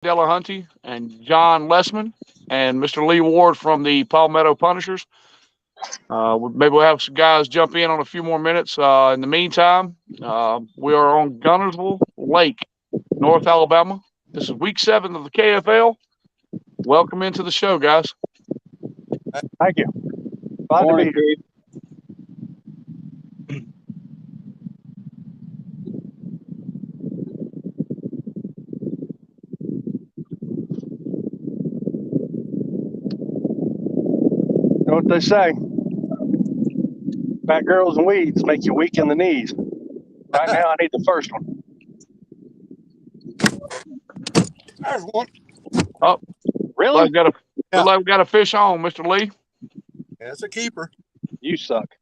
Delahunty and John Lessman and Mr. Lee Ward from the Palmetto Punishers. Maybe we'll have some guys jump in on a few more minutes. In the meantime, we are on Guntersville Lake, North Alabama. This is week 7 of the KFL. Welcome into the show, guys. Thank you. Glad to be here. You know what they say? Fat girls and weeds make you weak in the knees. Right now, I need the first one. There's one. Oh, really? Look like we got a fish on, Mr. Lee. Yeah, it's a keeper. You suck.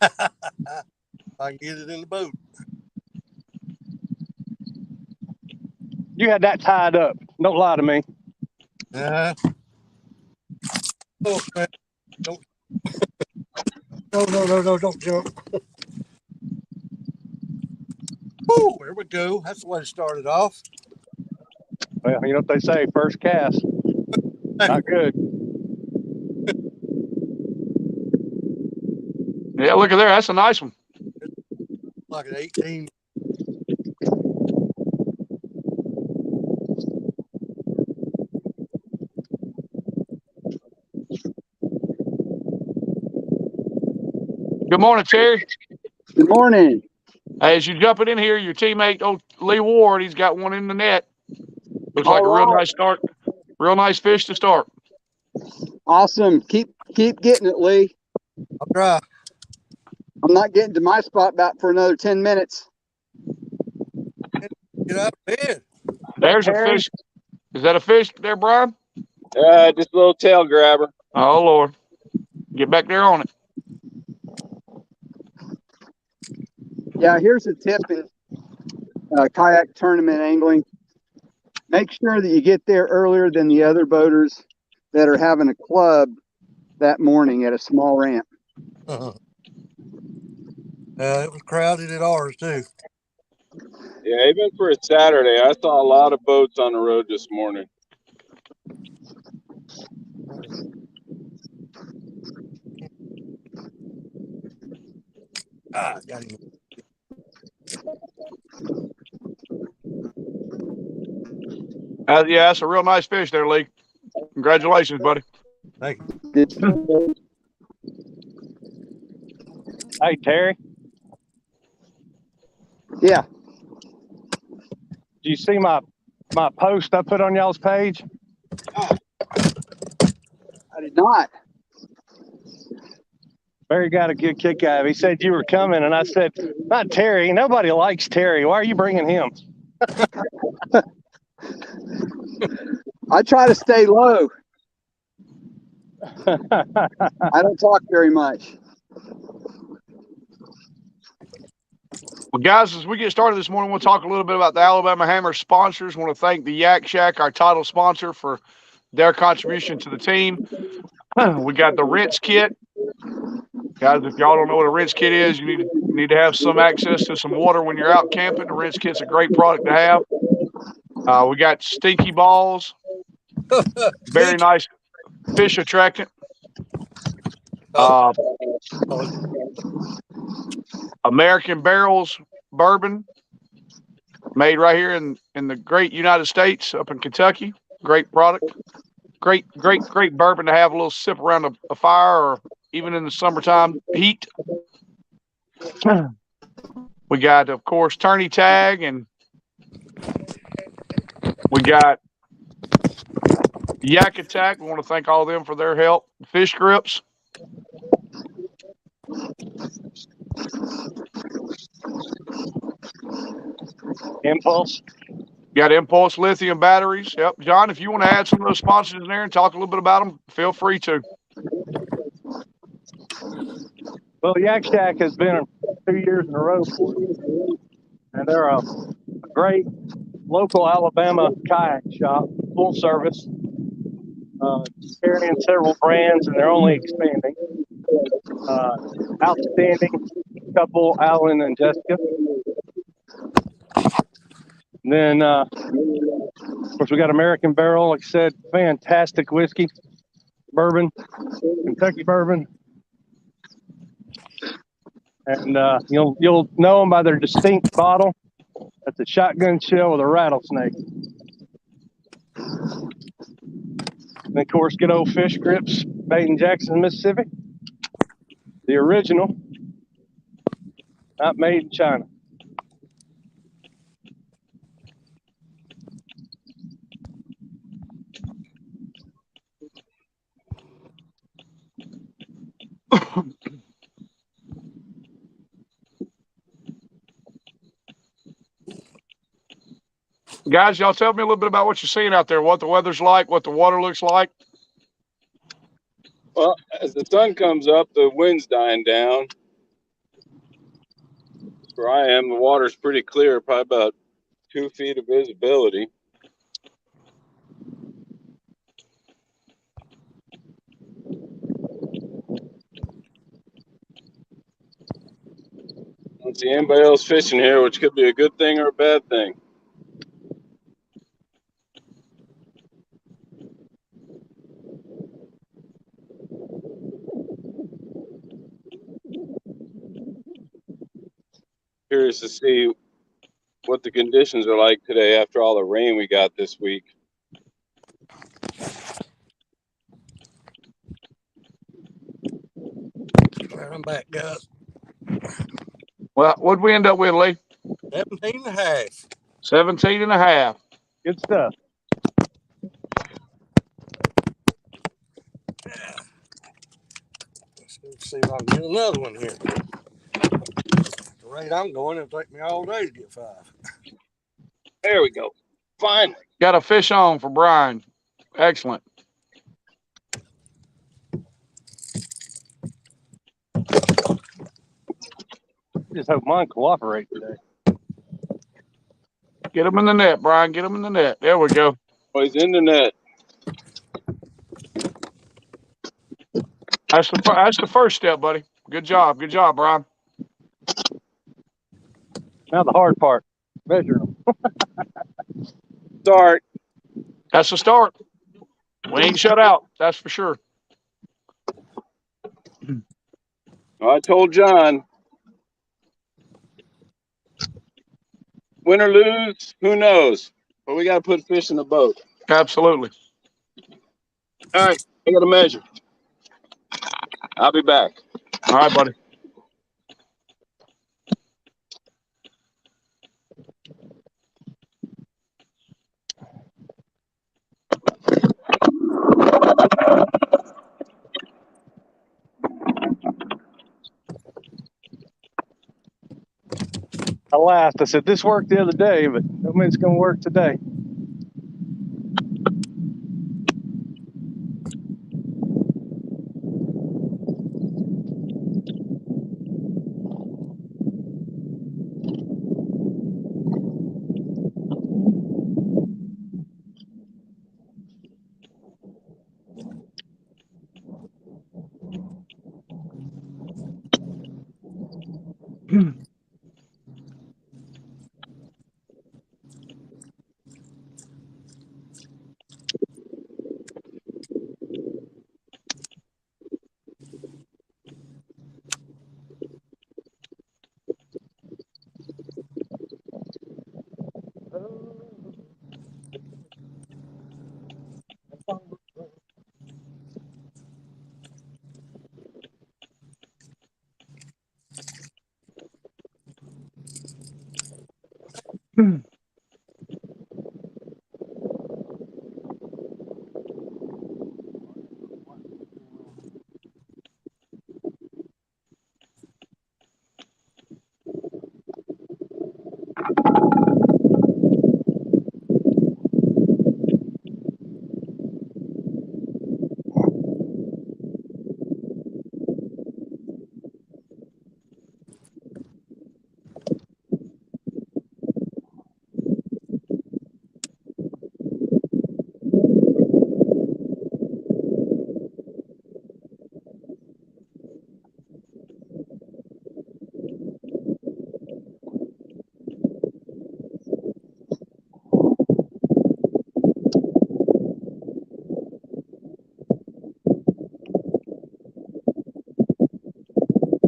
I can get it in the boat. You had that tied up. Don't lie to me. Oh, man. Don't. No, don't jump. Oh, there we go. That's the way to start it off. Well, you know what they say, first cast. Not good. Yeah, look at there. That's a nice one. Like an 18. Good morning, Terry. Good morning. As you jumping in here, your teammate, Lee Ward, he's got one in the net. Looks like a real nice start. Real nice fish to start. Awesome. Keep getting it, Lee. I'll try. I'm not getting to my spot about for another 10 minutes. Get out of bed. There's a fish. Is that a fish there, Brian? Just a little tail grabber. Oh, Lord. Get back there on it. Yeah, here's a tip in kayak tournament angling. Make sure that you get there earlier than the other boaters that are having a club that morning at a small ramp. It was crowded at ours, too. Yeah, even for a Saturday, I saw a lot of boats on the road this morning. Got him. Yeah, that's a real nice fish there, Lee. Congratulations, buddy. Thank you. Hey, Terry. Yeah. Do you see my post I put on y'all's page? I did not. Barry got a good kick out of it. He said you were coming, and I said, not Terry. Nobody likes Terry. Why are you bringing him? I try to stay low. I don't talk very much. Well, guys, as we get started this morning, we'll talk a little bit about the Alabama Hammer sponsors. I want to thank the Yak Shack, our title sponsor, for their contribution to the team. We got the rinse kit. Guys, if y'all don't know what a rinse kit is, you need to have some access to some water when you're out camping. The rinse kit's a great product to have. We got stinky balls. Very nice fish attractant. American Barrels bourbon, made right here in the great United States up in Kentucky. Great product. Great bourbon to have a little sip around a fire or even in the summertime heat. We got, of course, Tourney Tag, and we got Yak Attack. We want to thank all of them for their help. Fish grips. Impulse. Got Impulse lithium batteries. Yep. John, if you want to add some of those sponsors in there and talk a little bit about them, feel free to. Well, Yak Shack has been 2 years in a row for us, and they're a great local Alabama kayak shop, full service, carrying several brands, and they're only expanding. Outstanding couple, Alan and Jessica. And then Of course, we got American Barrel, like I said, fantastic whiskey, bourbon, Kentucky bourbon. And you'll know them by their distinct bottle. That's a shotgun shell with a rattlesnake. And of course, good old fish grips made in Jackson, Mississippi. The original, not made in China. Guys, y'all tell me a little bit about what you're seeing out there, what the weather's like, what the water looks like. Well, as the sun comes up, the wind's dying down. Where I am, the water's pretty clear, probably about 2 feet of visibility. I don't see anybody else fishing here, which could be a good thing or a bad thing. Curious to see what the conditions are like today after all the rain we got this week. I'm back, guys. Well, what'd we end up with, Lee? 17 and a half. 17 and a half. Good stuff. Let's see if I can get another one here. At the rate I'm going, it'll take me all day to get 5. There we go. Finally. Got a fish on for Brian. Excellent. Just hope mine cooperate today. Get him in the net, Brian. Get him in the net. There we go. Oh, he's in the net. That's the first step, buddy. Good job. Good job, Brian. Now the hard part, measure them. Start. That's the start. We ain't shut out. That's for sure. I told John, win or lose, who knows? But we got to put fish in the boat. Absolutely. All right, I got to measure. I'll be back. All right, buddy. I laughed. I said, this worked the other day, but no means it's going to work today.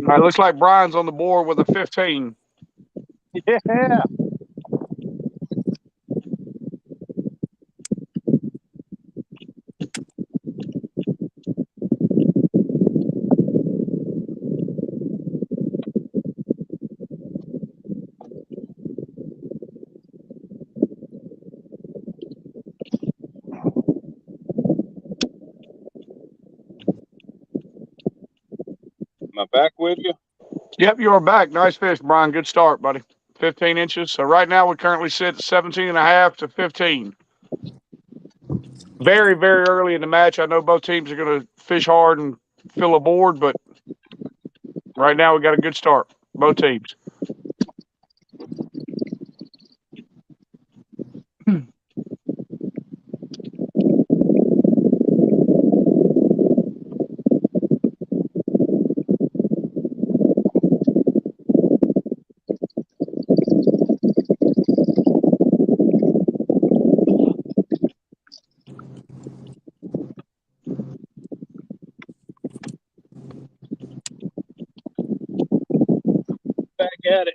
All right, looks like Brian's on the board with a 15. Yeah. Am I back with you? Yep, you are back. Nice fish, Brian. Good start, buddy. 15 inches. So right now we currently sit at 17 and a half to 15. Very, very early in the match. I know both teams are going to fish hard and fill a board, but right now we got a good start. Both teams. Back at it.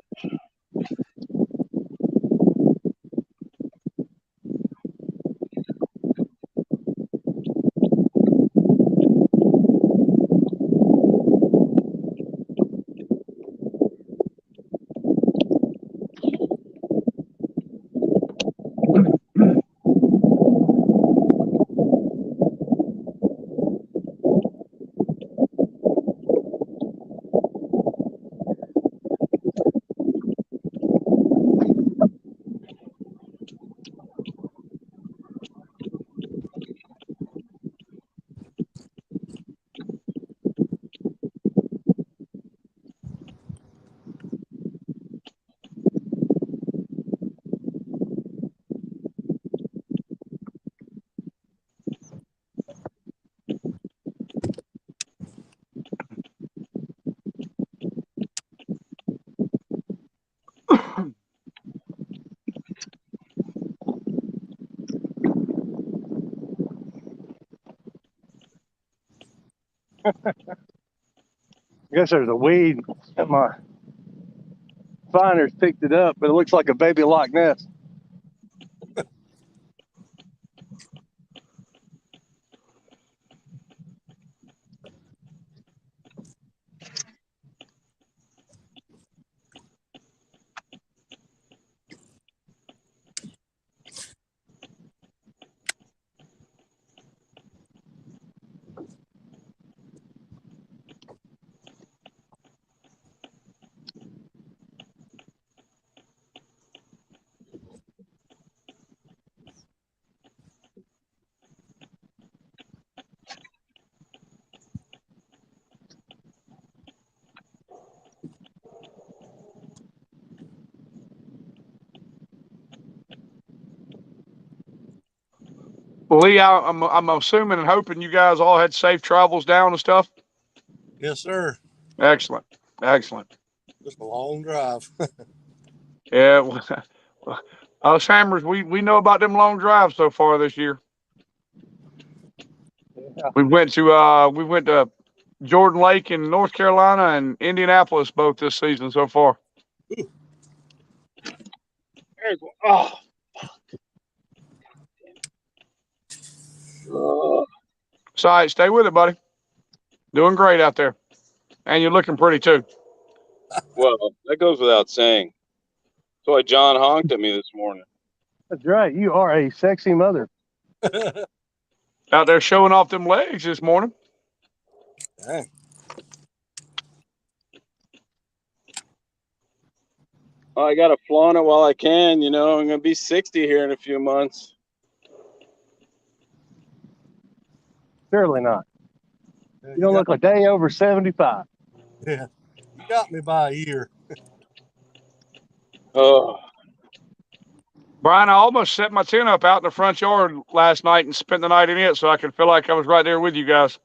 I guess there's a weed and my finders picked it up, but it looks like a baby Loch Ness. Well, Lee, I'm assuming and hoping you guys all had safe travels down and stuff. Yes, sir. Excellent. Excellent. Just a long drive. Yeah. Well, us hammers, we know about them long drives so far this year. Yeah. We went to Jordan Lake in North Carolina and Indianapolis both this season so far. Oh. Oh. So, all right, stay with it, buddy. Doing great out there. And you're looking pretty too. Well, that goes without saying. That's why John honked at me this morning. That's right. You are a sexy mother. Out there showing off them legs this morning. Dang. Oh, I got to flaunt it while I can. You know, I'm going to be 60 here in a few months. Surely not. You don't look a day over 75. Yeah. You got me by a year. Oh. Brian, I almost set my tent up out in the front yard last night and spent the night in it so I could feel like I was right there with you guys.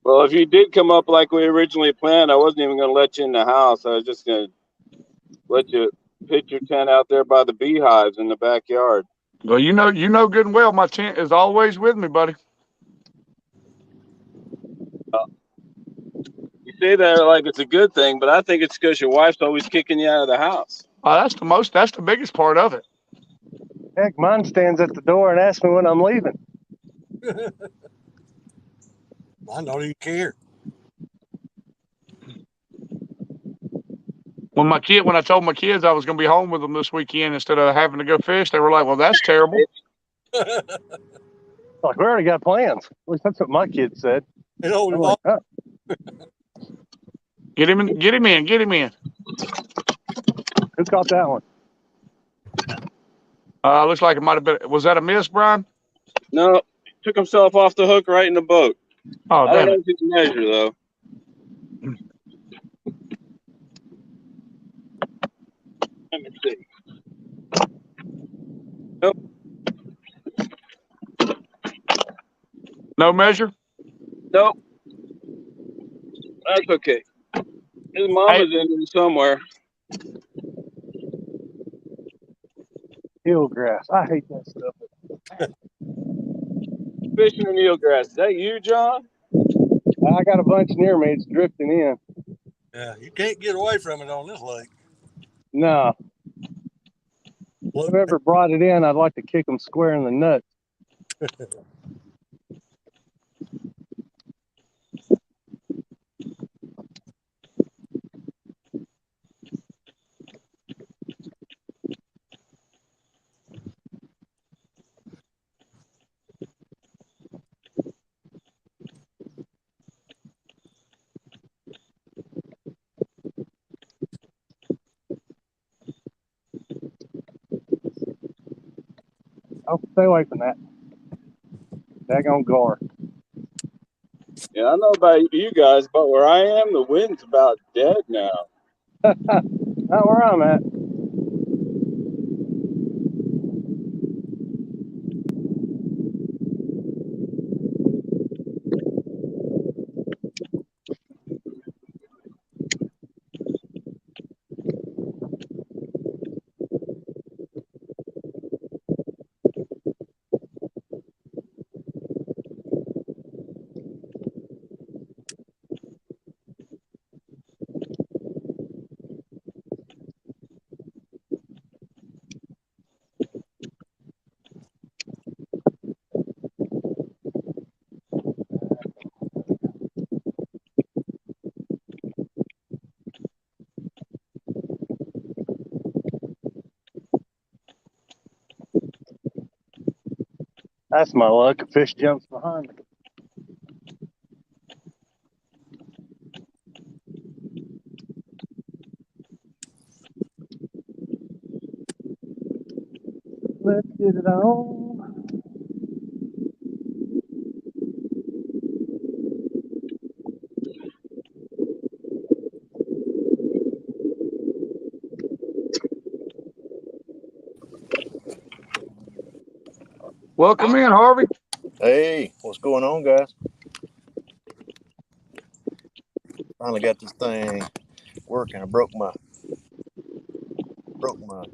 Well, if you did come up like we originally planned, I wasn't even going to let you in the house. I was just going to let you pitch your tent out there by the beehives in the backyard. Well, you know good and well my tent is always with me, buddy. You say that like it's a good thing, but I think it's because your wife's always kicking you out of the house. That's the biggest part of it. Heck, mine stands at the door and asks me when I'm leaving. I don't even care. When I told my kids I was going to be home with them this weekend instead of having to go fish, they were like, "Well, that's terrible." Like, we already got plans. At least that's what my kids said. You know, I'm like, oh, Get him in. who caught that one? Looks like it might have been. Was that a miss, Brian? No, took himself off the hook right in the boat. Oh, I don't damn know it. if he can measure though. Let me see. Nope. No measure. Nope. That's okay. His mama's in there somewhere. Eelgrass. I hate that stuff. Fishing in eelgrass. Is that you, John? I got a bunch near me. It's drifting in. Yeah, you can't get away from it on this lake. No. Whoever brought it in, I'd like to kick them square in the nuts. Oh, stay away from that. Daggone gar. Yeah, I know about you guys, but where I am, the wind's about dead now. Not where I'm at. That's my luck. A fish jumps behind me. Let's get it on. Welcome in, Harvey. Hey, what's going on, guys? Finally got this thing working. I broke my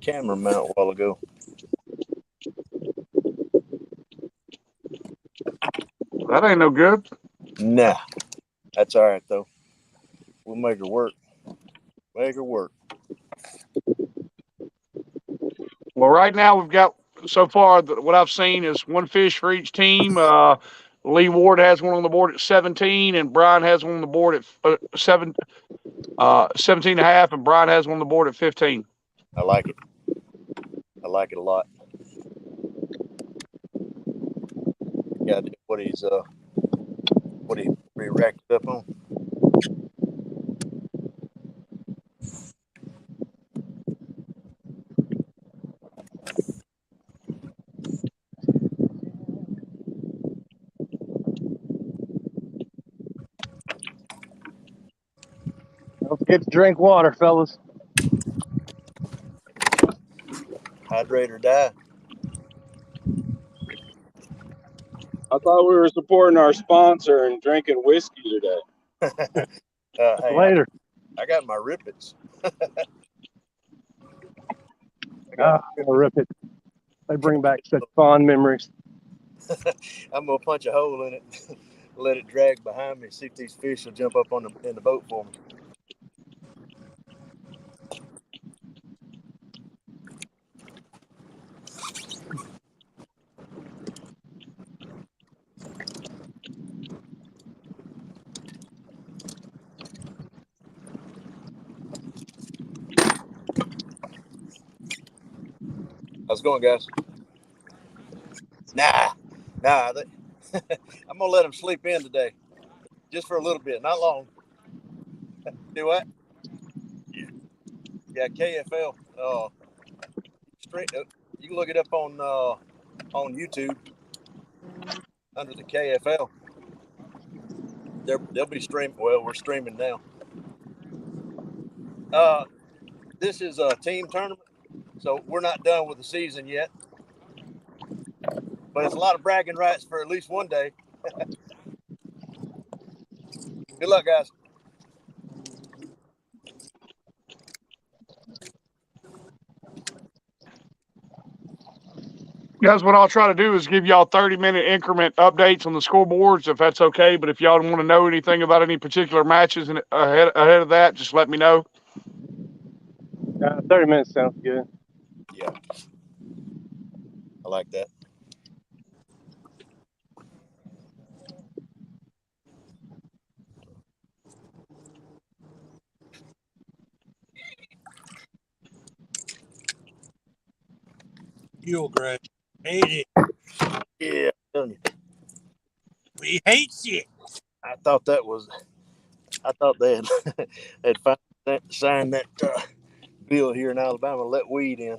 camera mount a while ago. That ain't no good. Nah, that's all right though. We'll make her work. Make her work. Well, right now we've got so far what I've seen is one fish for each team. Lee Ward has one on the board at 17, and Brian has one on the board at 17 and a half, and Brian has one on the board at 15. I like it. I like it a lot. Got what he racked it up on. Don't forget to drink water, fellas. Hydrate or die. I thought we were supporting our sponsor and drinking whiskey today. Hey, Later. I got my rippets. I'm gonna rip it. They bring back such fond memories. I'm gonna punch a hole in it, let it drag behind me, see if these fish will jump up in the boat for me. How's it going, guys? Nah. I'm gonna let them sleep in today, just for a little bit, not long. Do what? Yeah, KFL. You can look it up on YouTube under the KFL. They'll be streaming. Well, we're streaming now. This is a team tournament, so we're not done with the season yet. But it's a lot of bragging rights for at least one day. Good luck, guys. Guys, what I'll try to do is give y'all 30-minute increment updates on the scoreboards, if that's okay. But if y'all want to know anything about any particular matches and ahead of that, just let me know. 30 minutes sounds good. Yeah, I like that. Fuel grade. Hate it. Yeah, I'm telling you. We hate shit. I thought they had finally signed that bill here in Alabama to let weed in.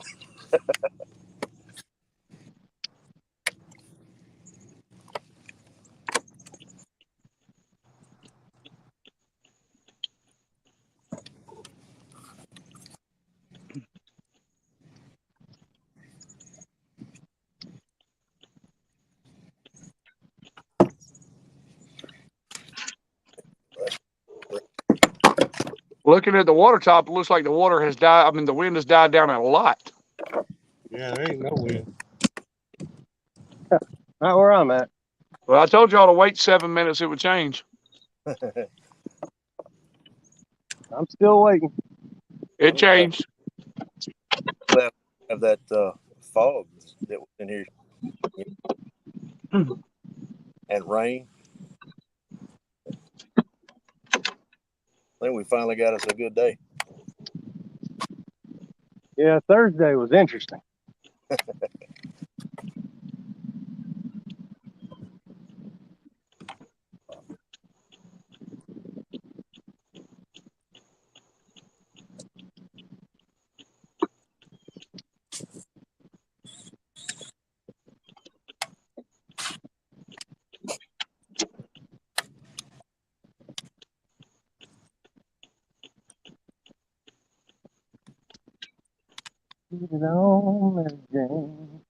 Looking at the water top, it looks like the water has died. I mean, the wind has died down a lot. Yeah, there ain't no wind. Not where I'm at. Well, I told y'all to wait 7 minutes; it would change. I'm still waiting. It changed. Well, have that fog that was in here and rain. I think we finally got us a good day. Yeah, Thursday was interesting. Get it on, Mary Jane.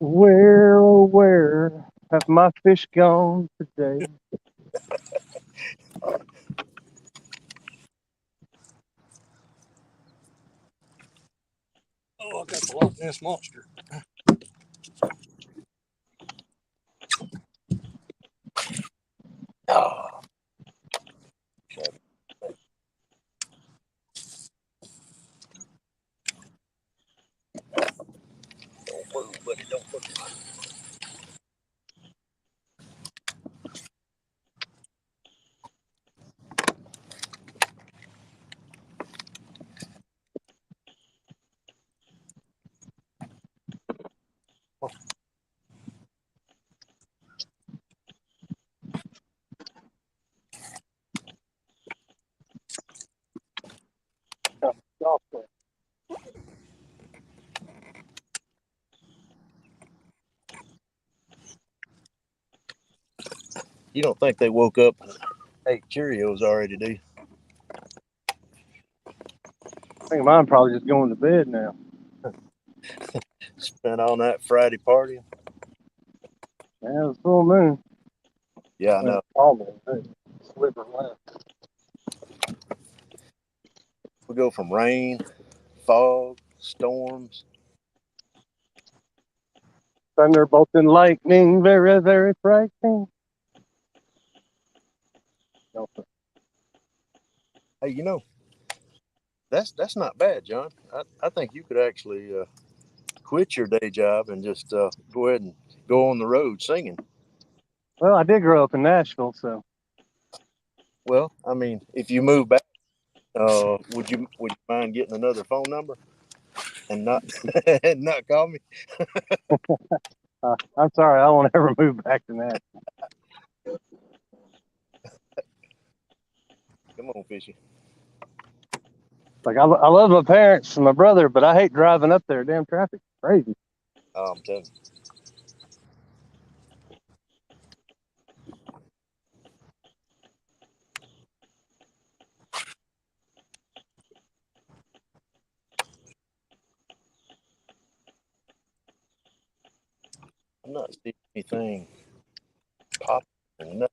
Where, oh, where have my fish gone today? Oh, I got the Loch Ness Monster. Oh, don't move, buddy, don't move. Software. You don't think they woke up and ate Cheerios already, do you? I think mine probably just going to bed now. Spent all night Friday partying. Yeah, it was full moon. Yeah, I know. All moon. Sliver left. We go from rain fog, storms. Thunderbolt and lightning, very, very frightening. No, Hey, that's not bad, John. I think you could actually quit your day job and just go ahead and go on the road singing. well, I did grow up in Nashville, so Well, I mean, if you move back, would you mind getting another phone number and not and not call me? I'm sorry, I won't ever move back to Nashville. Come on, Fishy. Like I love my parents and my brother, but I hate driving up there. Damn traffic's crazy. I'm telling you. I'm not seeing anything pop or nothing.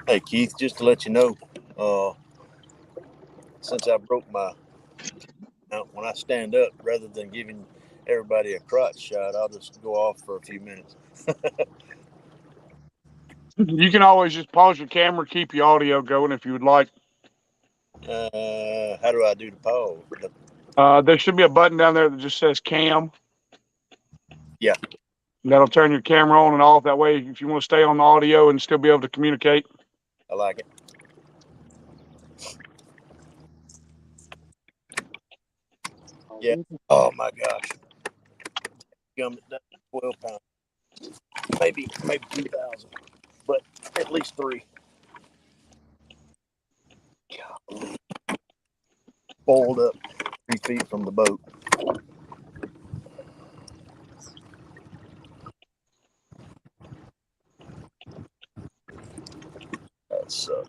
Hey, Keith, just to let you know, since I broke my, when I stand up, rather than giving everybody a crotch shot, I'll just go off for a few minutes. You can always just pause your camera, keep your audio going if you would like. How do I do the pause? There should be a button down there that just says cam. Yeah. That'll turn your camera on and off. That way, if you want to stay on the audio and still be able to communicate. I like it. Yeah. Oh my gosh. Gummed it down to 12 pounds. Maybe 2,000, but at least 3. God. Boiled up 3 feet from the boat. That sucks.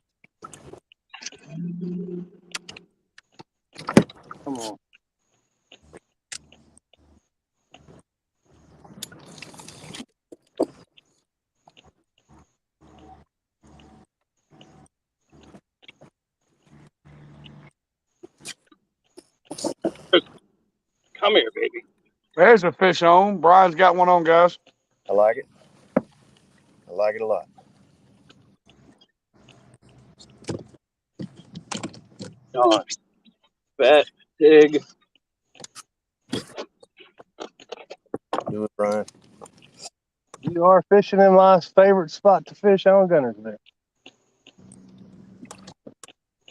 Come on. Come here, baby. There's a fish on. Brian's got one on, guys. I like it. I like it a lot. Oh, fat pig. Do it, Brian. You are fishing in my favorite spot to fish on Guntersville.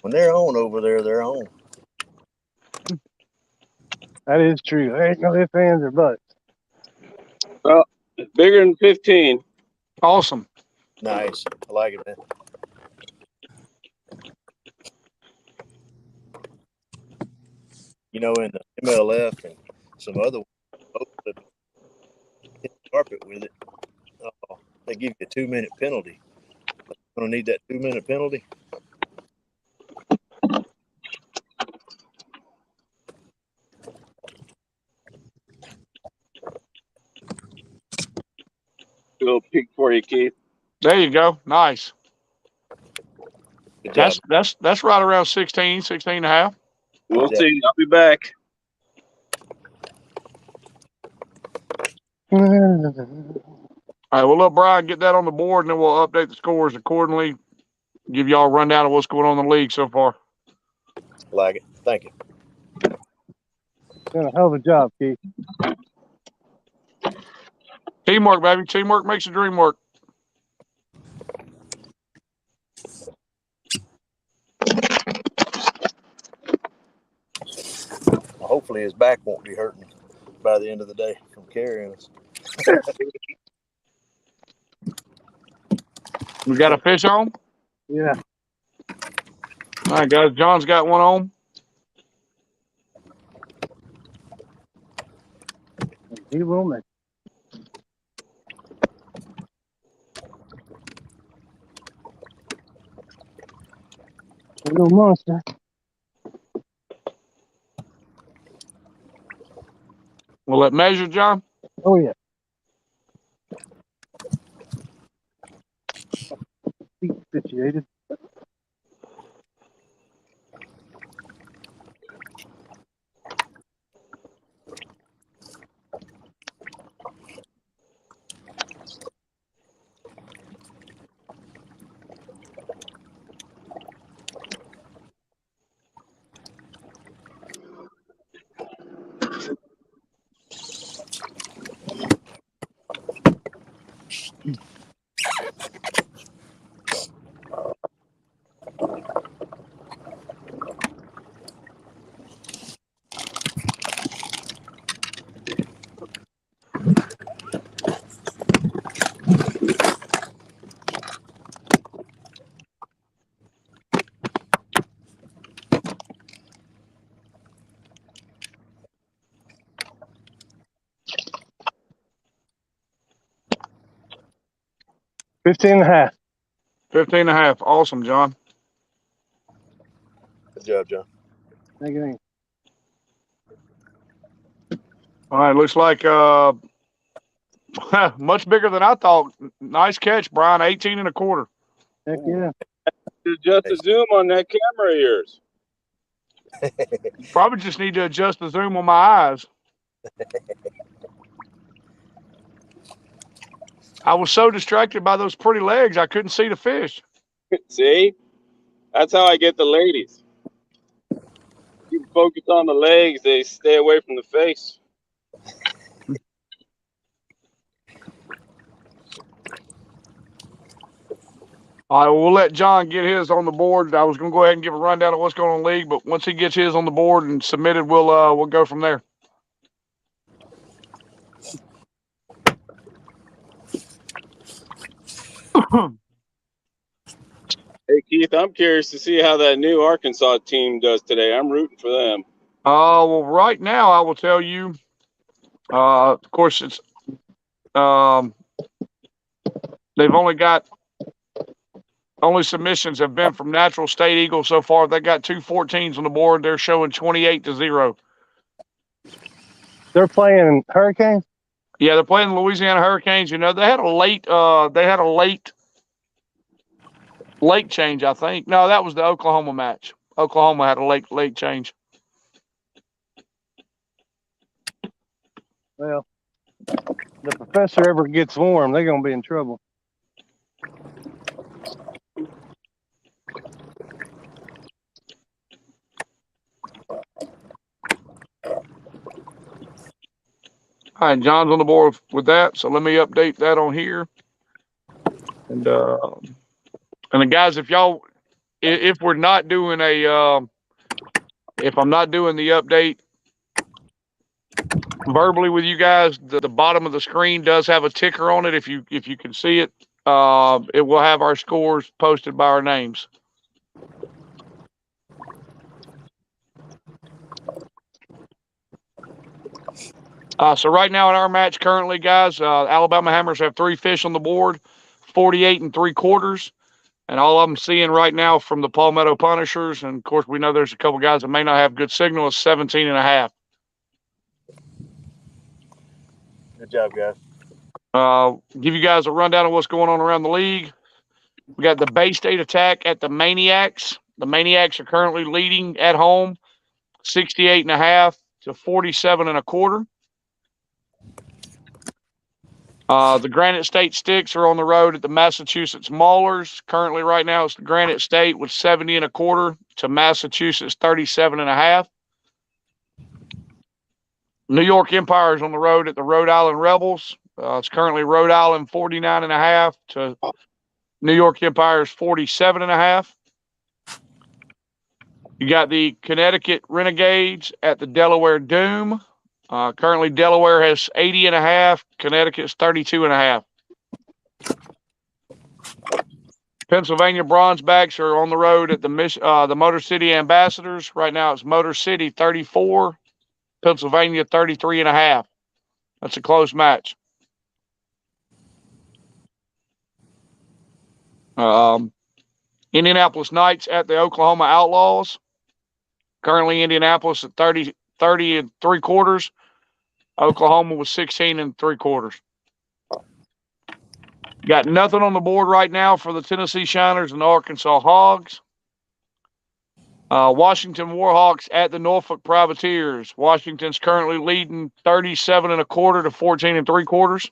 When they're on over there, they're on. That is true. There ain't no ifs, ands, or buts. Well, it's bigger than 15. Awesome. Nice. I like it, man. In the MLF and some other boats that hit the carpet with it, they give you a 2-minute penalty. I'm going to need that 2-minute penalty. A little peek for you, Keith. There you go. Nice. Good job. That's right around 16 and a half. We'll Yeah. see. I'll be back. All right, we'll let Brian get that on the board, and then we'll update the scores accordingly. Give y'all a rundown of what's going on in the league so far. Like it. Thank you. Done a hell of a job, Keith. Teamwork, baby. Teamwork makes the dream work. Well, hopefully his back won't be hurting by the end of the day from carrying us. We got a fish on? Yeah. All right, guys. John's got one on. He will make. Little monster. Will it measure, John? Oh, yeah. Feet situated. $15.5. 15.5. Awesome, John. Good job, John. Thank you. All right, looks like much bigger than I thought. Nice catch, Brian. 18.25. Heck yeah. Adjust the zoom on that camera of yours. Probably just need to adjust the zoom on my eyes. I was so distracted by those pretty legs, I couldn't see the fish. See? That's how I get the ladies. You focus on the legs, they stay away from the face. All right, well, we'll let John get his on the board. I was going to go ahead and give a rundown of what's going on in the league, but once he gets his on the board and submitted, we'll go from there. Hey, Keith, I'm curious to see how that new Arkansas team does today. I'm rooting for them. Well, right now I will tell you. Of course, it's they've only submissions have been from Natural State Eagles so far. They got 2 14s on the board. They're showing 28-0. They're playing Hurricanes? Yeah, they're playing the Louisiana Hurricanes. You know, they had a late change, I think. No, that was the Oklahoma match. Oklahoma had a late change. Well, the professor ever gets warm, they're going to be in trouble. All right, John's on the board with that, so let me update that on here. And the guys, if we're not doing if I'm not doing the update verbally with you guys, the bottom of the screen does have a ticker on it. If you can see it, it will have our scores posted by our names. So right now in our match currently, guys, Alabama Hammers have 3 fish on the board, 48 3/4. And all I'm seeing right now from the Palmetto Punishers, and of course we know there's a couple guys that may not have good signal, is 17.5. Good job, guys. Give you guys a rundown of what's going on around the league. We got the Bay State Attack at the Maniacs. The Maniacs are currently leading at home, 68.5 to 47.25. The Granite State Sticks are on the road at the Massachusetts Maulers. Currently, right now, it's the Granite State with 70.25 to Massachusetts 37.5. New York Empire is on the road at the Rhode Island Rebels. It's currently Rhode Island 49.5 to New York Empire's 47.5. You got the Connecticut Renegades at the Delaware Doom. Currently, Delaware has 80.5. Connecticut's 32.5. Pennsylvania Bronzebacks are on the road at the Motor City Ambassadors. Right now, it's Motor City 34, Pennsylvania 33.5. That's a close match. Indianapolis Knights at the Oklahoma Outlaws. Currently, Indianapolis at 30 3/4. Oklahoma was 16 3/4. Got nothing on the board right now for the Tennessee Shiners and the Arkansas Hogs. Washington Warhawks at the Norfolk Privateers. Washington's currently leading 37 1/4 to 14 3/4.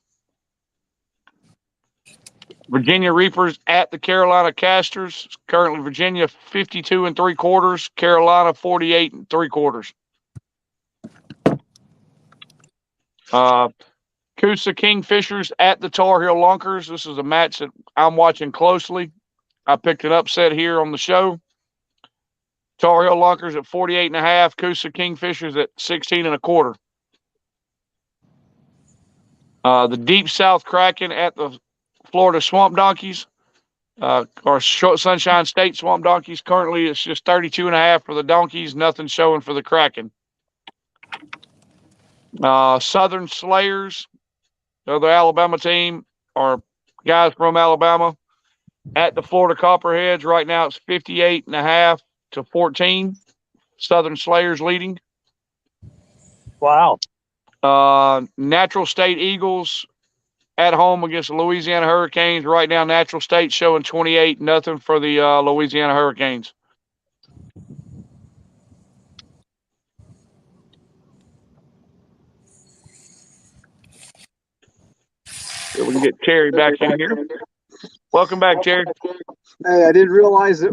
Virginia Reapers at the Carolina Castors. Currently, Virginia 52 3/4. Carolina 48 3/4. Coosa Kingfishers at the Tar Heel Lunkers. This is a match that I'm watching closely. I picked an upset here on the show. Tar Heel Lunkers at 48.5. Coosa Kingfishers at 16 1/4. The Deep South Kraken at the Florida Swamp Donkeys, or Sunshine State Swamp Donkeys. Currently, it's just 32.5 for the Donkeys. Nothing showing for the Kraken. Southern Slayers, the other Alabama team, or guys from Alabama, at the Florida Copperheads. Right now, it's 58.5 to 14. Southern Slayers leading. Wow. Natural State Eagles at home against the Louisiana Hurricanes. Right now, Natural State showing 28-0 for the Louisiana Hurricanes. So we can get Terry back in here. Welcome back, Terry. Hey, I didn't realize that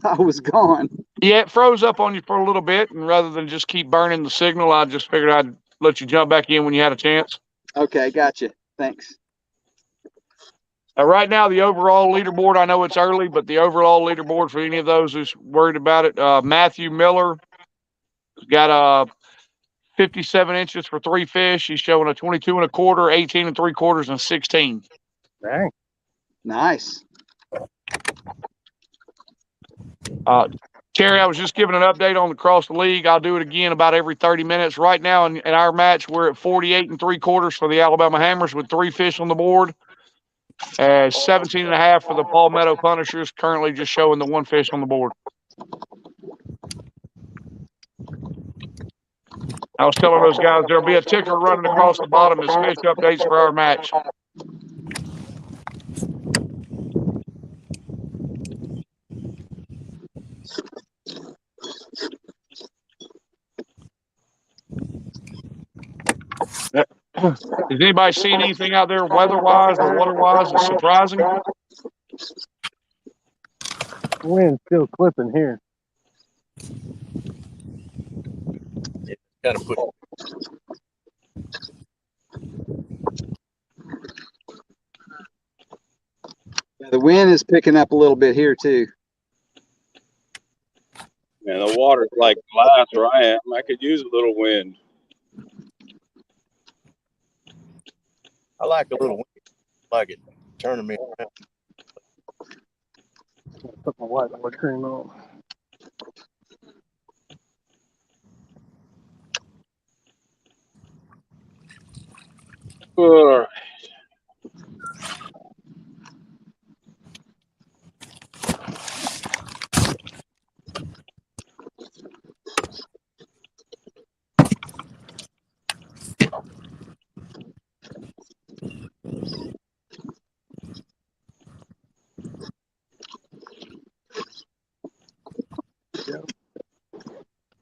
I was gone. Yeah, it froze up on you for a little bit, and rather than just keep burning the signal, I just figured I'd let you jump back in when you had a chance. Okay, gotcha. Thanks. Right now, the overall leaderboard, I know it's early, but the overall leaderboard for any of those who's worried about it, Matthew Miller got 57 inches for 3 fish. He's showing a 22 1/4, 18 3/4, and 16. Dang. Nice. Terry, I was just giving an update on across the league. I'll do it again about every 30 minutes. Right now in our match, we're at 48 3/4 for the Alabama Hammers with 3 fish on the board. 17.5 for the Palmetto Punishers, currently just showing the 1 fish on the board. I was telling those guys there'll be a ticker running across the bottom as fish updates for our match. Has anybody seen anything out there weather-wise or water-wise that's surprising? The wind's still clipping here. Kind of put. Yeah, the wind is picking up a little bit here too. Man, the water's like glass where I am. I could use a little wind. I like a little wind. I like it turning me around. Put my white cream on. Ugh.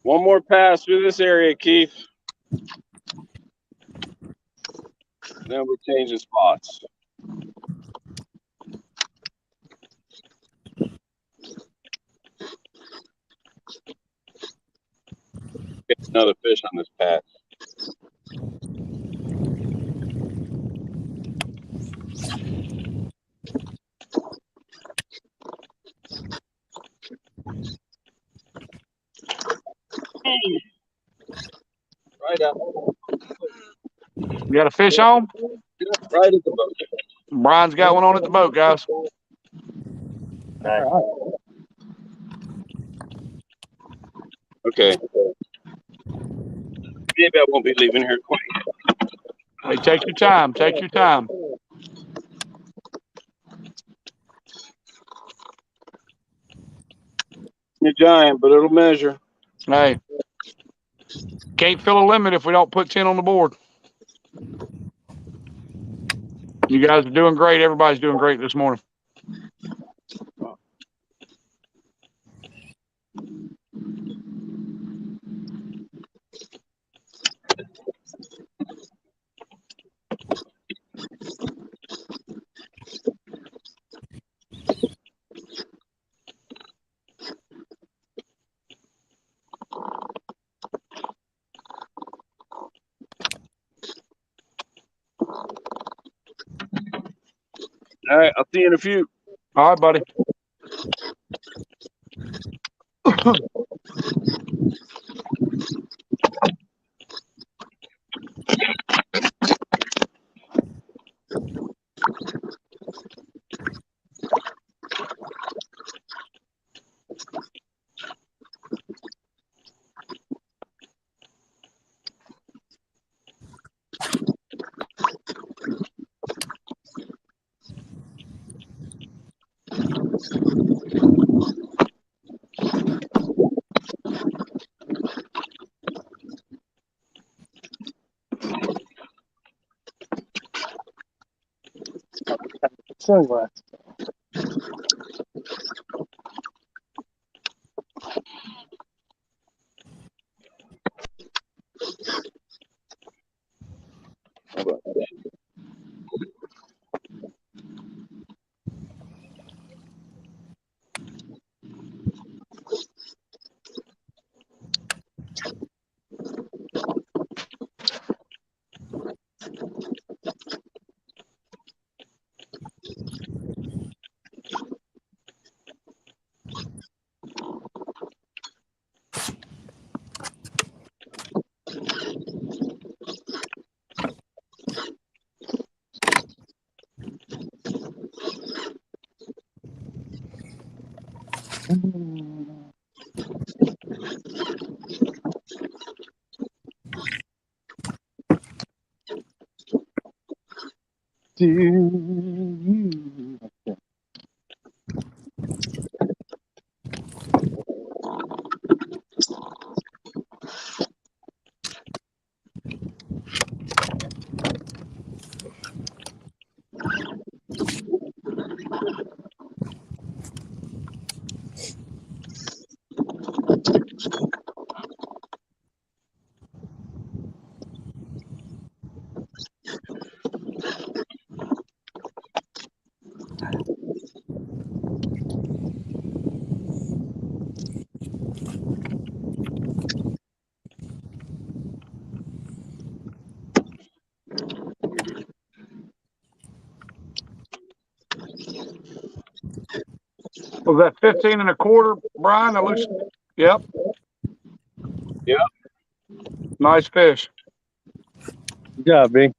One more pass through this area, Keith. Then we're changing spots. Get another fish on this pass. Right up. You got a fish on? Right at the boat. Brian's got one on at the boat, guys. Nice. Okay. Maybe I won't be leaving here quick. Hey, take your time. Take your time. a giant, but it'll measure. Hey, can't fill a limit if we don't put 10 on the board. You guys are doing great. Everybody's doing great this morning. All right, I'll see you in a few. All right, buddy. Sunglasses. Do you? Was that 15 and a quarter, Brian? That looks, yep. Yep. Nice fish. Good job, B.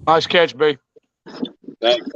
Nice catch, B. Thanks.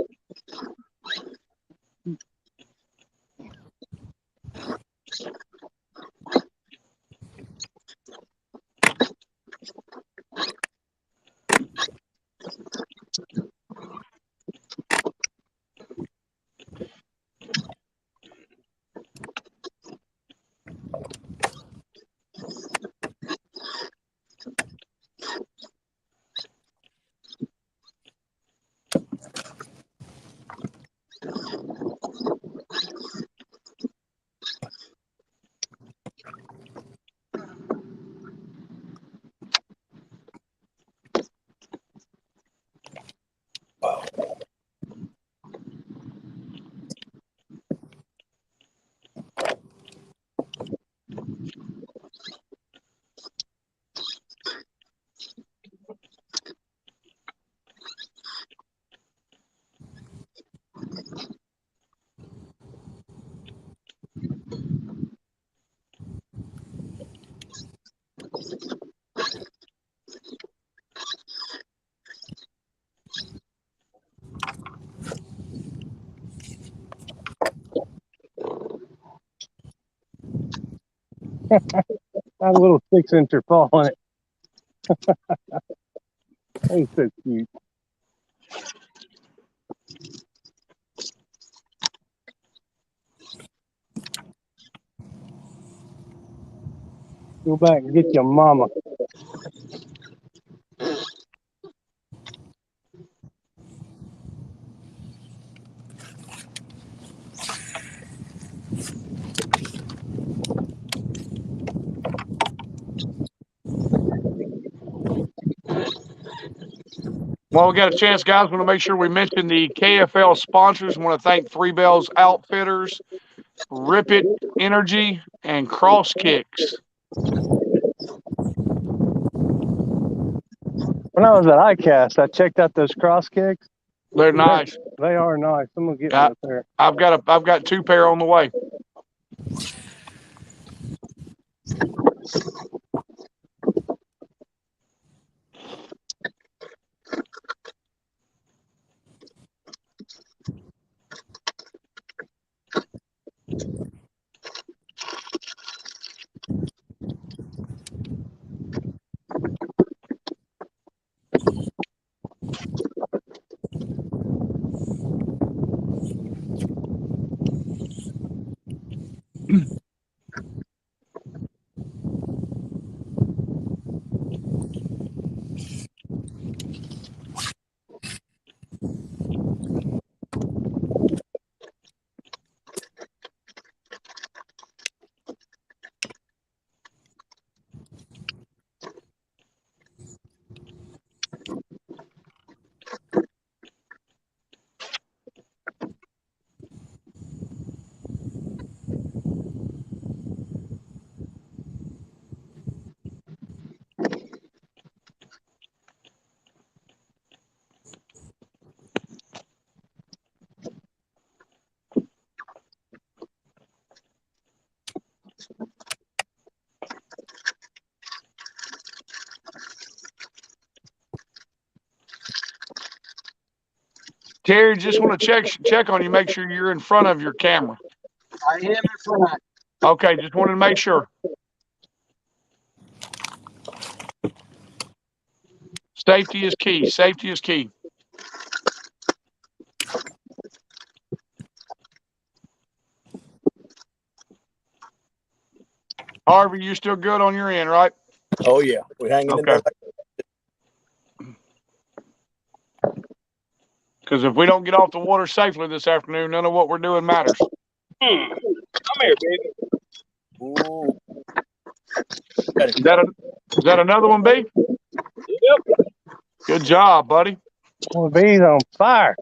Got a little 6-incher fall on it. He's so cute. Go back and get your mama. Well, we got a chance, guys. Want to make sure we mention the KFL sponsors. Want to thank Three Bells Outfitters, Rip It Energy, and Cross Kicks. When I was at ICAST, I checked out those cross kicks. They're nice. They are nice. I'm gonna get Yeah. one there. I've got 2 pair on the way. Terry, just want to check on you, make sure you're in front of your camera. I am in front. Okay, just wanted to make sure. Safety is key. Safety is key. Harvey, you still good on your end, right? Oh yeah, we're hanging in there. Because if we don't get off the water safely this afternoon, none of what we're doing matters. Come here, baby. Ooh. Is that another one, B? Yep. Good job, buddy. Well, the bee's on fire.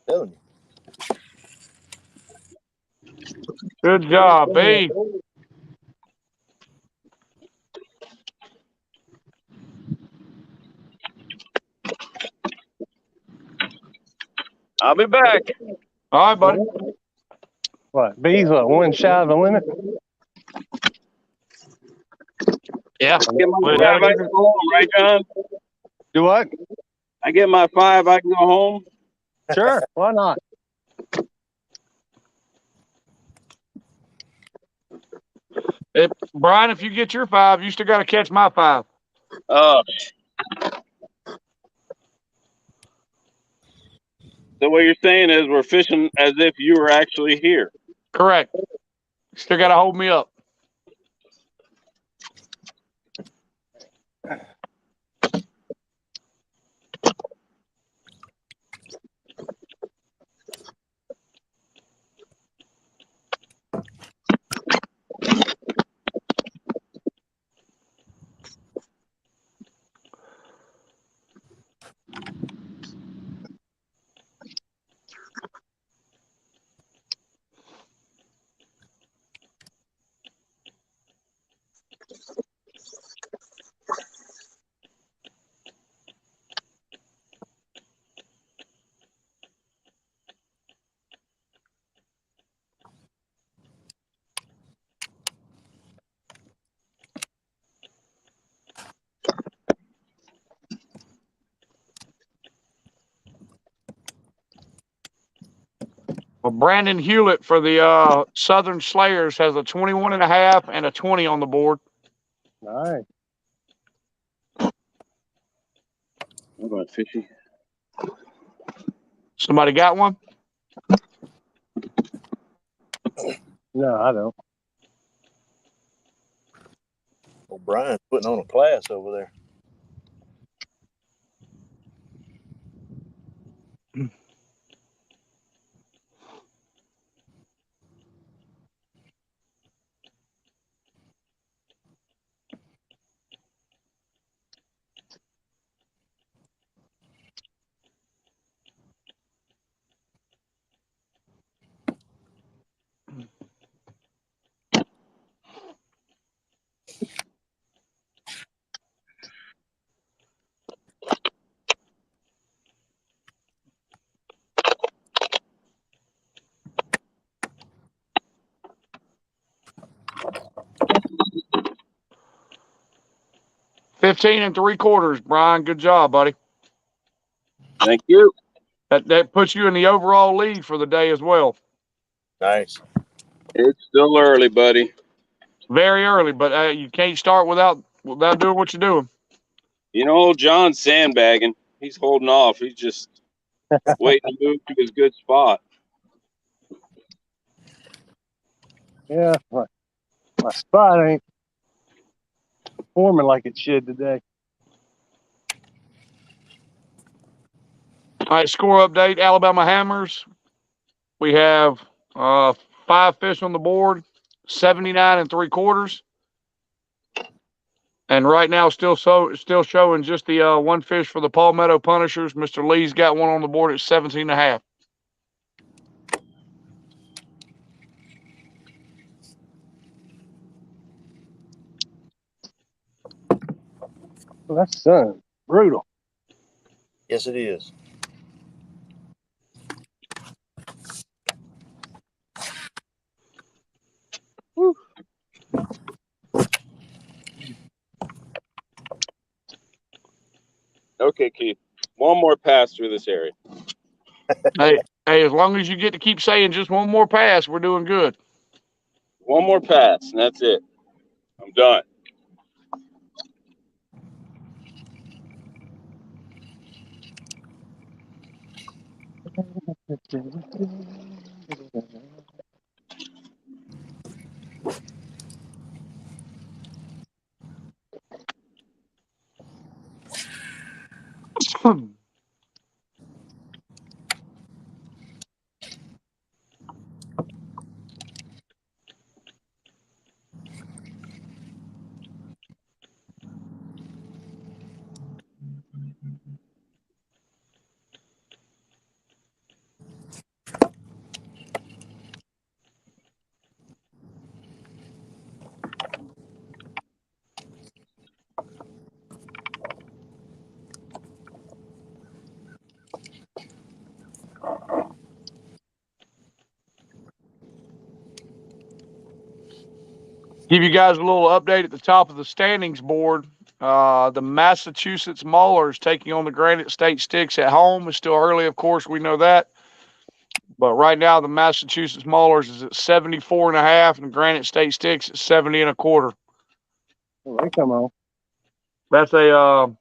Telling you. Good job, B. I'll be back. All right, buddy. What? Bees, what? One shy of the limit? Yeah. Get my Well, 5, I can go home, right, John? Do what? I get my 5, I can go home. Sure. Why not? Brian, if you get your 5, you still got to catch my 5. So what you're saying is we're fishing as if you were actually here. Correct. Still got to hold me up. Well, Brandon Hewlett for the Southern Slayers has a 21.5 and a 20 on the board. Nice. How about Fishy? Somebody got one? No, I don't. O'Brien's putting on a class over there. $15 3/4, Brian. Good job, buddy. Thank you. That puts you in the overall lead for the day as well. Nice. It's still early, buddy. Very early, but you can't start without doing what you're doing. You know, old John's sandbagging. He's holding off. He's just waiting to move to his good spot. Yeah, my spot ain't performing like it should today. All right, score update. Alabama Hammers. We have 5 fish on the board, 79 3/4. And right now, still showing just the 1 fish for the Palmetto Punishers. Mr. Lee's got one on the board at 17.5. Well, that sun, brutal. Yes, it is. Woo. Okay, Keith. One more pass through this area. Hey, as long as you get to keep saying just one more pass, we're doing good. One more pass, and that's it. I'm done. Give you guys a little update at the top of the standings board. The Massachusetts Maulers taking on the Granite State Sticks at home. It's still early, of course, we know that. But right now, the Massachusetts Maulers is at 74.5, and the Granite State Sticks at 70 1/4. Oh, they come on. That's a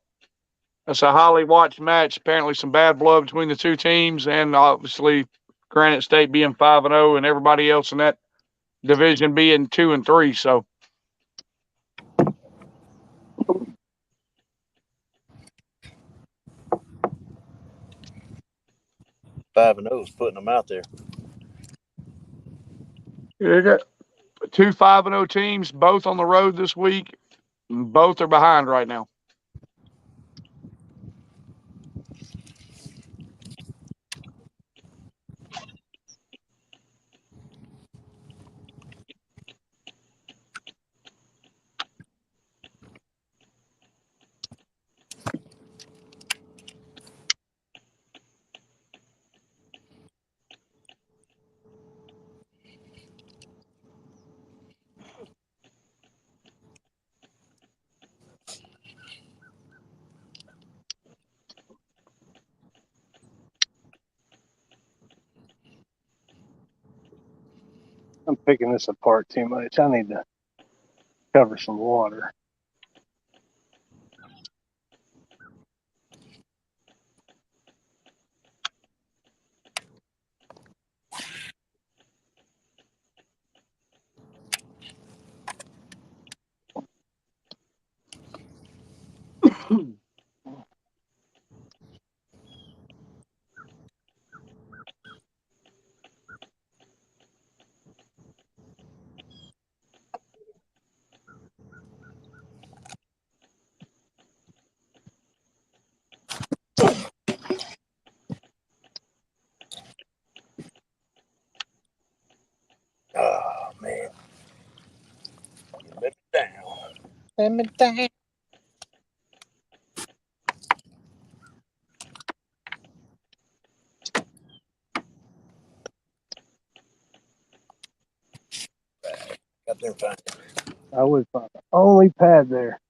highly watched match. Apparently, some bad blood between the two teams, and obviously, Granite State being 5-0, and everybody else in that division being 2-3. So. 5-0 is putting them out there. You got 2 5-0 teams, both on the road this week. Both are behind right now. I'm picking this apart too much. I need to cover some water. Oh man. Let me down. Let me down. Got there fine. I was the only pad there.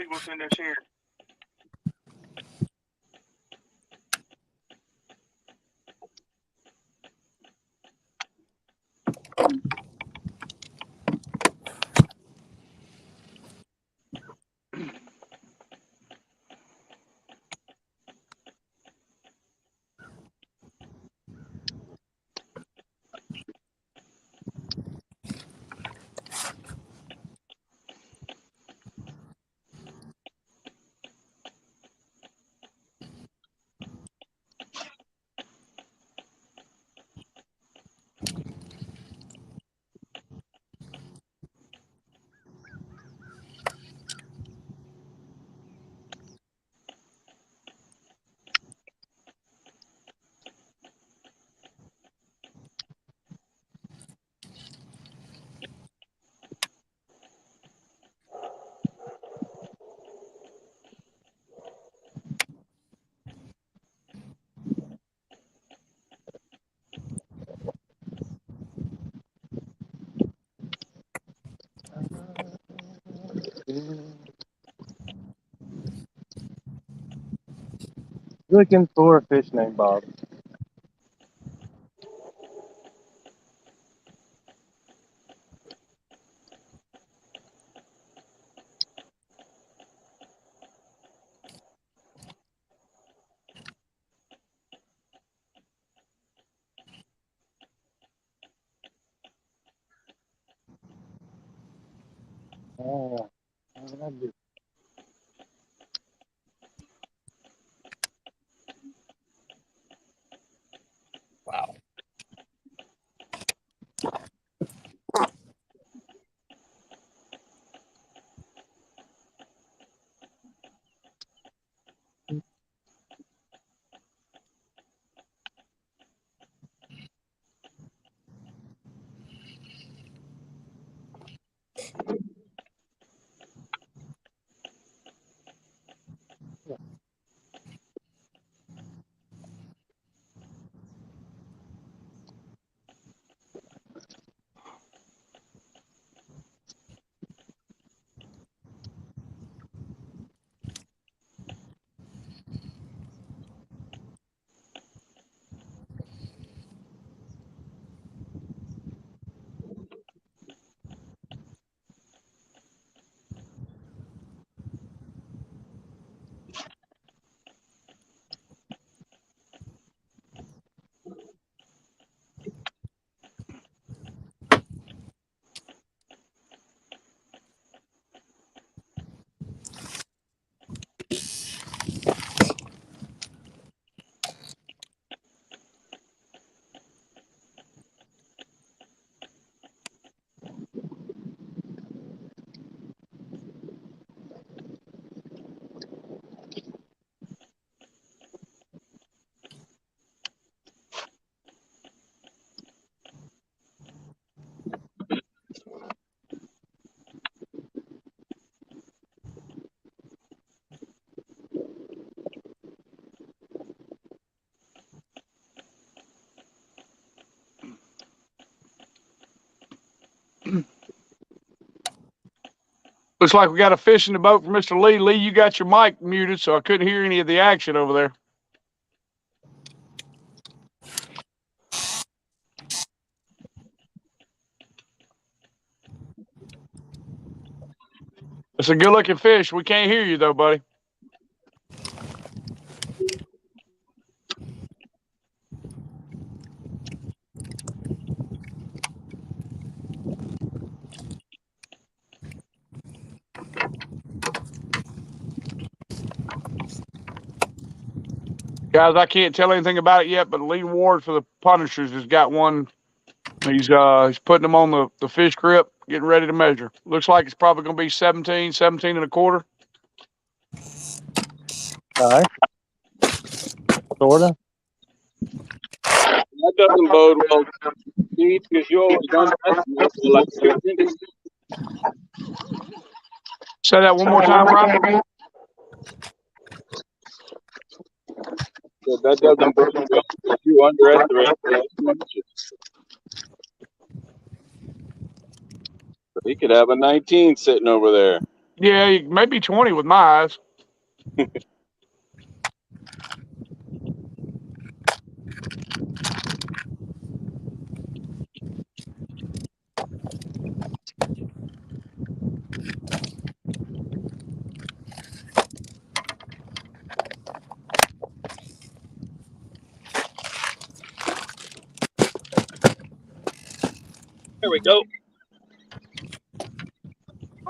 What's in this here? Looking for a fish named Bob. Oh, what did I do? Wow. Looks like we got a fish in the boat for Mr. Lee. Lee, you got your mic muted, so I couldn't hear any of the action over there. It's a good-looking fish. We can't hear you, though, buddy. Guys, I can't tell anything about it yet, but Lee Ward for the Punishers has got one. He's putting them on the fish grip, getting ready to measure. Looks like it's probably going to be 17 and a quarter. All right. Sorta. That doesn't bode well, Steve, because you always underestimate for like 6 inches. Say that one more time, Brian. So that doesn't bode well because you underestimate for like 2 inches. So he could have a 19 sitting over there. Yeah, maybe 20 with my eyes. There we go.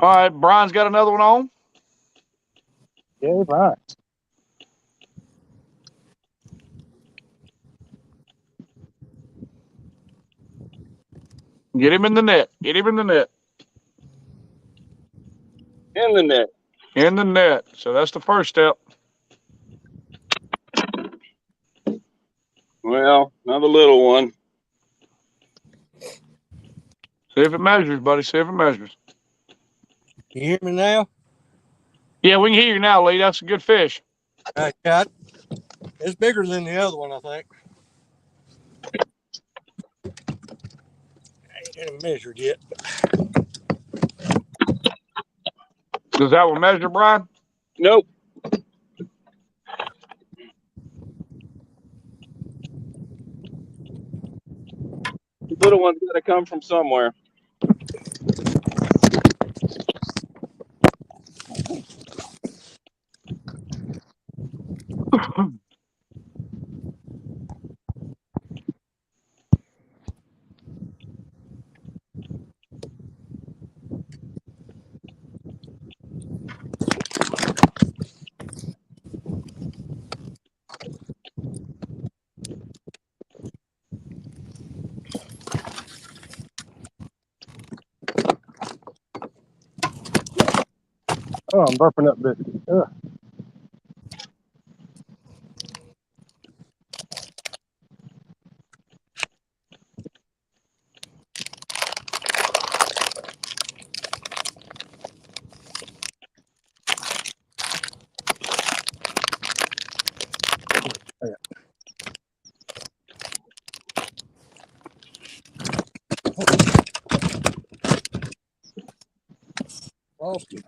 All right, Brian's got another one on. Yeah, right. Get him in the net. Get him in the net. In the net. In the net. So that's the first step. Well, another little one. See if it measures, buddy. See if it measures. You hear me now? Yeah, we can hear you now, Lee. That's a good fish. Yeah, it's bigger than the other one, I think. I ain't measured yet. Does that one measure, Brian? Nope. The little one's got to come from somewhere. Oh, I'm burping up this. Ugh. Lost him.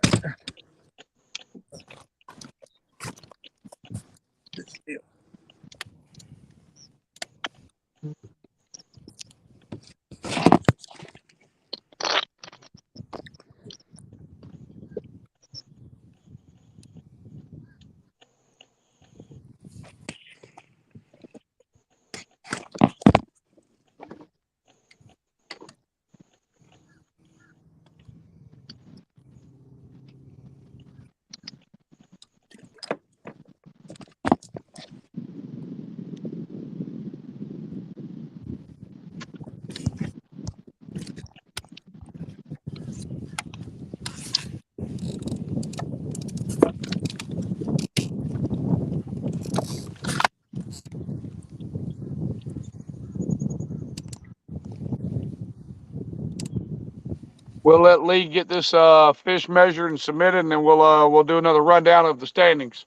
We'll let Lee get this fish measured and submitted, and then we'll do another rundown of the standings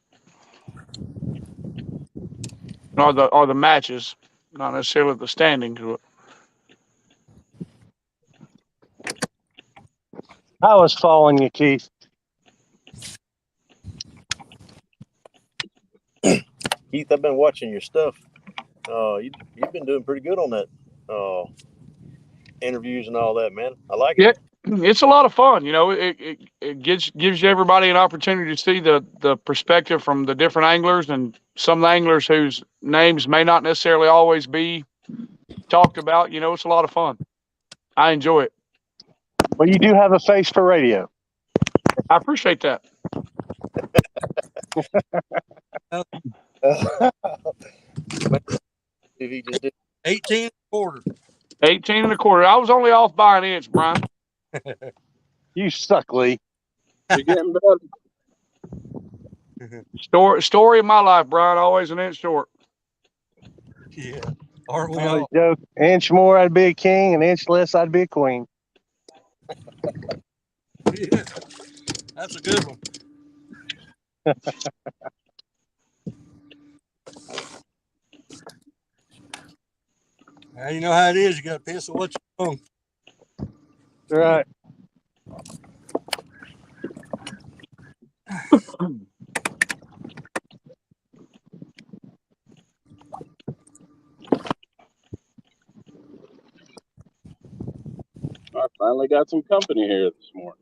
or the matches, not necessarily the standings. I was following you, Keith. Keith, I've been watching your stuff. You've been doing pretty good on that interviews and all that, man. I like Yeah, it. it's a lot of fun. You know, it gives you everybody an opportunity to see the perspective from the different anglers and some of the anglers whose names may not necessarily always be talked about. You know, it's a lot of fun. I enjoy it. But you do have a face for radio. I appreciate that. If he just did. 18 quarter. 18 and a quarter. I was only off by an inch, Brian. You suck, Lee. You're getting better. Story of my life, Brian. Always an inch short. Yeah. Aren't we Only all? joke. Inch more, I'd be a king. An inch less, I'd be a queen. Yeah. That's a good one. Now you know how it is. You got to piss with what you own. Right. I finally got some company here this morning.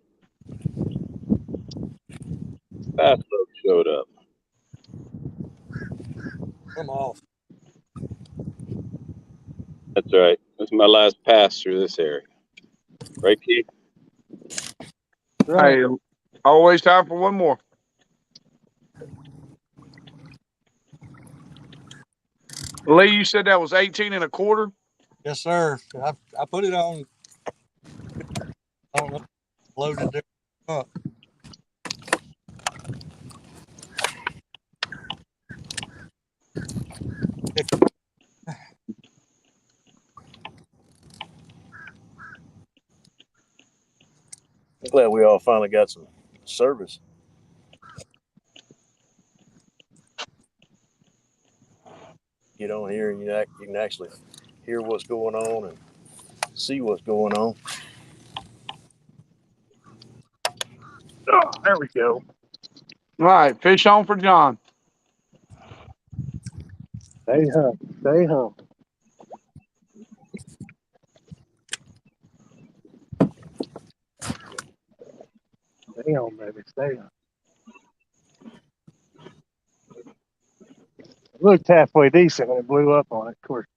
Fast folks showed up. I'm off. That's right. This is my last pass through this area. Right, Keith? Right. Hey, always time for one more. Lee, you said that was 18 and a quarter? Yes, sir. I put it on. I don't know. Loaded there. Up. I'm glad we all finally got some service. Get on here and you can actually hear what's going on and see what's going on. Oh, there we go. All right, fish on for John. Stay home. Stay home. Stay home, baby. Stay home. It looked halfway decent when it blew up on it. Of course,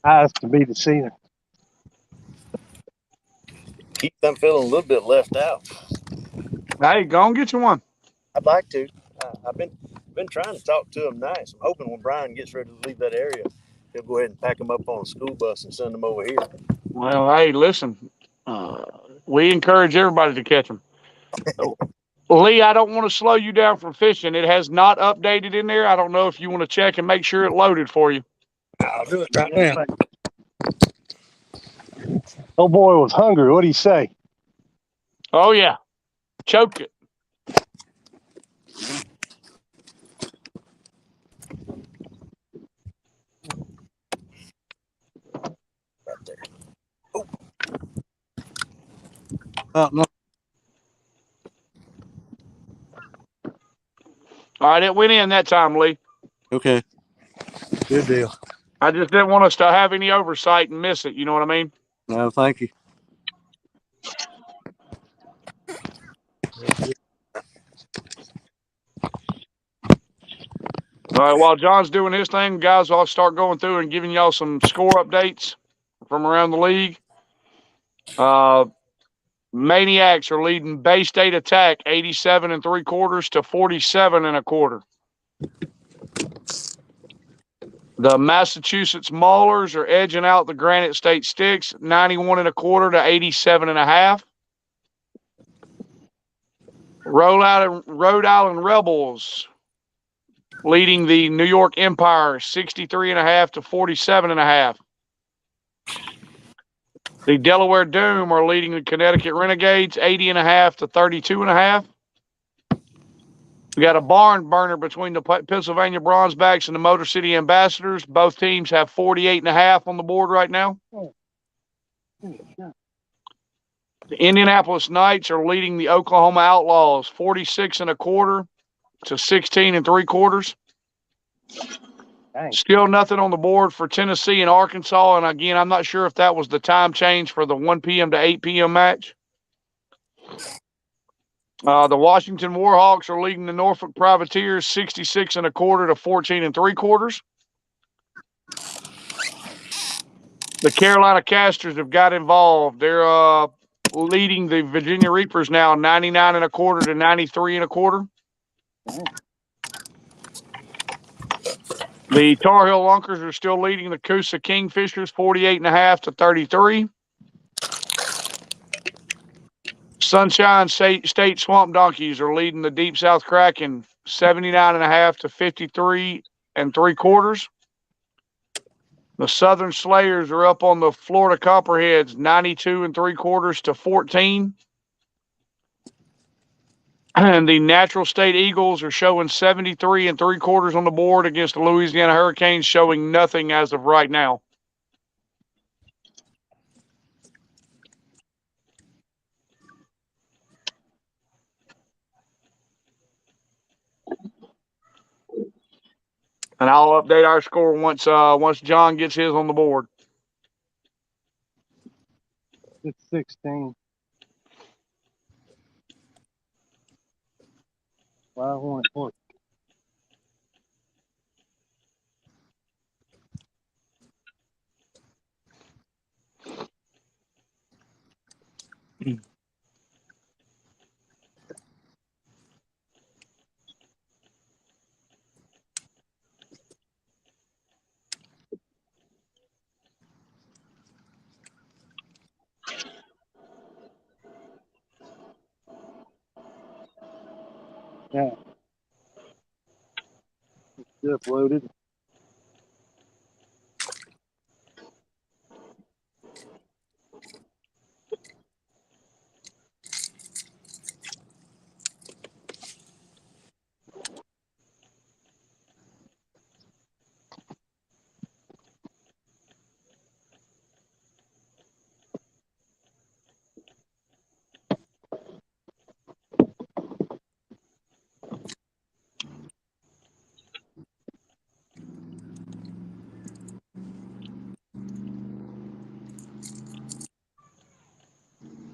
eyes can be deceiving. Keith, I'm feeling a little bit left out. Hey, go and get you one. I'd like to. I've been trying to talk to him nice. I'm hoping when Brian gets ready to leave that area, he'll go ahead and pack them up on a school bus and send them over here. Well, hey, listen. We encourage everybody to catch them. Lee, I don't want to slow you down from fishing. It has not updated in there. I don't know if you want to check and make sure it loaded for you. I'll do it right now. Oh boy was hungry. What do you say? Oh, yeah. Choked it. Right there. Oh, no. All right, it went in that time, Lee. Okay. Good deal. I just didn't want us to have any oversight and miss it. You know what I mean? No, thank you. All right, while John's doing his thing, guys, I'll start going through and giving y'all some score updates from around the league. Maniacs are leading Bay State Attack 87 3/4 to 47 1/4. The Massachusetts Maulers are edging out the Granite State Sticks 91 1/4 to 87 1/2. Rhode Island Rebels leading the New York Empire 63 1/2 to 47 1/2. The Delaware Doom are leading the Connecticut Renegades 80 1/2 to 32 1/2. We got a barn burner between the Pennsylvania Bronzebacks and the Motor City Ambassadors. Both teams have 48 1/2 on the board right now. The Indianapolis Knights are leading the Oklahoma Outlaws 46 1/4 to 16 3/4. Dang. Still nothing on the board for Tennessee and Arkansas. And again, I'm not sure if that was the time change for the 1 p.m. to 8 p.m. match. The Washington Warhawks are leading the Norfolk Privateers 66 1/4 to 14 3/4. The Carolina Castors have got involved. They're leading the Virginia Reapers now 99 1/4 to 93 1/4. The Tar Heel Lunkers are still leading the Coosa Kingfishers 48.5 to 33. Sunshine State Swamp Donkeys are leading the Deep South Kraken 79.5 to 53 3/4. The Southern Slayers are up on the Florida Copperheads 92 3/4 to 14. And the Natural State Eagles are showing 73 3/4 on the board against the Louisiana Hurricanes, showing nothing as of right now. And I'll update our score once John gets his on the board. It's 16. Well, I want to Yeah. It's uploaded.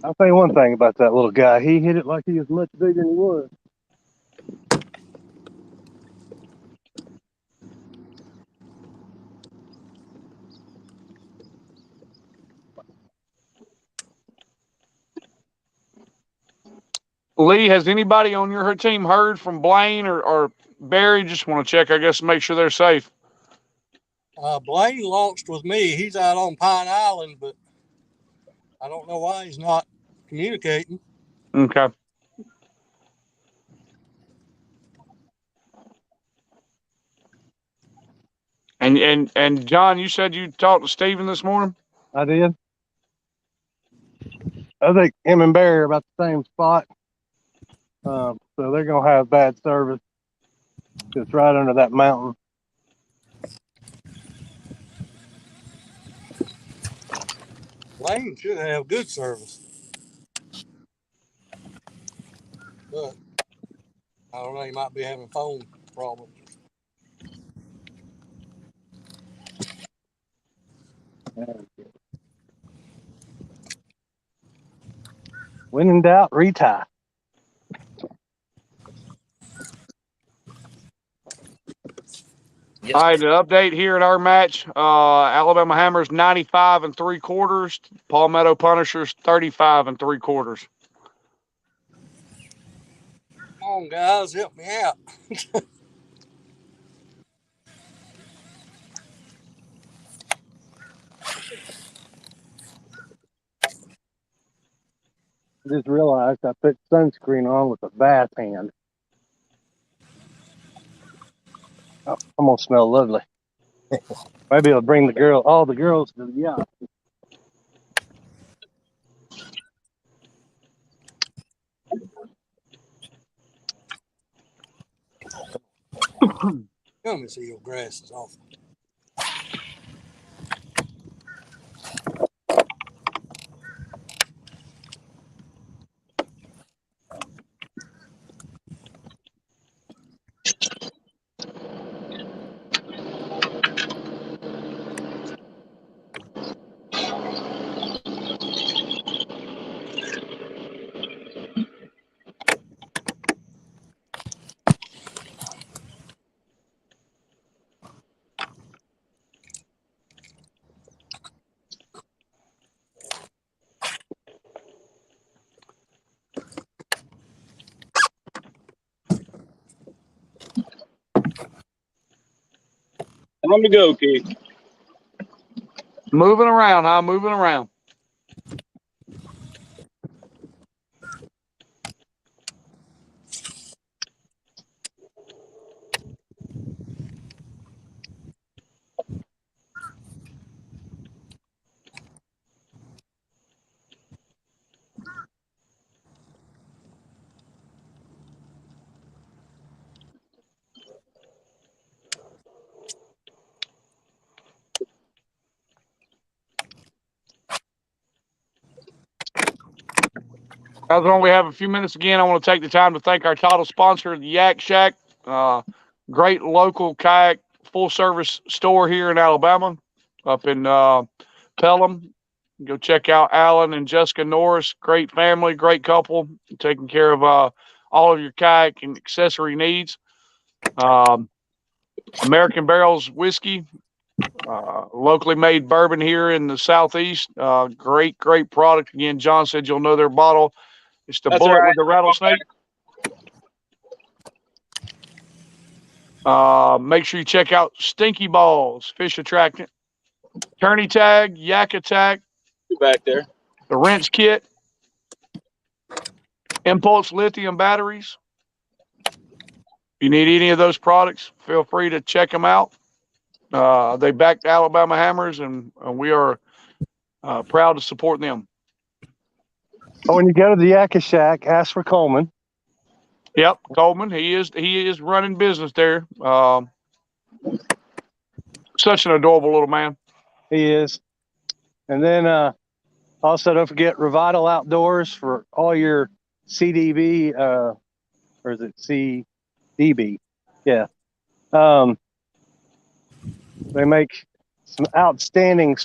I'll tell you one thing about that little guy. He hit it like he was much bigger than he was. Lee, has anybody on your team heard from Blaine or Barry? Just want to check, I guess, to make sure they're safe. Blaine launched with me. He's out on Pine Island, but I don't know why he's not communicating. Okay. And John, you said you talked to Steven this morning? I did. I think him and Barry are about the same spot. So they're going to have bad service. It's right under that mountain. Blaine should have good service. But I don't know, he might be having phone problems. When in doubt, retie. Yes. All right, an update here in our match. Alabama Hammers 95 3/4. Palmetto Punishers 35 3/4. Come on, guys, help me out. I just realized I put sunscreen on with a bath hand. Oh, I'm going to smell lovely. Maybe it'll bring all the girls to the yacht. Come and see your grass is awful. On the go, Keith. Moving around, huh? Moving around. Guys, when we have a few minutes again, I want to take the time to thank our title sponsor, the Yak Shack. Great local kayak full-service store here in Alabama, up in Pelham. Go check out Alan and Jessica Norris. Great family, great couple, taking care of all of your kayak and accessory needs. American Barrels Whiskey, locally made bourbon here in the Southeast. Great product. Again, John said you'll know their bottle. It's the That's bullet right. with the rattlesnake. Make sure you check out Stinky Balls, fish attractant. Tourney Tag, Yak Attack, You back there. the Rinse Kit, Impulse Lithium Batteries. If you need any of those products, feel free to check them out. They back Alabama Hammers, and we are proud to support them. Oh, when you go to the Yakka Shack, ask for Coleman. Yep, Coleman. He is running business there. Such an adorable little man. He is. And then also don't forget Revital Outdoors for all your CDB, or is it CDB? Yeah. They make some outstanding,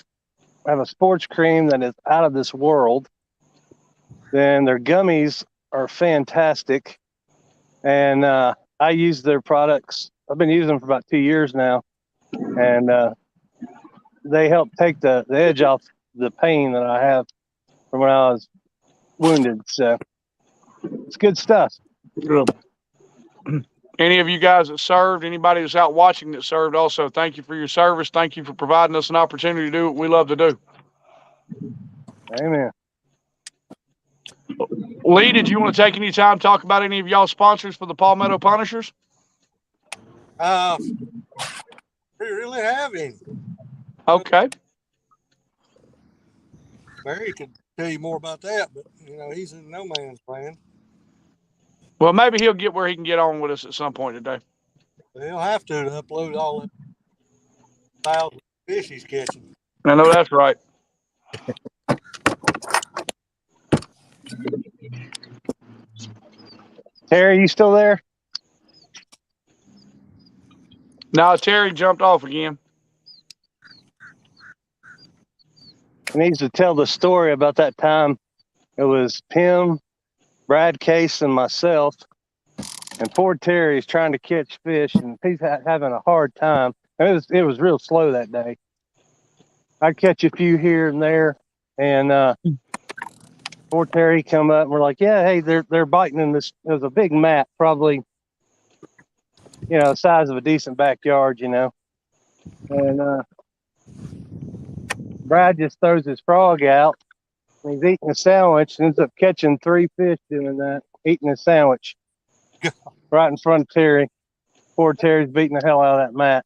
have a sports cream that is out of this world. Then their gummies are fantastic. And I use their products. I've been using them for about 2 years now. And they help take the edge off the pain that I have from when I was wounded. So it's good stuff. Good. Any of you guys that served, anybody that's out watching that served also, thank you for your service. Thank you for providing us an opportunity to do what we love to do. Amen. Lee, did you want to take any time to talk about any of y'all sponsors for the Palmetto Punishers? We really have any. Okay. Barry could tell you more about that, but he's in no man's land. Well, maybe he'll get where he can get on with us at some point today. He'll have to upload all that 1,000 fish he's catching. I know that's right. Terry, you still there? Now Terry jumped off again. He needs to tell the story about that time. It was Pim, Brad Case, and myself. And poor Terry's trying to catch fish, and he's having a hard time. And it was real slow that day. I'd catch a few here and there, and poor Terry come up, and we're like, "Yeah, hey, they're biting in this." It was a big mat, probably, the size of a decent backyard, And Brad just throws his frog out, and he's eating a sandwich, and ends up catching 3 fish doing that, eating a sandwich right in front of Terry. Poor Terry's beating the hell out of that mat.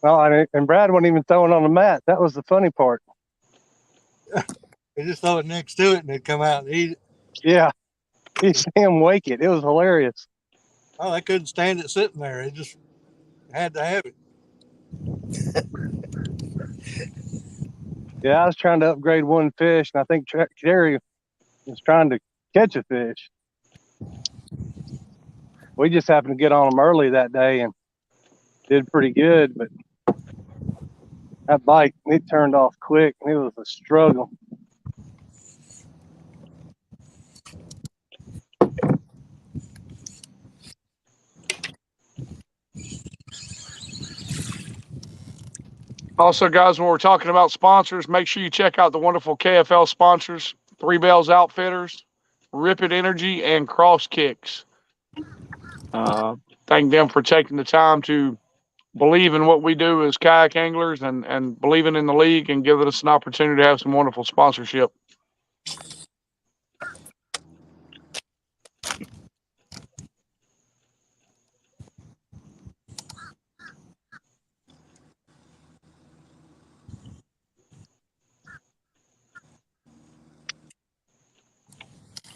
Oh, and Brad wasn't even throwing on the mat. That was the funny part. They just throw it next to it and they'd come out and eat it. Yeah. You see him wake it. It was hilarious. Oh, they couldn't stand it sitting there. They just had to have it. Yeah, I was trying to upgrade one fish, and I think Terry was trying to catch a fish. We just happened to get on them early that day and did pretty good, but that bite, it turned off quick, and it was a struggle. Also, guys, when we're talking about sponsors, make sure you check out the wonderful KFL sponsors: Three Bells Outfitters, Ripid Energy, and Cross Kicks. Thank them for taking the time to believe in what we do as kayak anglers and believing in the league and giving us an opportunity to have some wonderful sponsorship.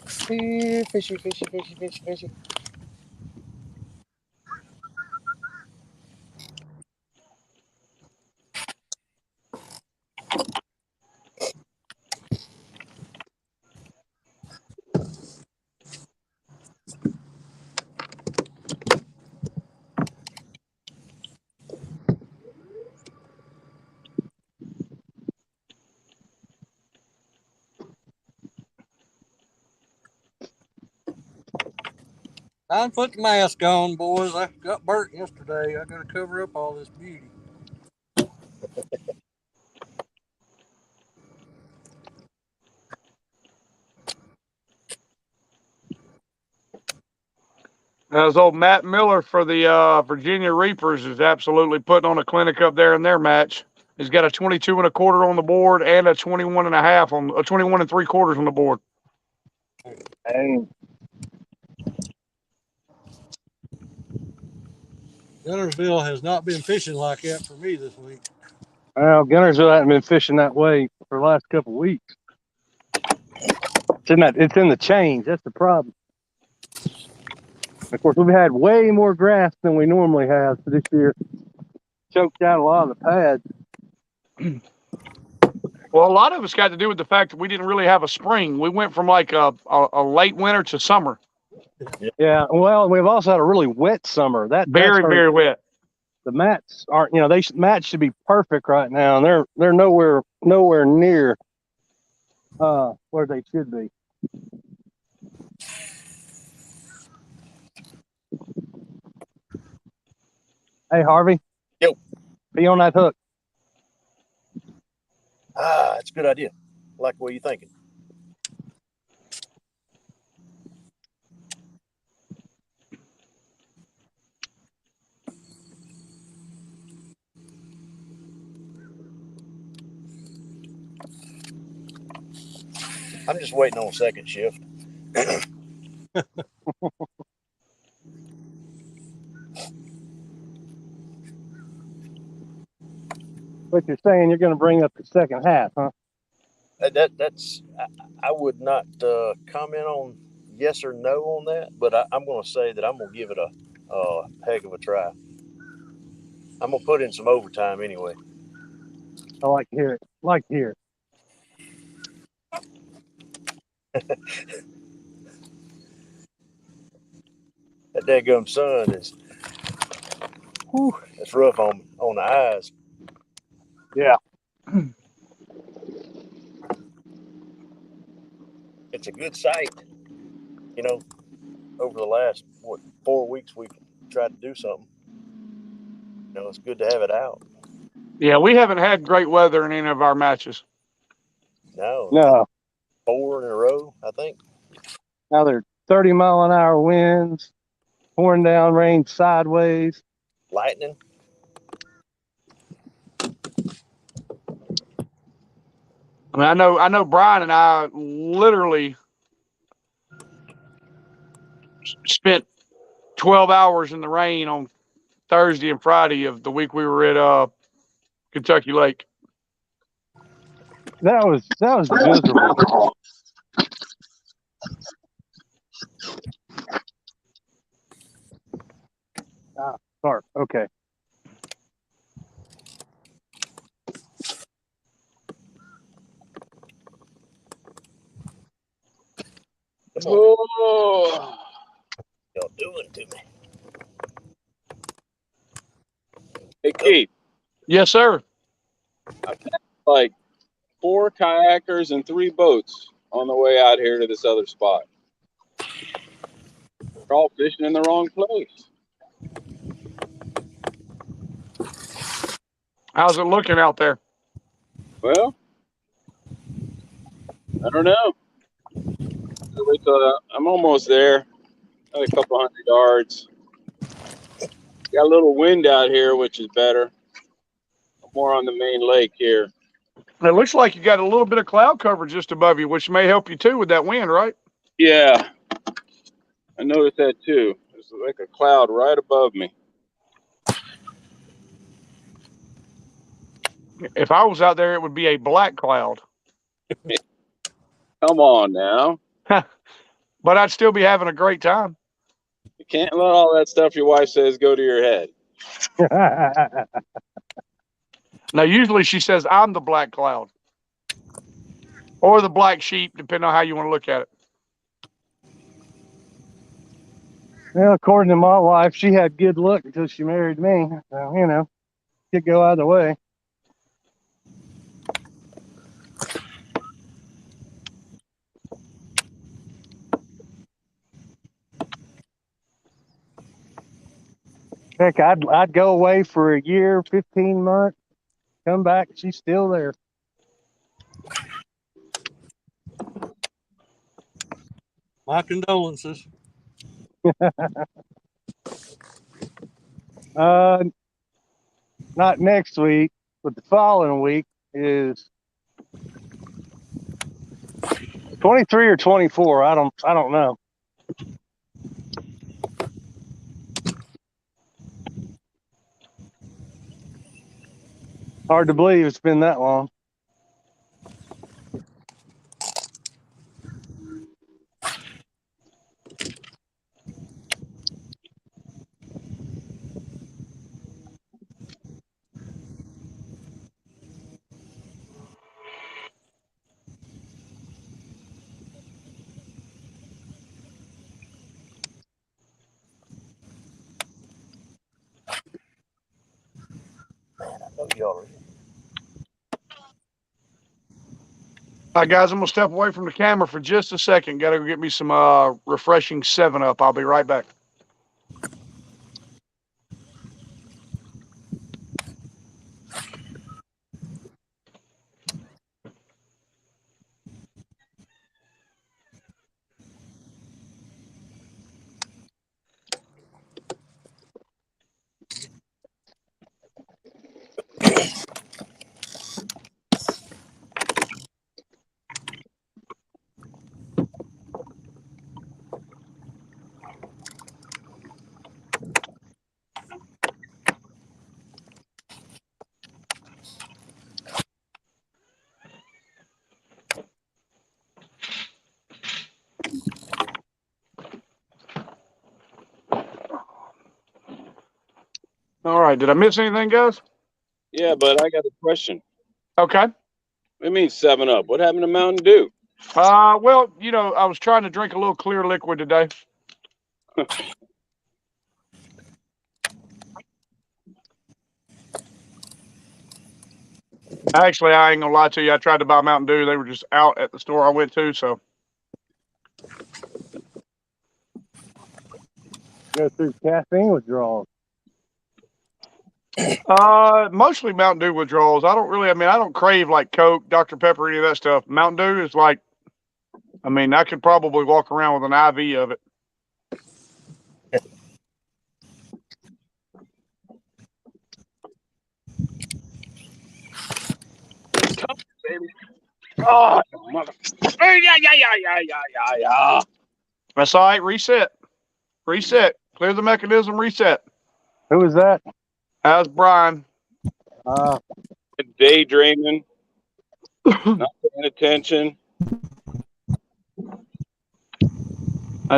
Fishy, fishy, fishy, fishy, fishy. Time to put the mask on, boys. I got burnt yesterday. I got to cover up all this beauty. As old Matt Miller for the Virginia Reapers is absolutely putting on a clinic up there in their match. He's got a 22 1/4 on the board and a 21 1/2 on a 21 3/4 on the board. Hey, Guntersville has not been fishing like that for me this week. well, Guntersville hasn't been fishing that way for the last couple of weeks. It's in the change. That's the problem. Of course, we've had way more grass than we normally have this year. Choked out a lot of the pads. Well, a lot of it's got to do with the fact that we didn't really have a spring. We went from like a late winter to summer. Yeah, well, we've also had a really wet summer. Very wet. The mats aren't. Mats should be perfect right now, and they're nowhere near where they should be. Hey, Harvey. Yo. Be on that hook. That's a good idea. I like the way you're thinking. I'm just waiting on second shift. But you're saying you're going to bring up the second half, huh? I would not comment on yes or no on that, but I'm going to say that I'm going to give it a heck of a try. I'm going to put in some overtime anyway. I like to hear it. That daggum sun is, it's rough on the eyes. Yeah. It's a good sight. Over the last 4 weeks we've tried to do something. It's good to have it out. Yeah, we haven't had great weather in any of our matches. No. 4 in a row, I think. Now they're 30-mile-an-hour winds, pouring down rain sideways. Lightning. I mean, I know Brian and I literally spent 12 hours in the rain on Thursday and Friday of the week we were at Kentucky Lake. That was miserable. Sorry. Okay. Oh, Y'all doing to me. hey Keith, Yes, sir. like 4 kayakers and 3 boats on the way out here to this other spot. They're all fishing in the wrong place. How's it looking out there? Well, I don't know. wait till I'm almost there. Got a couple hundred yards. Got a little wind out here, which is better. More on the main lake here. It looks like you got a little bit of cloud cover just above you, which may help you too with that wind, right? Yeah, I noticed that too. There's like a cloud right above me. If I was out there, it would be a black cloud. Come on now. But I'd still be having a great time. You can't let all that stuff your wife says go to your head. Now, usually she says I'm the black cloud or the black sheep, depending on how you want to look at it. Well, according to my wife, she had good luck until she married me. So, you know, could go either way. Heck, I'd go away for a year, 15 months, come back, she's still there. My condolences. Not next week, but the following week is 23 or 24. I don't know. Hard to believe it's been that long. Oh, y'all are. All right, guys, I'm going to step away from the camera for just a second. Got to go get me some refreshing 7-Up. I'll be right back. All right. Did I miss anything, guys? Yeah, but I got a question. Okay. It means 7-Up. What happened to Mountain Dew? Well, you know, I was trying to drink a little clear liquid today. Actually, I ain't gonna lie to you. I tried to buy Mountain Dew. They were just out at the store I went to, so. Go through caffeine withdrawals. Mostly Mountain Dew withdrawals. I don't crave like Coke, Dr. Pepper, any of that stuff. Mountain Dew is like, I could probably walk around with an IV of it. Baby. Oh, mother. Yeah. That's all right. Reset. Clear the mechanism. Reset. Who was that? How's Brian? Daydreaming. Not paying attention.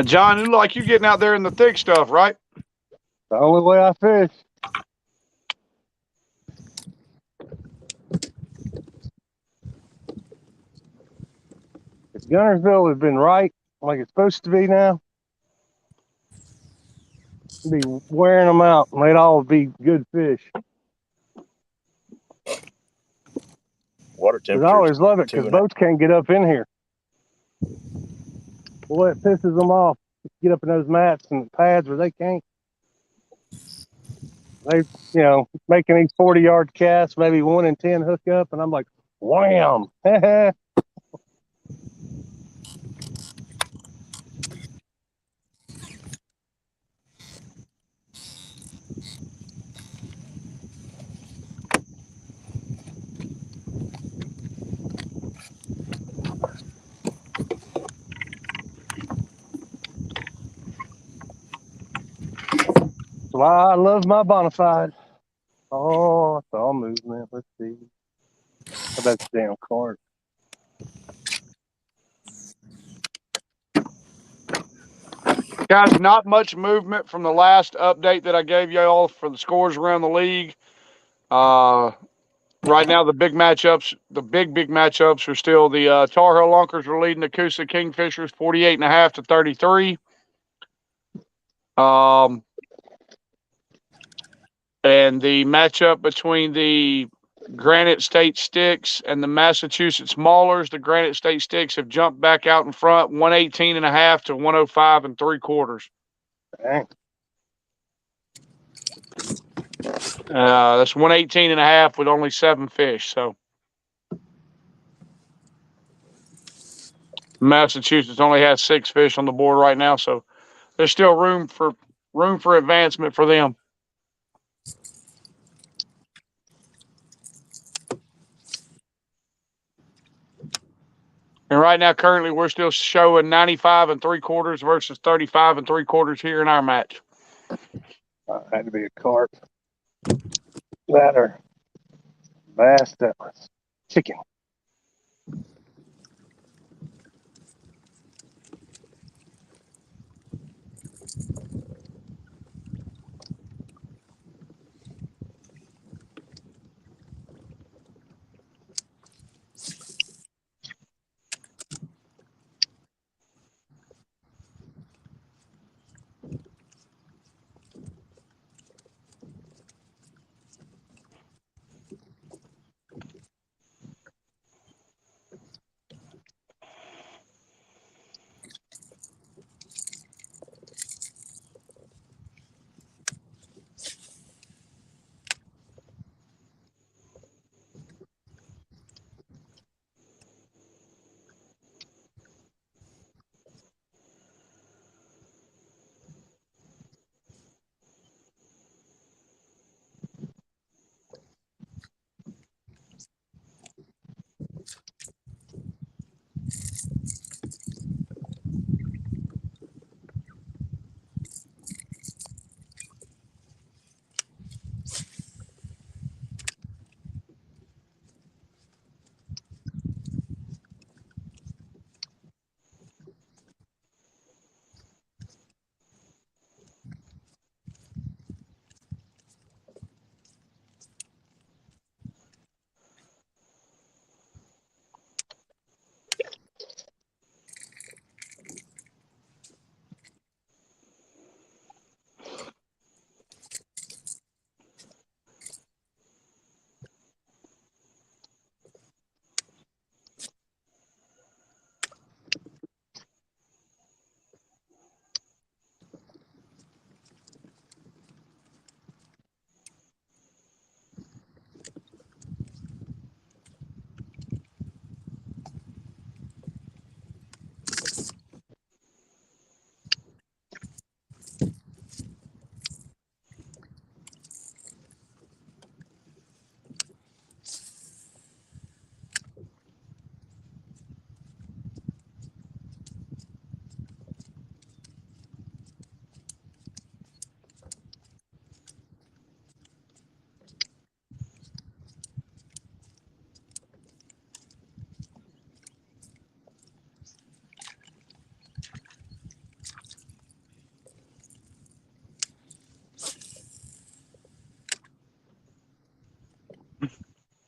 John, you look like you're getting out there in the thick stuff, right? The only way I fish. If Guntersville has been right, like it's supposed to be now, be wearing them out, and they'd all be good fish. Water I temperature. always love it because boats can't get up in here. Boy, it pisses them off. Get up in those mats and pads where they can't. They, making these 40-yard casts, maybe 1 in 10 hook up, and I'm like, wham! why I love my bonafide. Oh, I saw movement. Let's see. How about the damn card? Guys, not much movement from the last update that I gave y'all for the scores around the league. Right now, the big matchups are still the Tar Heel Lunkers are leading the Coosa Kingfishers 48.5 to 33. And the matchup between the Granite State Sticks and the Massachusetts Maulers, the Granite State Sticks have jumped back out in front, 118.5 to 105 3/4. Dang. That's 118.5 with only 7 fish. So Massachusetts only has 6 fish on the board right now. So there's still room for advancement for them. And right now, currently, we're still showing 95 3/4 versus 35 3/4 here in our match. Had to be a carp. That or bass that was chicken.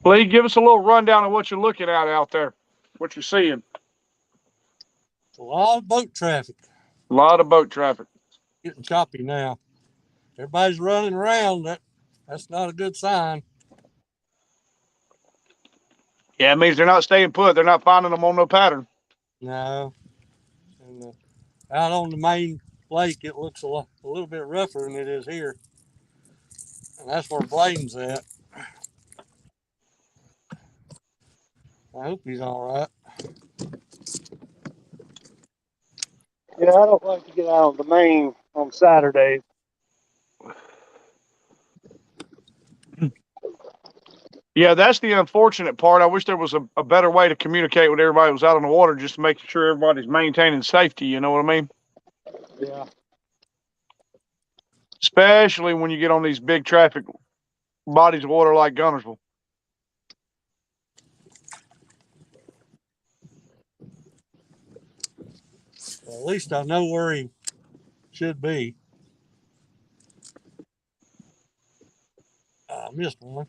Lee, give us a little rundown of what you're looking at out there, what you're seeing. A lot of boat traffic. A lot of boat traffic. Getting choppy now. Everybody's running around. That's not a good sign. Yeah, it means they're not staying put. They're not finding them on no pattern. No. And out on the main lake, it looks a little bit rougher than it is here. And that's where Blaine's at. I hope he's all right. Yeah, I don't like to get out on the main on Saturdays. Yeah, that's the unfortunate part. I wish there was a better way to communicate with everybody that was out on the water, just to make sure everybody's maintaining safety. You know what I mean? Yeah. especially when you get on these big traffic bodies of water like Guntersville. Well, at least I know where he should be. I missed one.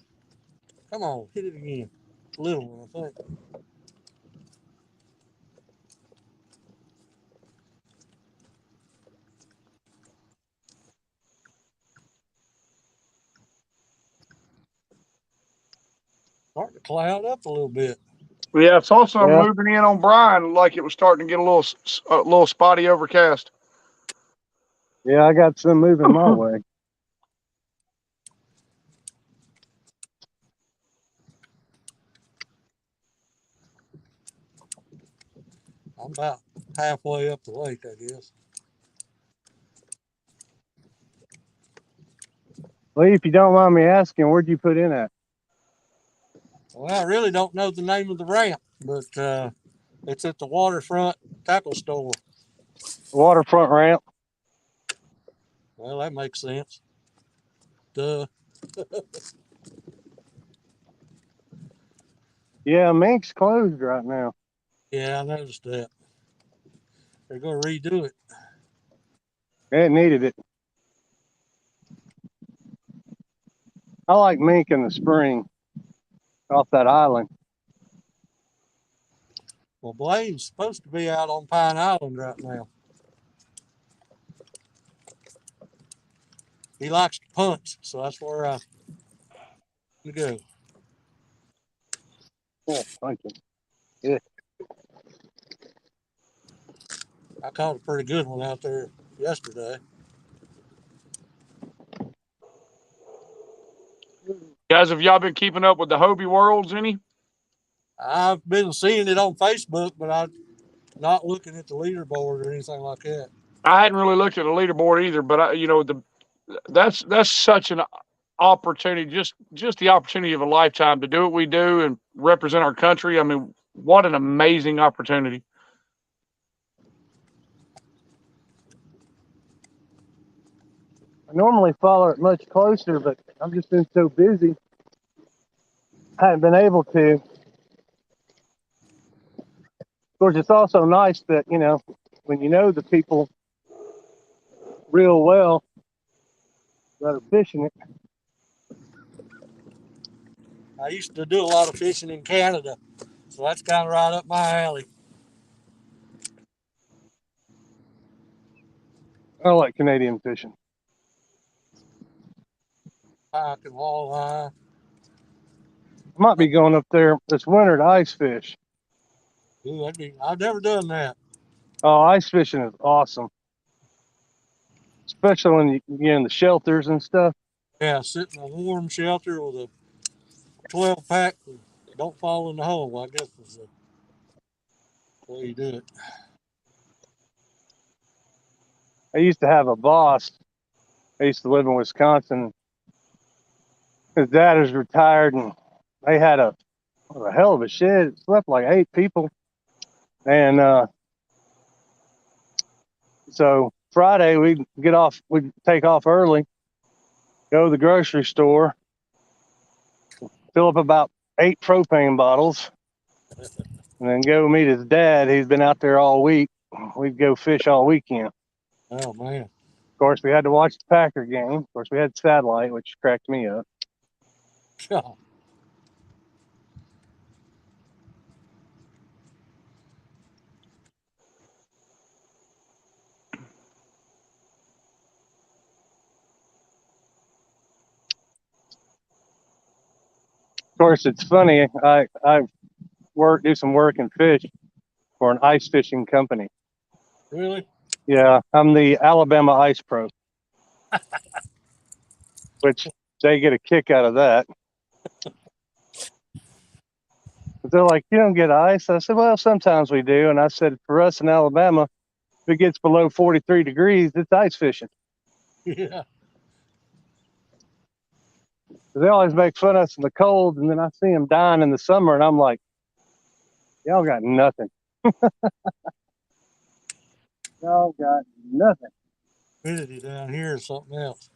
Come on, hit it again. Little one, I think. Starting to cloud up a little bit. Yeah, I saw some Yeah. moving in on Brian, like it was starting to get a little spotty overcast. Yeah, I got some moving my way. I'm about halfway up the lake, I guess. Lee, if you don't mind me asking, where'd you put in at? Well, I really don't know the name of the ramp, but it's at the waterfront tackle store. Waterfront ramp. Well, that makes sense. Duh. Yeah, Mink's closed right now. Yeah, I noticed that. They're going to redo it. It needed it. I like Mink in the spring off that island. Well, Blaine's supposed to be out on Pine Island right now. He likes to punch, so that's where I'm going to go. Oh, thank you. I caught a pretty good one out there yesterday. Guys, have y'all been keeping up with the Hobie Worlds any? I've been seeing it on Facebook, but I'm not looking at the leaderboard or anything like that. I hadn't really looked at the leaderboard either, but that's such an opportunity, just the opportunity of a lifetime to do what we do and represent our country. I mean, what an amazing opportunity. I normally follow it much closer, but I've just been so busy. I haven't been able to. Of course, it's also nice that, when you know the people real well that are fishing it. I used to do a lot of fishing in Canada, so that's kind of right up my alley. I like Canadian fishing. Pike and walleye. I might be going up there this winter to ice fish. Ooh, I've never done that. Oh, ice fishing is awesome. Especially when you're in the shelters and stuff. Yeah, sit in a warm shelter with a 12 pack and don't fall in the hole, I guess is the way you do it. I used to have a boss. I used to live in Wisconsin. His dad is retired, and they had a hell of a shed. It slept like 8 people. And so Friday we'd take off early, go to the grocery store, fill up about 8 propane bottles, and then go meet his dad. He's been out there all week. We'd go fish all weekend. Oh, man. Of course, we had to watch the Packer game. Of course, we had satellite, which cracked me up. Of course, it's funny. I do some work and fish for an ice fishing company. Really? Yeah, I'm the Alabama Ice Pro, which they get a kick out of that. But they're like, "You don't get ice?" I said, "Well, sometimes we do." And I said, "For us in Alabama, if it gets below 43 degrees, it's ice fishing." Yeah. They always make fun of us in the cold, and then I see them dying in the summer, and I'm like, "Y'all got nothing. Y'all got nothing." Humidity down here is something else.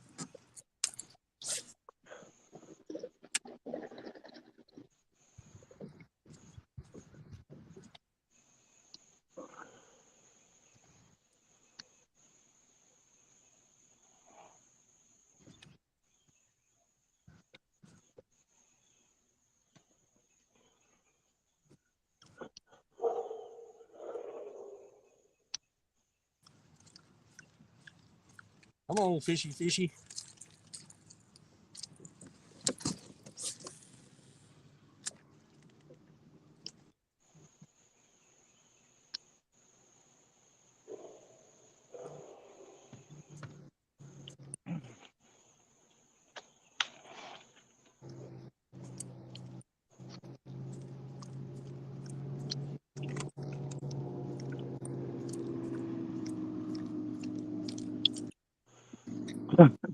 Come on, fishy, fishy.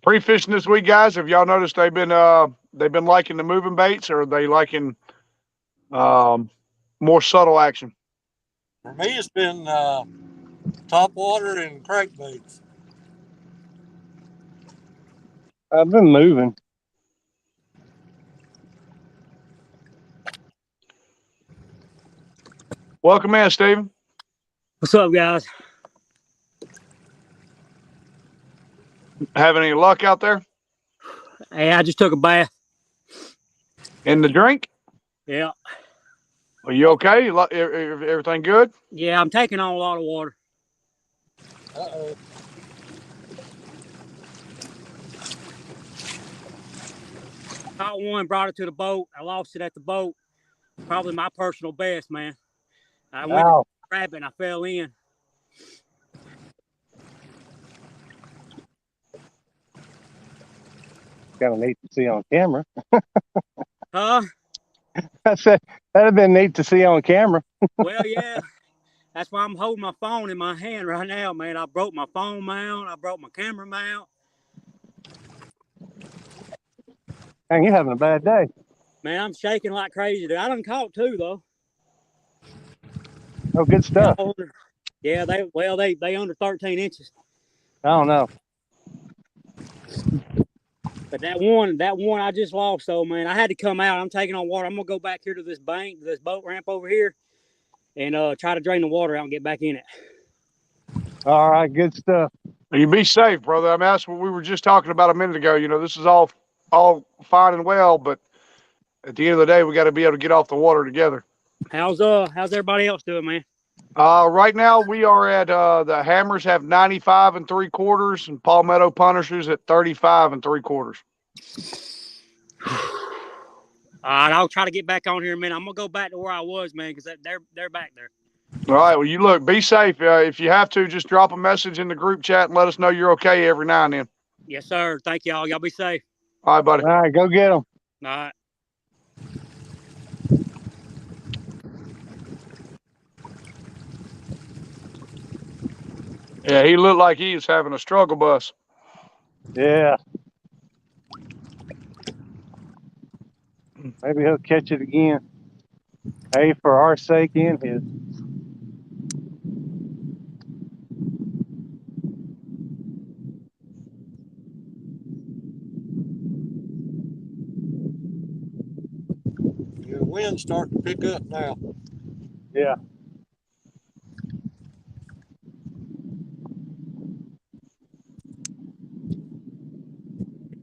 Pre-fishing this week, guys. Have y'all noticed they've been liking the moving baits, or are they liking more subtle action? For me, it's been top water and crankbaits. I've been moving. Welcome in, Steven. What's up, guys? Having any luck out there? Hey, I just took a bath. In the drink? Yeah. Are you okay? Everything good? Yeah, I'm taking on a lot of water. Uh-oh. Caught one, brought it to the boat. I lost it at the boat. Probably my personal best, man. I went to grab it and I fell in. Kind of neat to see on camera. Huh? I said that'd have been neat to see on camera. Well, yeah. That's why I'm holding my phone in my hand right now, man. I broke my phone mount. I broke my camera mount. Dang, you're having a bad day. Man, I'm shaking like crazy. I done caught two, though. Oh, good stuff. Yeah, they under 13 inches. I don't know. But that one I just lost, though, man. I had to come out. I'm taking on water. I'm gonna go back here to this bank, this boat ramp over here, and try to drain the water out and get back in it. All right, good stuff. You be safe, brother. I mean, that's what we were just talking about a minute ago. You know, this is all fine and well, but at the end of the day, we got to be able to get off the water together. How's everybody else doing, man? Right now we are at the Hammers have 95 3/4, and Palmetto Punishers at 35 3/4. All right, I'll try to get back on here in a minute. I'm gonna go back to where I was, man, because they're back there. All right. Well, you look. Be safe. If you have to, just drop a message in the group chat and let us know you're okay every now and then. Yes, sir. Thank y'all. Y'all be safe. All right, buddy. All right, go get them. All right. Yeah, he looked like he was having a struggle bus. Yeah. Maybe he'll catch it again. Hey, for our sake and his. Your wind's starting to pick up now. Yeah.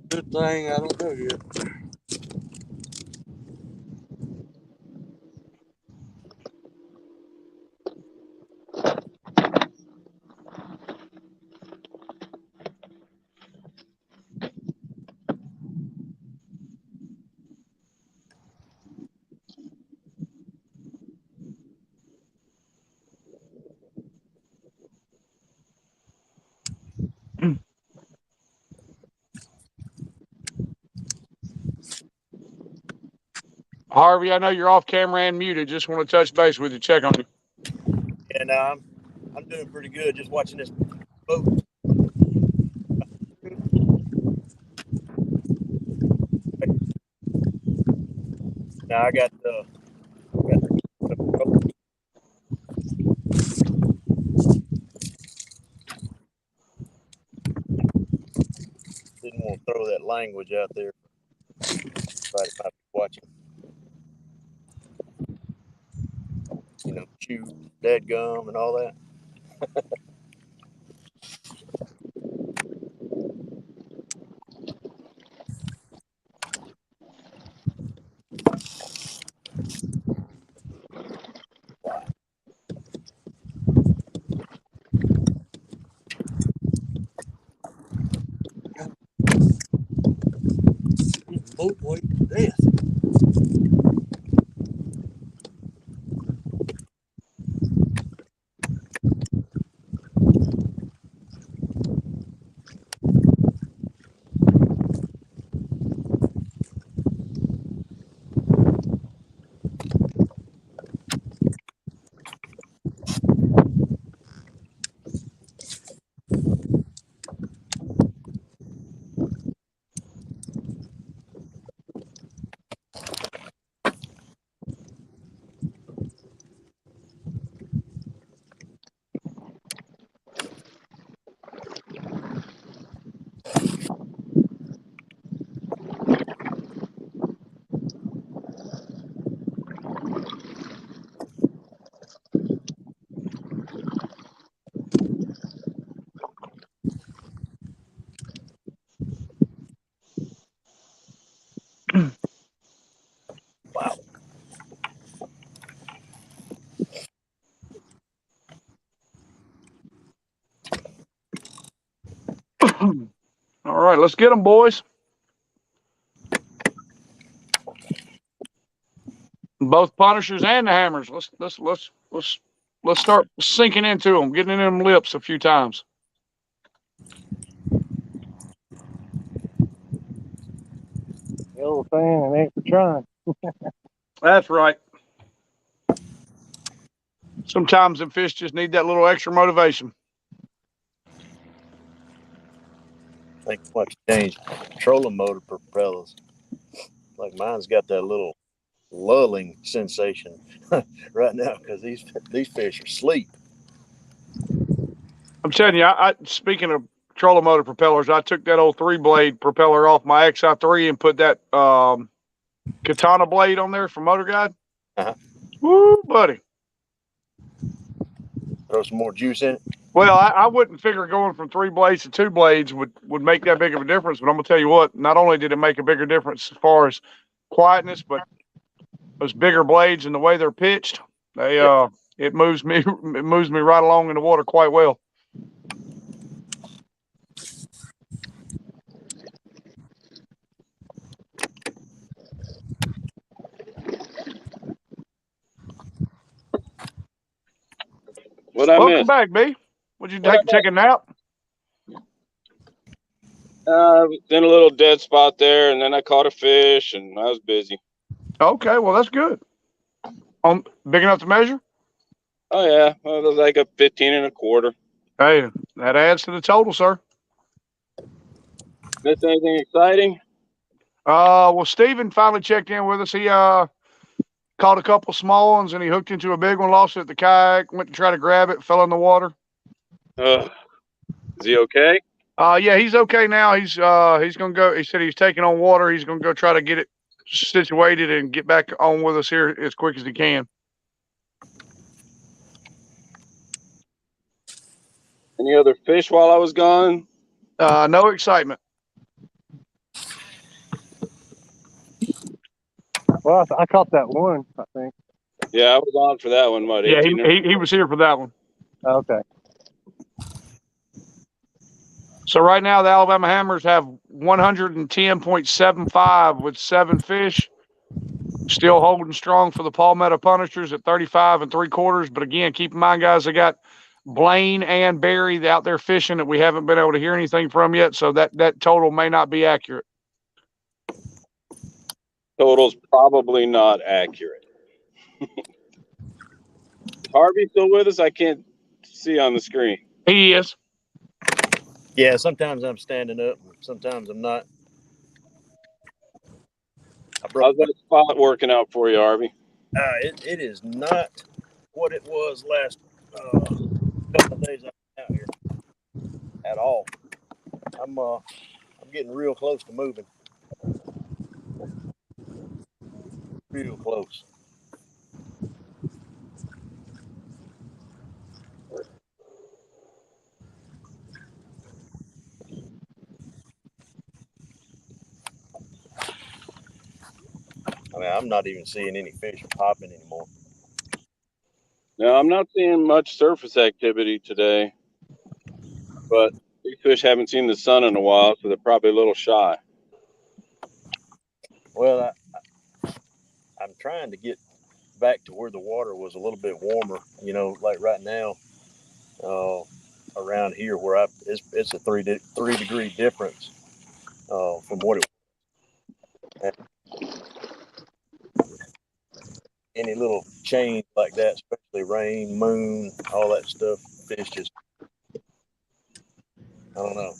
Good thing I don't know yet. Harvey, I know you're off camera and muted. Just want to touch base with you, check on you. And I'm doing pretty good. Just watching this boat. Now I got didn't want to throw that language out there. Everybody might be watching. You know, chew, dadgum, and all that. boat weight to death. Wow. All right, let's get them, boys. Both punishers and the hammers. Let's start sinking into them, getting in them lips a few times. The old saying, it ain't for trying. That's right. Sometimes them fish just need that little extra motivation. I think I might change trolling motor propellers. Like mine's got that little lulling sensation right now because these fish are asleep. I'm telling you, I speaking of trolling motor propellers, I took that old 3-blade propeller off my XI3 and put that katana blade on there from Motor Guide. Uh-huh. Woo, buddy. Throw some more juice in it. Well, I wouldn't figure going from 3 blades to 2 blades would make that big of a difference. But I'm gonna tell you what, not only did it make a bigger difference as far as quietness, but those bigger blades and the way they're pitched, it moves me right along in the water quite well. What I Welcome missed? back, B. Would you take a nap? Then a little dead spot there, and then I caught a fish, and I was busy. Okay, well that's good. Big enough to measure? Oh yeah, well, it was like a 15 1/4. Hey, that adds to the total, sir. Missed anything exciting? Well, Steven finally checked in with us. He caught a couple small ones and he hooked into a big one, lost it at the kayak, went to try to grab it, fell in the water. Is he okay? Yeah, he's okay now. He's gonna go. He said he's taking on water. He's gonna go try to get it situated and get back on with us here as quick as he can. Any other fish while I was gone? No excitement. Well, I caught that one, I think. Yeah, I was on for that one. What? Yeah, 18 he was here for that one. Okay. So right now the Alabama Hammers have 110.75 with 7 fish. Still holding strong for the Palmetto Punishers at 35 3/4. But again, keep in mind, guys, they got Blaine and Barry out there fishing that we haven't been able to hear anything from yet. So that total may not be accurate. Total's probably not accurate. Harvey still with us? I can't see on the screen. He is. Yeah, sometimes I'm standing up, sometimes I'm not. How's that spot working out for you, Harvey? It is not what it was last couple of days I've been out here at all. I'm getting real close to moving. Real close. I mean, I'm not even seeing any fish popping anymore. No, I'm not seeing much surface activity today, but these fish haven't seen the sun in a while, so they're probably a little shy. Well, I'm trying to get back to where the water was a little bit warmer. You know, like right now, around here where it's a 3 degree difference from what it was. Any little change like that, especially rain, moon, all that stuff, fish just, I don't know.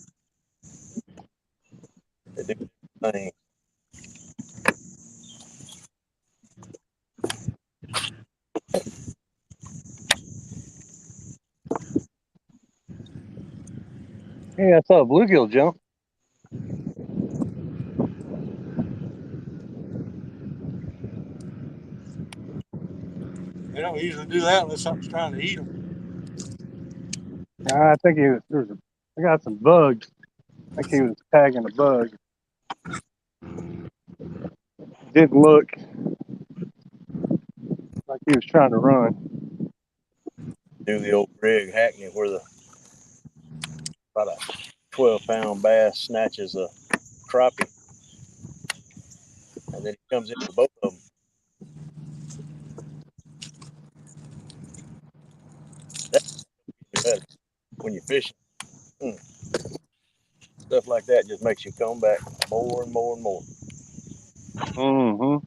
They do things. Hey, I saw a bluegill jump. They don't usually do that unless something's trying to eat them. I think I got some bugs. I think he was tagging a bug. Didn't look like he was trying to run. Do the old Greg Hackney where about a 12-pound bass snatches a crappie, and then he comes into both of them. That's better when you're fishing. Stuff like that just makes you come back more and more and more. Mm-hmm.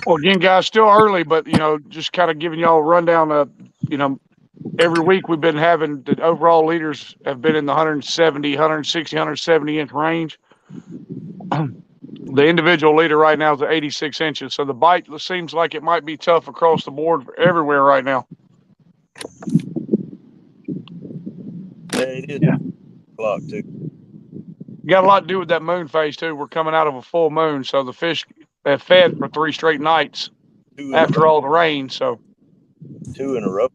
Well, again, guys, still early, but just kind of giving y'all a rundown of, every week we've been having the overall leaders have been in the 170, 160, 170 inch range. The individual leader right now is at 86 inches. So the bite seems like it might be tough across the board everywhere right now. Yeah, it is. Yeah. Clock too. Got a lot to do with that moon phase too. We're coming out of a full moon, so the fish have fed for 3 straight nights after all the rain. So 2 in a row.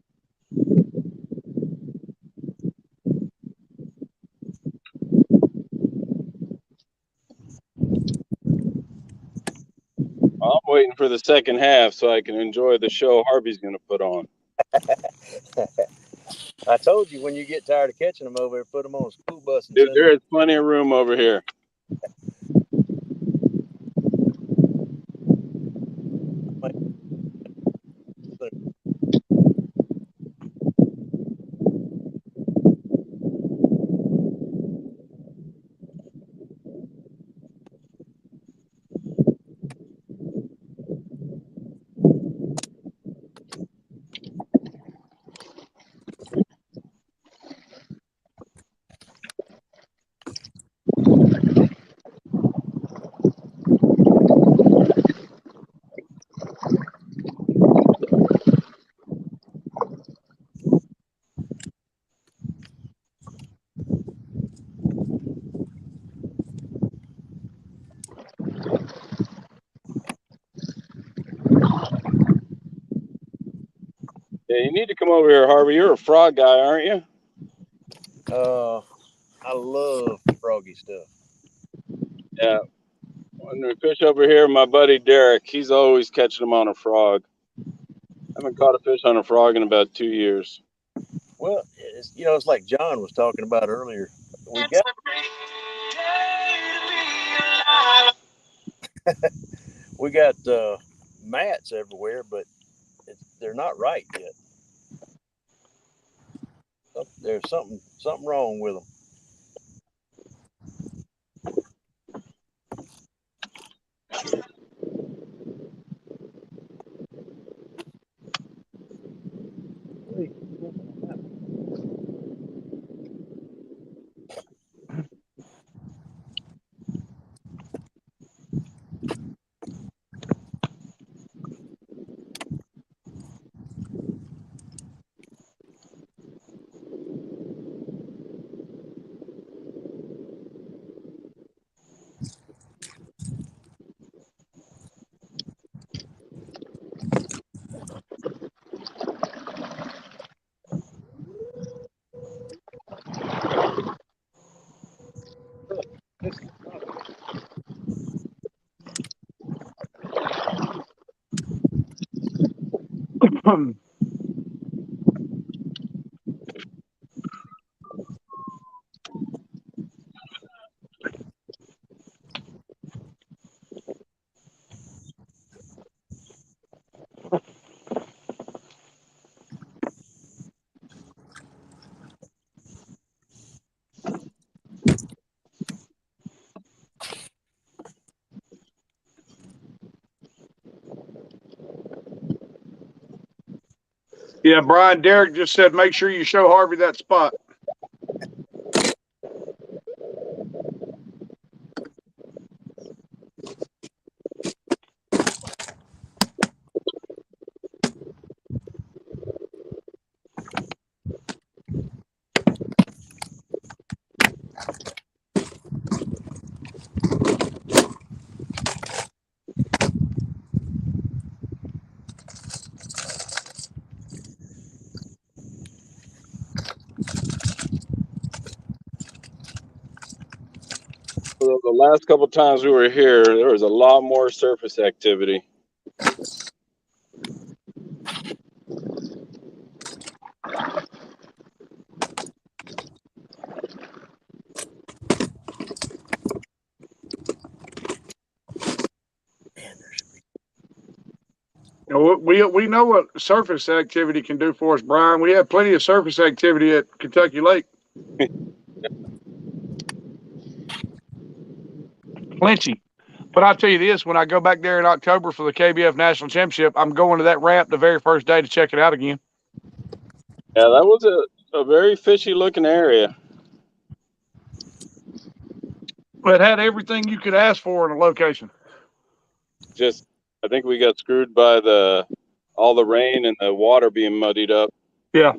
I'm waiting for the second half so I can enjoy the show Harvey's going to put on. I told you when you get tired of catching them over here, put them on a school bus and Dude, send there is plenty of room over here. Yeah, you need to come over here, Harvey. You're a frog guy, aren't you? I love froggy stuff. Yeah. When we fish over here, my buddy Derek, he's always catching them on a frog. I haven't caught a fish on a frog in about 2 years. Well, it's like John was talking about earlier. We got mats everywhere, but they're not right yet. There's something wrong with them. Yeah, Brian, Derek just said make sure you show Harvey that spot. So the last couple times we were here, there was a lot more surface activity. You know, we know what surface activity can do for us, Brian. We have plenty of surface activity at Kentucky Lake. Plenty. But I'll tell you this, when I go back there in October for the KBF National Championship, I'm going to that ramp the very first day to check it out again. Yeah, that was a very fishy looking area. It had everything you could ask for in a location. Just, I think we got screwed by all the rain and the water being muddied up. Yeah,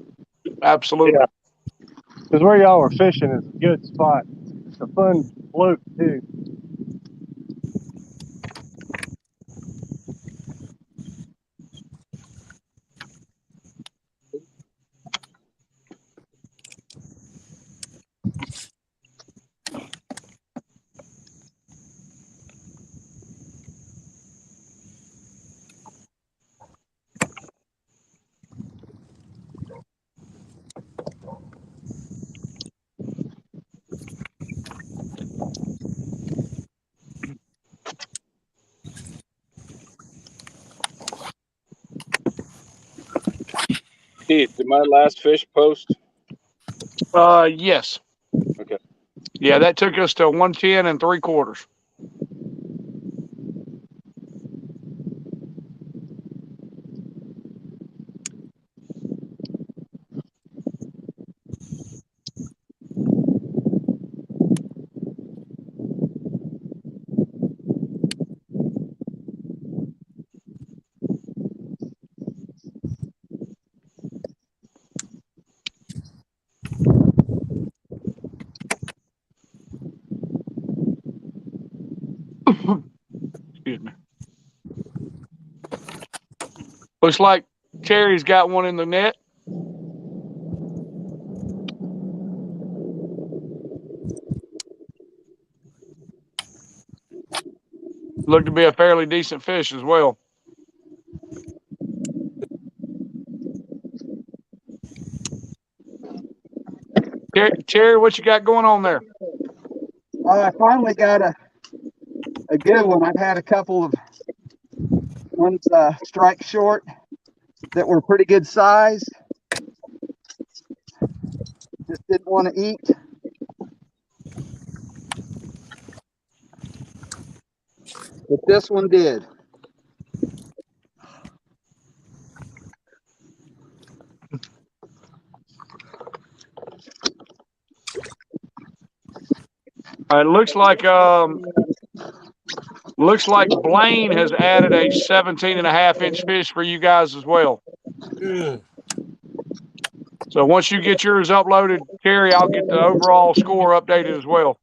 absolutely. Yeah. Because where y'all were fishing is a good spot. It's a fun fluke too. Keith, did my last fish post? Yes. Okay. Yeah, that took us to 110 3/4. Excuse me. Looks like Terry's got one in the net. Looked to be a fairly decent fish as well. Terry, what you got going on there? I finally got a good one. I've had a couple of ones strike short that were pretty good size. Just didn't want to eat. But this one did. It looks like Blaine has added a 17.5-inch fish for you guys as well. Ugh. So once you get yours uploaded, Terry, I'll get the overall score updated as well.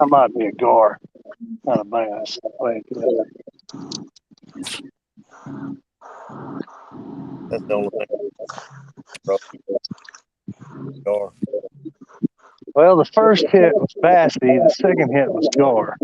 That might be a gar, not a bass. Wait, That's the only thing. Gar. well, the first hit was bassy. The second hit was gar.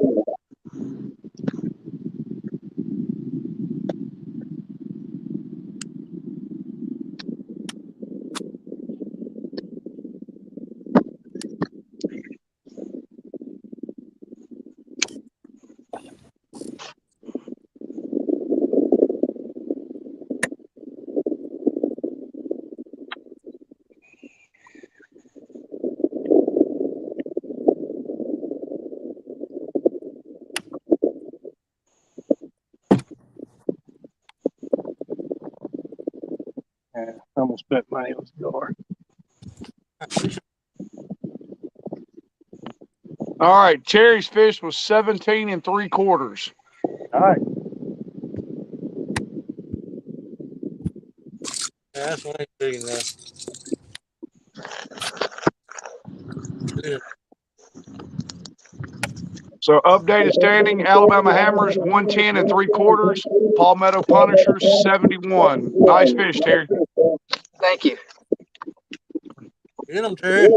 Yeah, almost bet money it was gar. All right, Terry's fish was 17 3/4. All right. Yeah, that's what I'm thinking now. Yeah. So updated standing: Alabama Hammers 110 3/4. Palmetto Punishers 71. Nice fish, Terry. Thank you. Get them, Terry.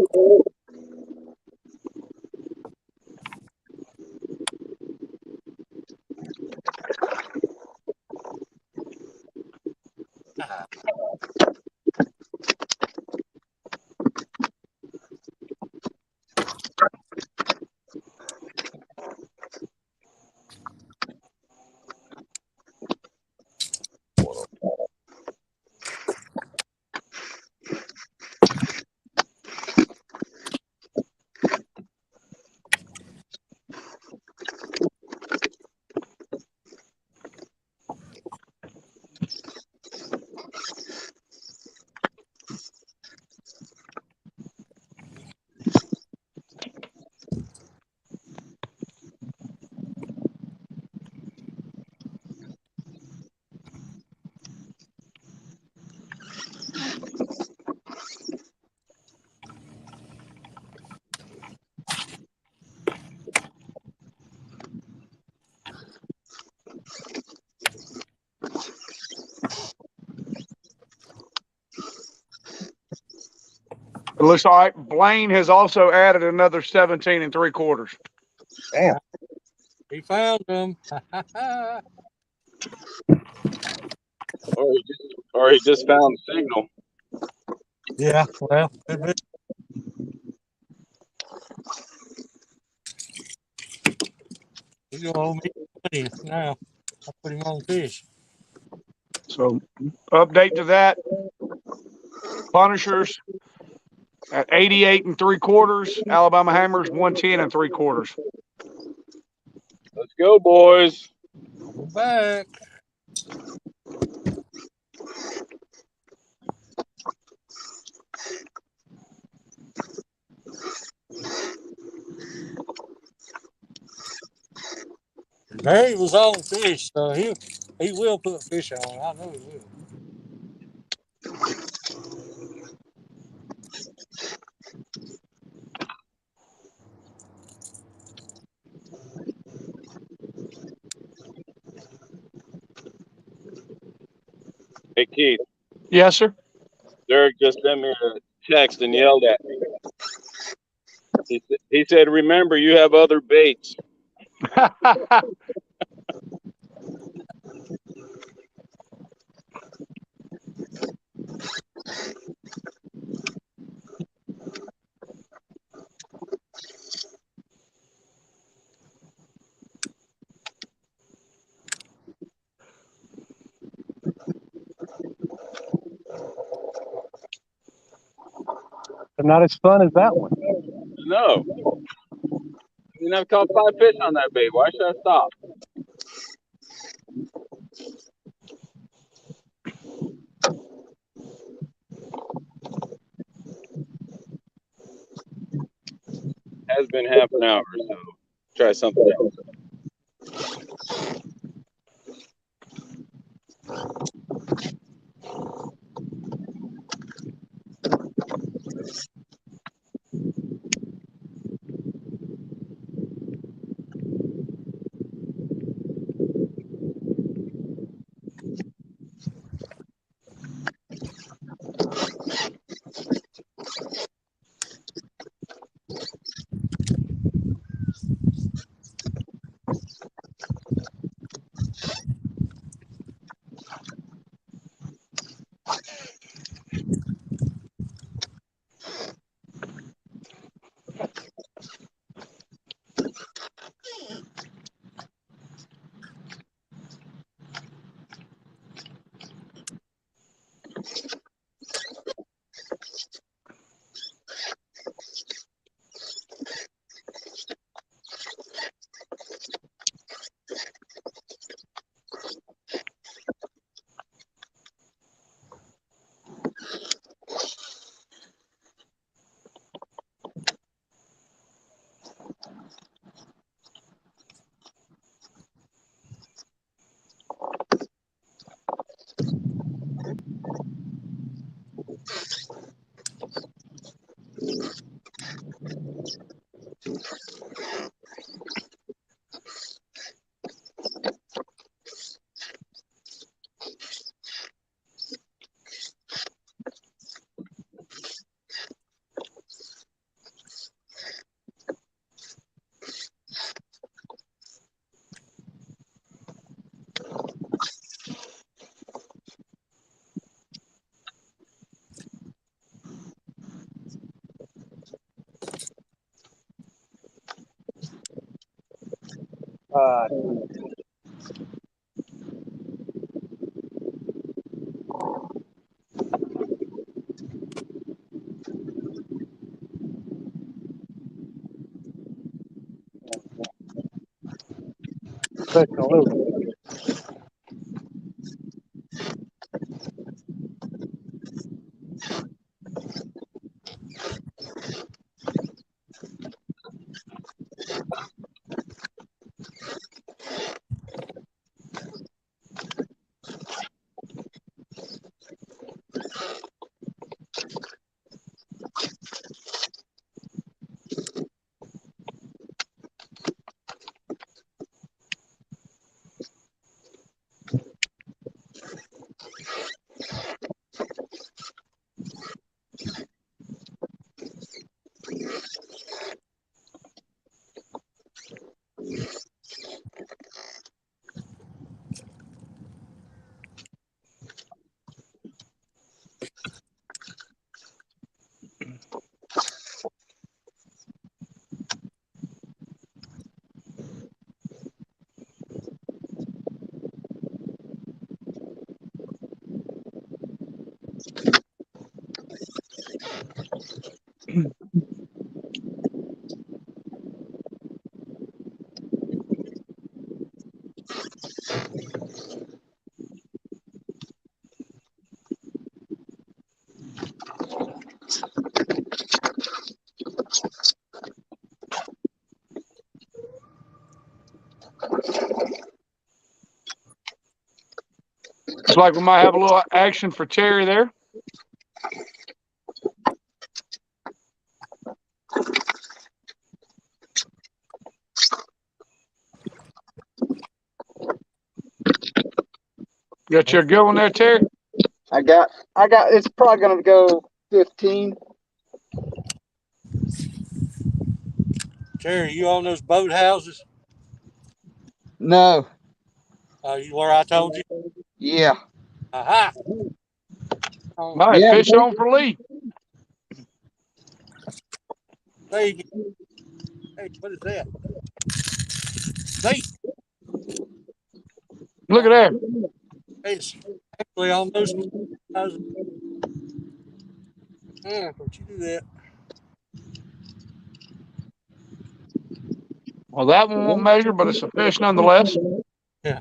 It looks like Blaine has also added another 17 3/4. Damn. He found them. Or he just found the signal. Yeah, well, could be. He's gonna owe me money now. I put him on fish. So update to that: Punishers at 88 3/4. Alabama Hammers 110 3/4. Let's go, boys. Go back. Barry was on fish, so he will put fish on. I know he will. Hey, Keith. Yes, sir. Derek just sent me a text and yelled at me. He said, "Remember, you have other baits." But not as fun as that one. No. I've caught 5 fish on that bait. Why should I stop? Has been half an hour, so try something else. Fishing a little bit. Looks like we might have a little action for Terry there. Got you a good one there, Terry? I got, it's probably going to go 15. Terry, you own those boat houses? No. Where I told you? Yeah. Aha! Might Yeah. fish on for Lee. There you go. Hey, what is that? Bait. Look at that. It's actually almost. Don't you do that? Well, that one won't measure, but it's a fish nonetheless. Yeah.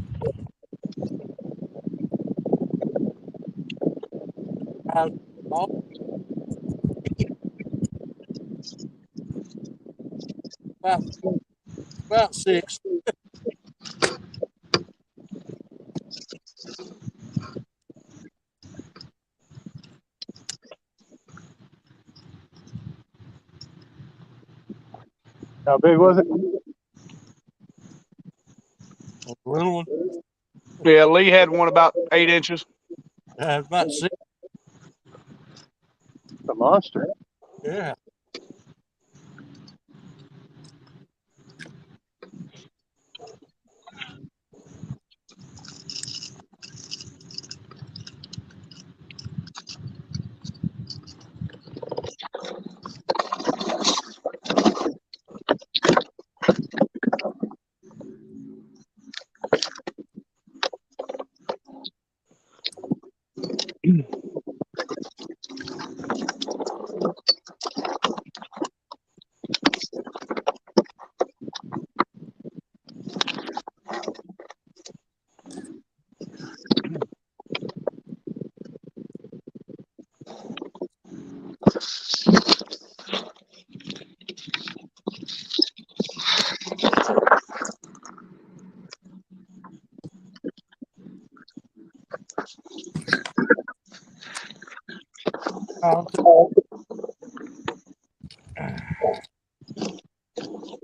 About 6. How big was it? A little one. Yeah, Lee had one about 8 inches. About 6. It's a monster. Yeah.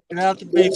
Get out the big.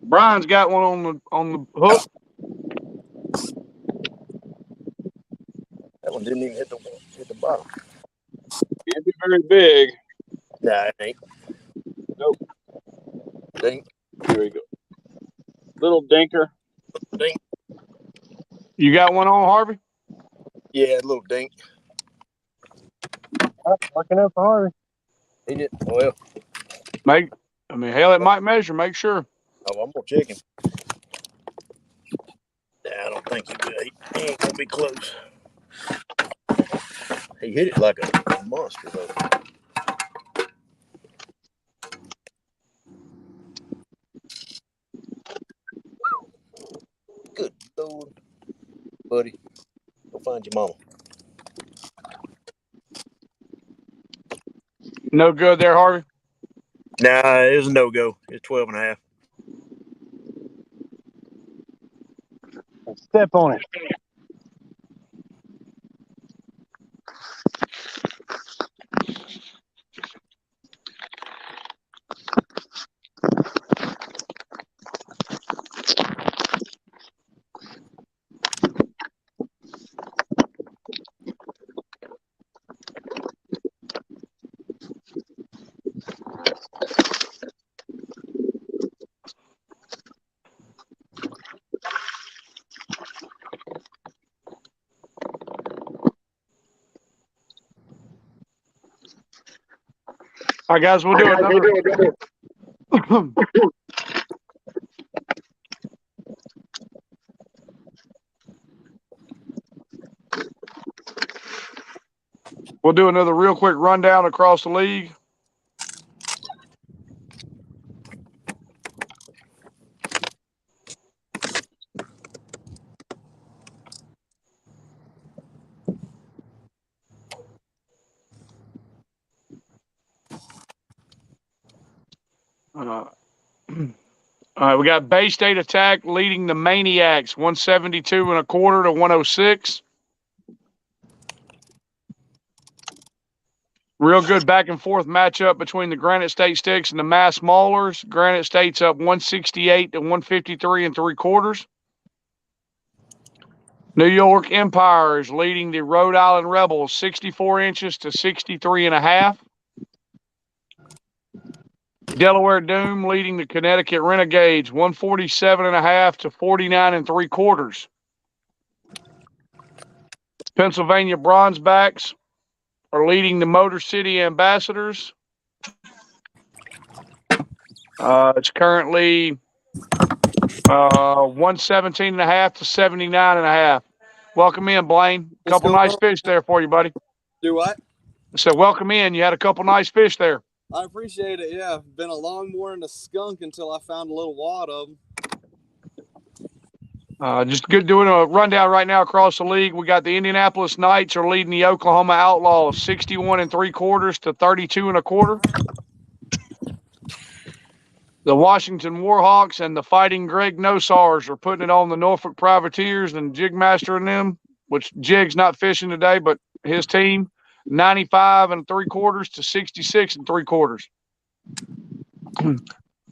Brian's got one on the hook. That one didn't even hit the bottom. Can't be very big. Nah, it ain't. Nope. Dink. Here we go. Little dinker. Dink. You got one on, Harvey? Yeah, a little dink. Looking up for Harvey. He did well. Hell, it might measure. Make sure. Oh, I'm gonna check him. Nah, I don't think he ain't gonna be close. He hit it like a monster though. Good Lord, buddy. Go find your mama. No good there, Harvey. Nah, it was a no-go. It's 12.5. Step on it. All right, guys, we'll do another. We'll do another real quick rundown across the league. All right, we got Bay State Attack leading the Maniacs 172.25 to 106. Real good back and forth matchup between the Granite State Sticks and the Mass Maulers. Granite State's up 168 to 153.75. New York Empire is leading the Rhode Island Rebels 64 inches to 63.5. Delaware Doom leading the Connecticut Renegades 147.5 to 49.75. Pennsylvania Bronzebacks are leading the Motor City Ambassadors. It's currently 117.5 to 79.5. Welcome in, Blaine. Couple nice fish there for you, buddy. Do what? So welcome in. You had a couple nice fish there. I appreciate it. Yeah, been a long morning to skunk until I found a little wad of them. Just good doing a rundown right now across the league. We got the Indianapolis Knights are leading the Oklahoma Outlaws 61 3/4 to 32 1/4. The Washington Warhawks and the Fighting Greg Nosars are putting it on the Norfolk Privateers and Jigmaster and them, which Jig's not fishing today, but his team 95 3/4 to 66 3/4.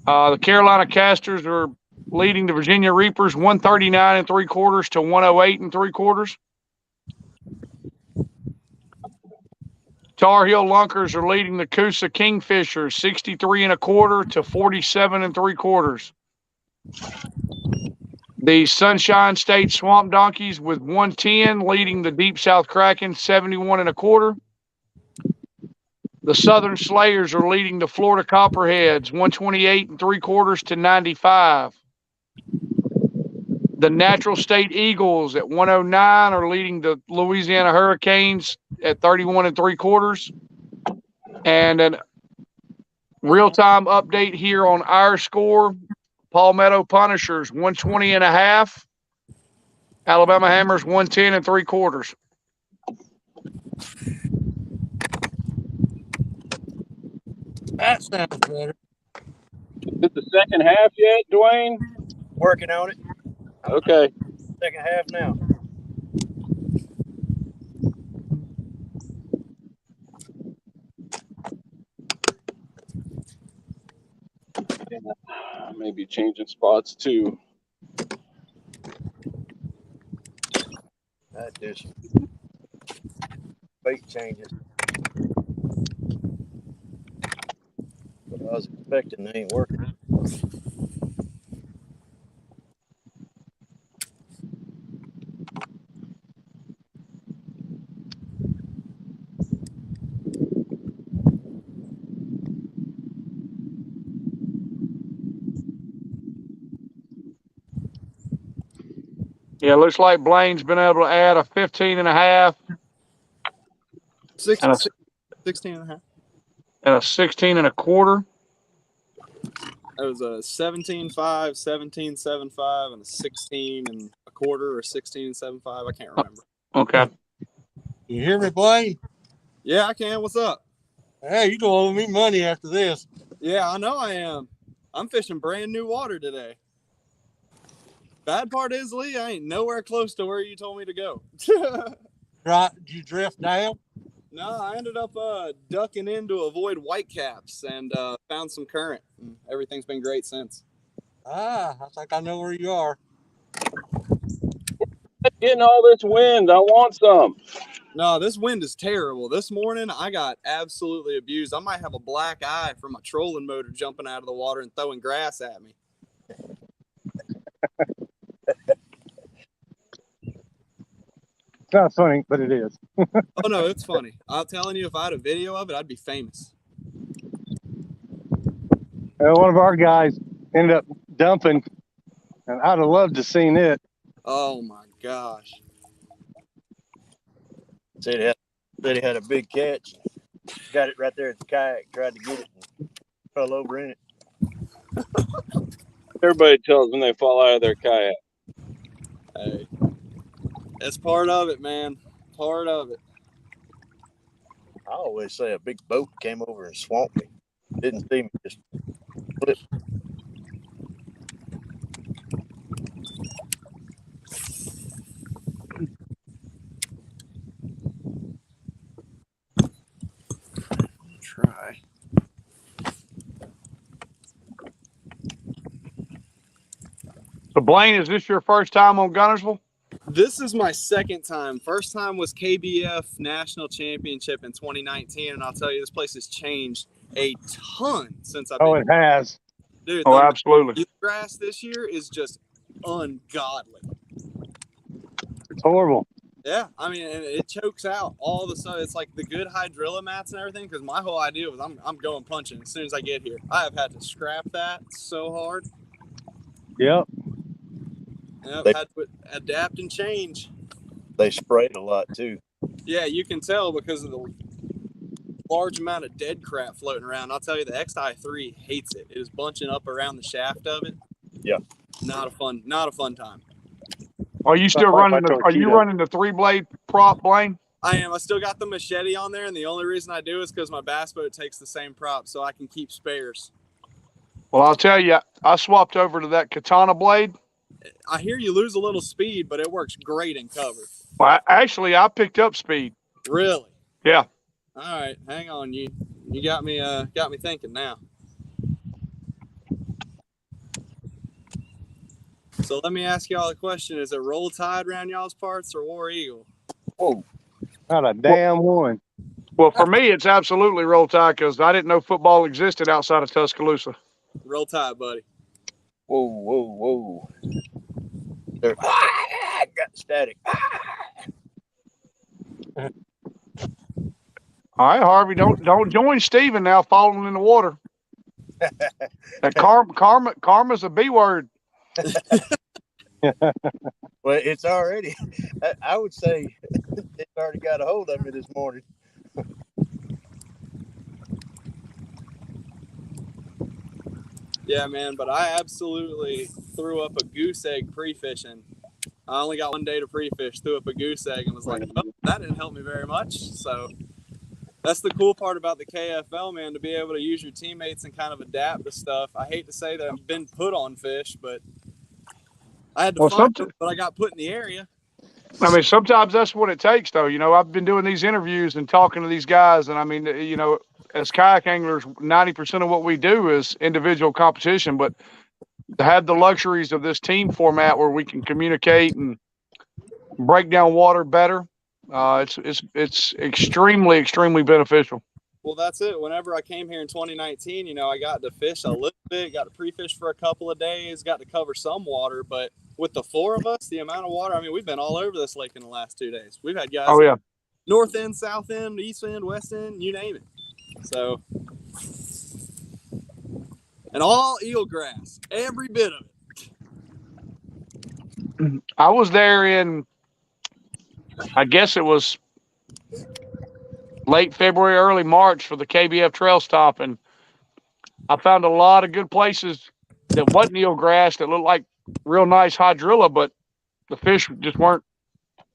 The Carolina Casters are leading the Virginia Reapers 139 3/4 to 108 3/4. Tar Heel Lunkers are leading the Coosa Kingfishers 63 1/4 to 47 3/4. The Sunshine State Swamp Donkeys with 110 leading the Deep South Kraken 71 1/4. The Southern Slayers are leading the Florida Copperheads 128 3/4 to 95. The Natural State Eagles at 109 are leading the Louisiana Hurricanes at 31 3/4. And a real-time update here on our score. Palmetto Punishers 120 1/2. Alabama Hammers 110 3/4. That sounds better. Is it the second half yet, Dwayne? Working on it. Okay. Second half now. I may be changing spots too. That do some bait changes. But I was expecting they ain't working. Yeah, looks like Blaine's been able to add a 15 1/2 16 and a 1/2. and a 16 1/4. It was a 17.5, 17.75, and a 16 1/4 or 16 7.5. I can't remember. Okay. You hear me, Blaine? Yeah, I can. What's up? Hey, you gonna owe me money after this. Yeah, I know I am. I'm fishing brand new water today. Bad part is, Lee, I ain't nowhere close to where you told me to go. Right? Did you drift down? No, I ended up ducking in to avoid whitecaps and found some current. Everything's been great since. I think I know where you are. Getting all this wind. I want some. No, this wind is terrible. This morning, I got absolutely abused. I might have a black eye from a trolling motor jumping out of the water and throwing grass at me. It's not funny, but it is. Oh, no, it's funny. I'm telling you, if I had a video of it, I'd be famous. One of our guys ended up dumping, and I'd have loved to seen it. Oh, my gosh. Said he had a big catch. Got it right there at the kayak. Tried to get it and fell over in it. Everybody tells when they fall out of their kayak. Hey, it's part of it, man. Part of it. I always say a big boat came over and swamped me. Didn't see me, just flipped. Try. So, Blaine, is this your first time on Guntersville? This is my second time. First time was KBF National Championship in 2019, and I'll tell you, this place has changed a ton since I've been Oh, it has. Dude, Oh, the absolutely. grass this year is just ungodly. It's horrible. Yeah, I mean, and it chokes out all the stuff. It's like the good hydrilla mats and everything, because my whole idea was I'm going punching as soon as I get here. I have had to scrap that so hard. Yep. Yep, had to adapt and change. They sprayed a lot too. Yeah, you can tell because of large amount of dead crap floating around. I'll tell you, the XI3 hates it. It is bunching up around the shaft of it. Yeah. Not a fun time. Are you still Like my running? Are you torpedo. running the 3-blade prop, Blaine? I am. I still got the machete on there, and the only reason I do is because my bass boat takes the same prop, so I can keep spares. Well, I'll tell you, I swapped over to that katana blade. I hear you lose a little speed, but it works great in cover. Well, actually, I picked up speed. Really? Yeah. All right, hang on. You got me thinking now. So let me ask y'all a question: is it Roll Tide around y'all's parts or War Eagle? Whoa. Not a damn one. Well, for me, it's absolutely Roll Tide because I didn't know football existed outside of Tuscaloosa. Roll Tide, buddy. Whoa. There. Got static. All right, Harvey, don't join Steven now falling in the water. That karma's a B word. Well, it's already, I would say it's already got a hold of me this morning. Yeah, man, but I absolutely threw up a goose egg pre-fishing. I only got one day to pre-fish, threw up a goose egg, and was like, oh, that didn't help me very much. So that's the cool part about the KFL, man, to be able to use your teammates and kind of adapt to stuff. I hate to say that I've been put on fish, but I had to find them, but I got put in the area. I mean, sometimes that's what it takes, though. You know, I've been doing these interviews and talking to these guys, and I mean, you know, as kayak anglers, 90% of what we do is individual competition, but to have the luxuries of this team format where we can communicate and break down water better, it's extremely beneficial. Well, that's it. Whenever I came here in 2019, you know, I got to fish a little bit, got to pre-fish for a couple of days, got to cover some water, but with the four of us, the amount of water, I mean, we've been all over this lake in the last 2 days. We've had guys north end, south end, east end, west end, you name it. So, and all eelgrass, every bit of it. I was there in, I guess it was late February, early March for the KBF trail stop, and I found a lot of good places that wasn't eelgrass that looked like real nice hydrilla, but the fish just weren't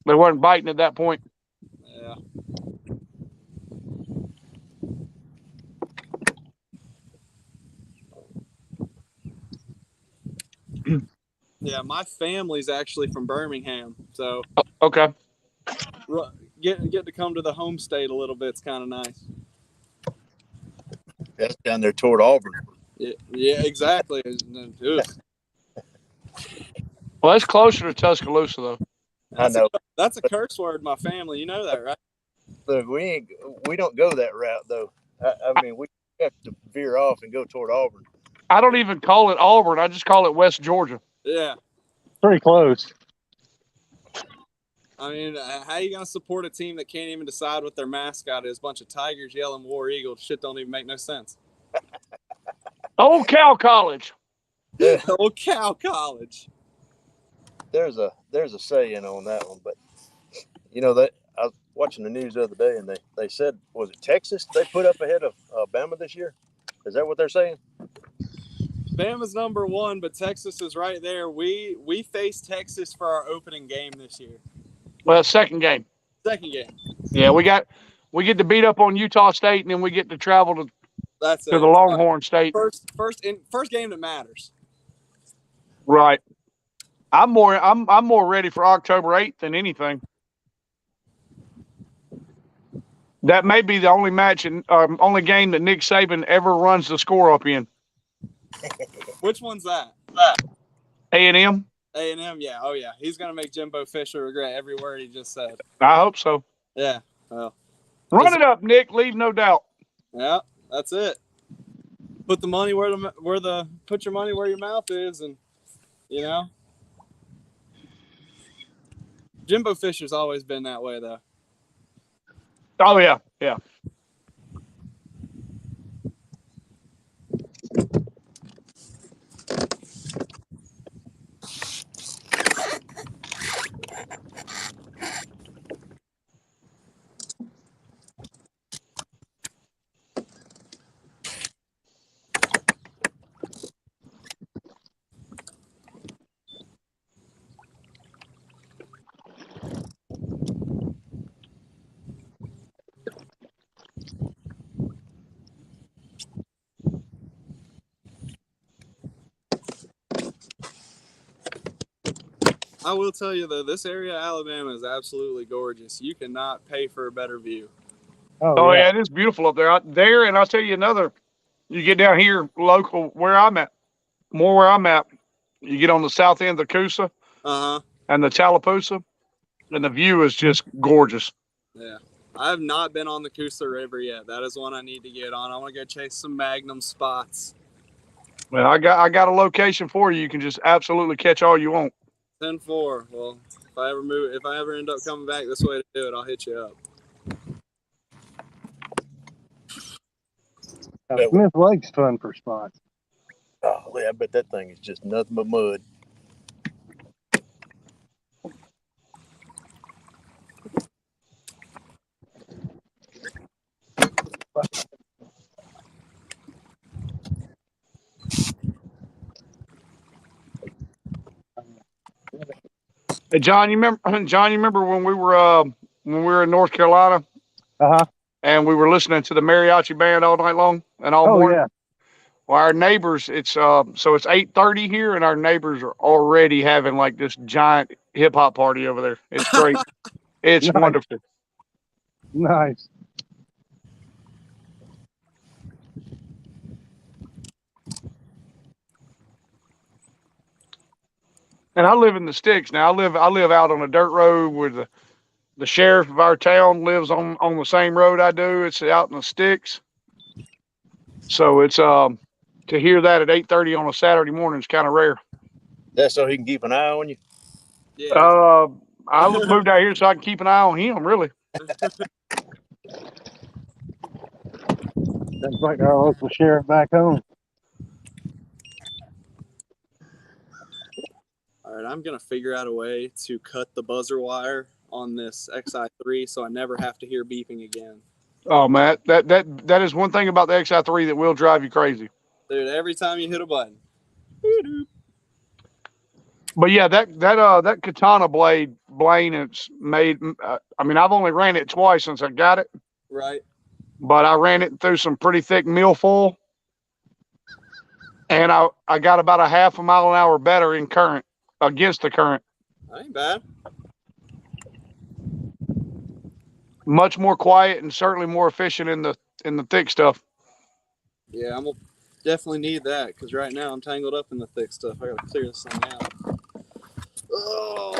biting at that point. Yeah. Yeah, my family's actually from Birmingham, so okay. Get to come to the home state a little bit's kind of nice. That's down there toward Auburn. Yeah, exactly. Well, it's closer to Tuscaloosa, though. I know. That's a curse word, my family. You know that, right? Look, we don't go that route, though. I mean, we have to veer off and go toward Auburn. I don't even call it Auburn. I just call it West Georgia. Yeah. Pretty close. I mean, how are you going to support a team that can't even decide what their mascot is? A bunch of tigers yelling War Eagle. Shit don't even make no sense. Old Cal College. Old Cal College. There's a saying on that one, but you know that I was watching the news the other day, and they said, was it Texas they put up ahead of Bama this year? Is that what they're saying? Bama's number one, but Texas is right there. We faced Texas for our opening game this year. Well, second game. Second game. Yeah, we get to beat up on Utah State, and then we get to travel to the Longhorn State. First game that matters. Right. I'm more ready for October 8th than anything. That may be the only match and only game that Nick Saban ever runs the score up in. Which one's that? A&M. A&M, yeah. Oh, yeah. He's going to make Jimbo Fisher regret every word he just said. I hope so. Yeah. Well, run it up, Nick. Leave no doubt. Yeah, that's it. Put the money put your money where your mouth is, and you know. Jimbo Fisher's always been that way, though. Oh yeah, yeah. I will tell you though, this area of Alabama is absolutely gorgeous. You cannot pay for a better view. Oh yeah, it is beautiful up there. Out there, and I'll tell you another. You get down here, local, where I'm at, more where I'm at. You get on the south end of the Coosa Uh huh. and the Tallapoosa, and the view is just gorgeous. Yeah. I have not been on the Coosa River yet. That is one I need to get on. I want to go chase some Magnum spots. Well, I got a location for you. You can just absolutely catch all you want. 10-4. Well, if I ever end up coming back this way to do it, I'll hit you up. Smith Lake's fun for spots. Oh, yeah, I bet that thing is just nothing but mud. Hey, John, you remember? John, you remember when we were in North Carolina and we were listening to the mariachi band all night long and all morning? Yeah. Well, our neighbors, it's 8:30 here, and our neighbors are already having like this giant hip hop party over there. It's great. It's Nice. wonderful. Nice. And I live in the sticks now. I live out on a dirt road where the sheriff of our town lives on the same road I do. It's out in the sticks. So it's to hear that at 8:30 on a Saturday morning is kind of rare. That's so he can keep an eye on you. Yeah. I moved out here so I can keep an eye on him. Really. That's like our local sheriff back home. All right, I'm gonna figure out a way to cut the buzzer wire on this XI3 so I never have to hear beeping again. Oh man, that is one thing about the XI3 that will drive you crazy. Dude, every time you hit a button. But yeah, that katana blade, Blaine, it's made. I mean, I've only ran it twice since I got it. Right. But I ran it through some pretty thick milfoil, and I got about a half a mile an hour better in current against the current. That ain't bad. Much more quiet and certainly more efficient in the thick stuff. Yeah, I'm gonna definitely need that because right now I'm tangled up in the thick stuff. I gotta clear this thing out. Oh.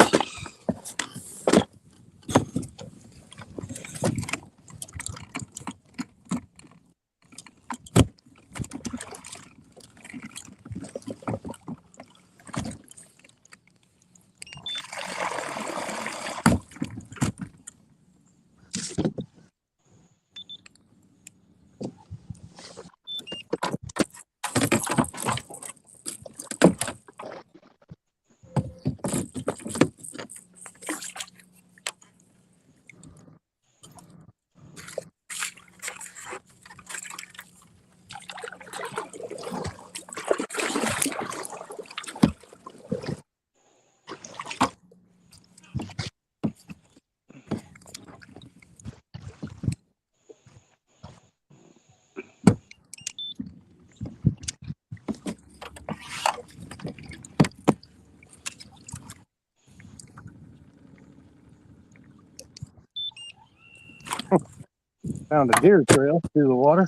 Found a deer trail through the water.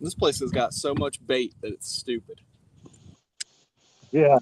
This place has got so much bait that it's stupid. Yeah.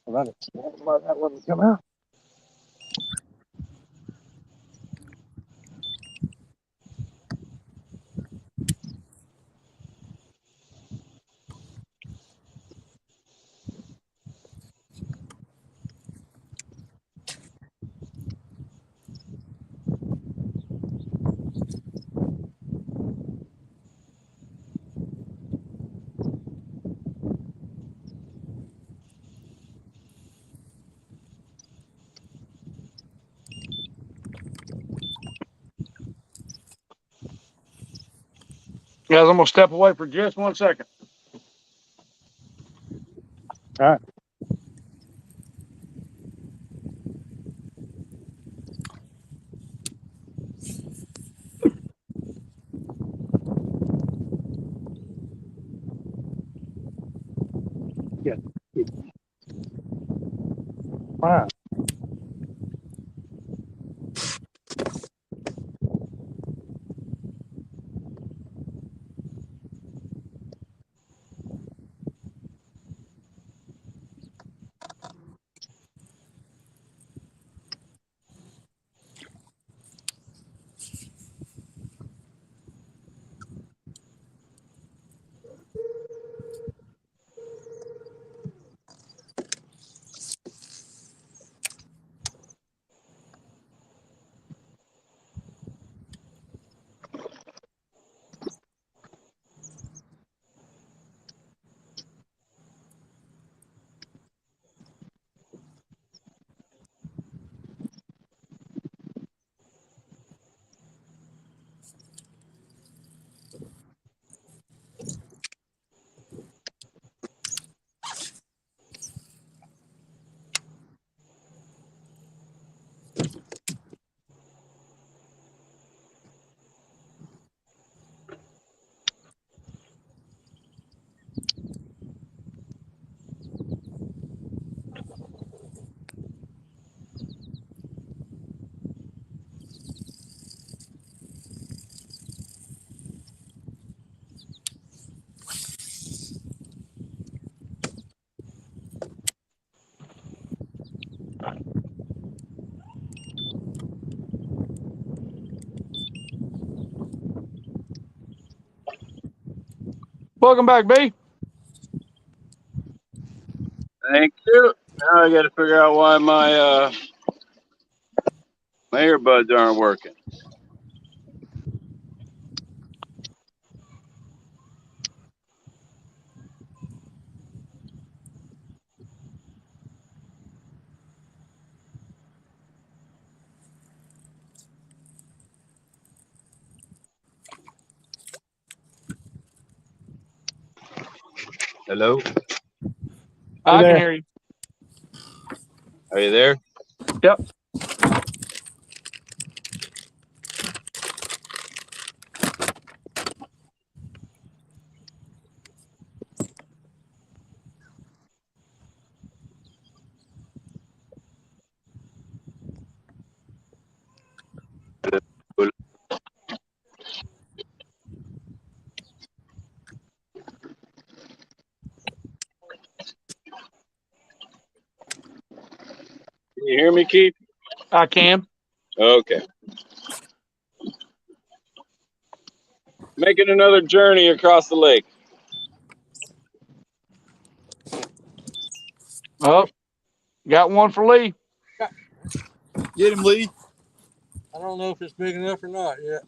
Why that wouldn't come out? Guys, I'm gonna step away for just 1 second. All right. Yeah. Fine. Welcome back, B. Thank you. Now I got to figure out why my earbuds aren't working. Hello? I can there. hear you. Are you there? Yep. Can you hear me, Keith? I can. Okay. Making another journey across the lake. Oh, got one for Lee. Get him, Lee. I don't know if it's big enough or not yet.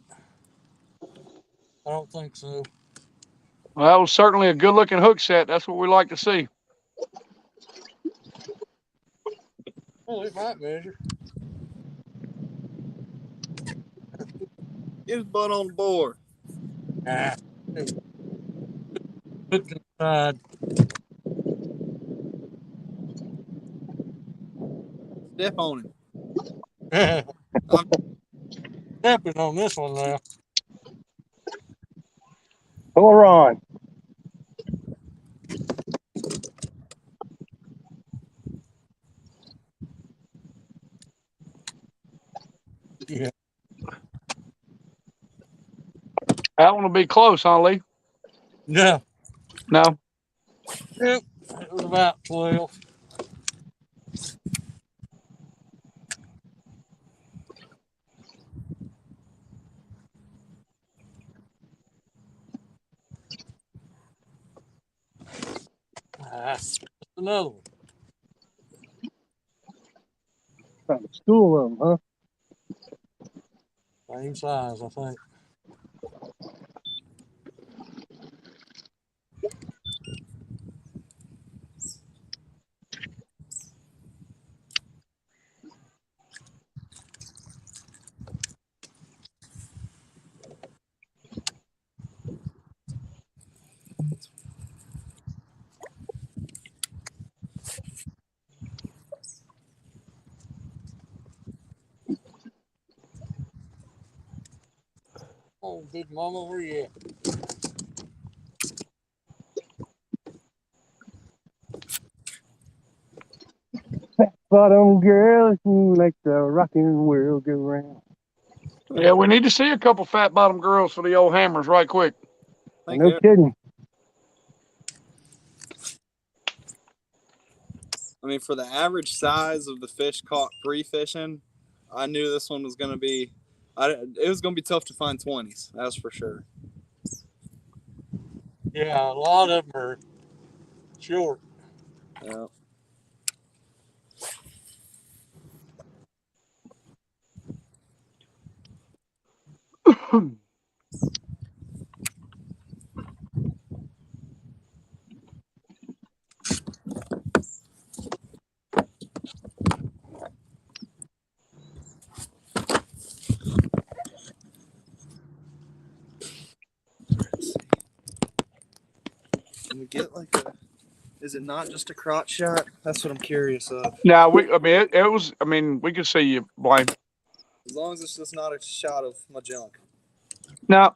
I don't think so. Well, that was certainly a good looking hook set. That's what we like to see. Well, it might measure. Get his butt on the board. Ah, hooked inside. Step on him. I'm stepping on this one now. Pull her on. Yeah. That one will be close, huh, Lee? No. No. Yep. It was about 12. That's another one. Found a school of them, huh? Same size, I think. Oh, Big Mama, where you at? Bottom girl, you make the rocking world go round. Yeah, we need to see a couple fat bottom girls for the old hammers right quick. Thank No you. kidding. I mean, for the average size of the fish caught pre-fishing, I knew this one was going to be. It was going to be tough to find 20s. That's for sure. Yeah, a lot of them are short. Yeah. Can we get like a? Is it not just a crotch shot? That's what I'm curious of. Now I mean, it was. I mean, we could see you, Blaine. As long as it's just not a shot of my junk. Now,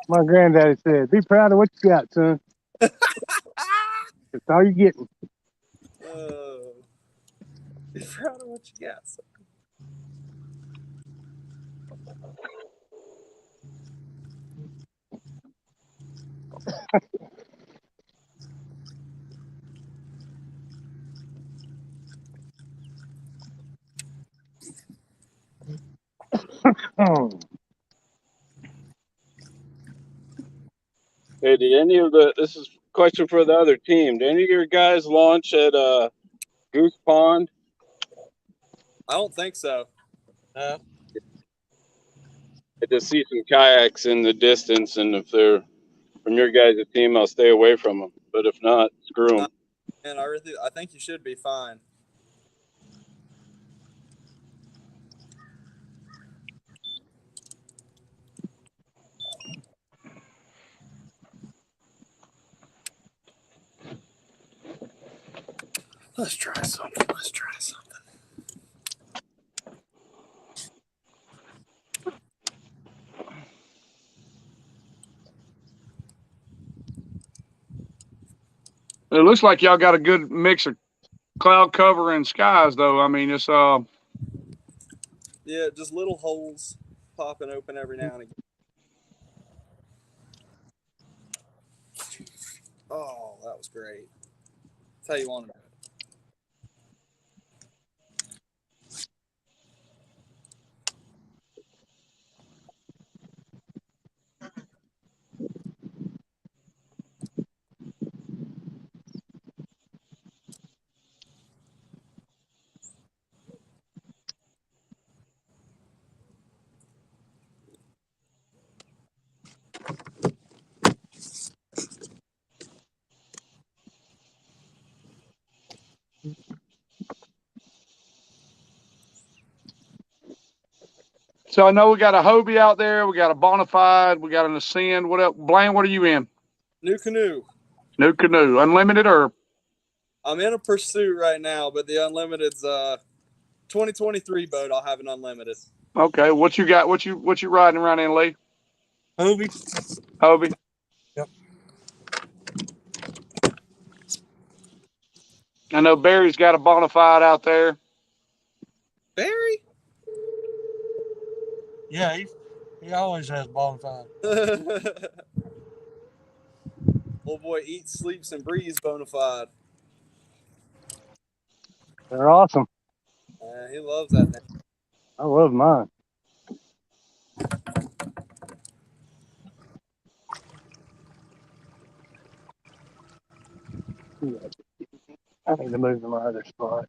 My granddaddy said, be proud of what you got, son. That's all you're getting. Be proud of what you got. So. Oh. Hey, did any of this is a question for the other team. Did any of your guys launch at Goose Pond? I don't think so. Uh, I just see some kayaks in the distance, and if they're from your guys' team, I'll stay away from them. But if not, screw them. And I think you should be fine. Let's try something. it looks like y'all got a good mix of cloud cover and skies, though. I mean, it's Yeah, just little holes popping open every now and again. Oh, that was great. That's how you want it. so I know we got a Hobie out there, we got a Bonafide, we got an Ascend. What else? Blaine, what are you in? New canoe. New canoe, unlimited or? I'm in a Pursuit right now, but the Unlimited's 2023 boat. I'll have an Unlimited. Okay, what you got? What you riding around in, Lee? Hobie. Hobie. Yep. I know Barry's got a Bonafide out there. Barry? Yeah, he always has bonfire. Old boy eats, sleeps, and breathes bonafide. They're awesome. He loves that thing. I love mine. I need to move to my other spot.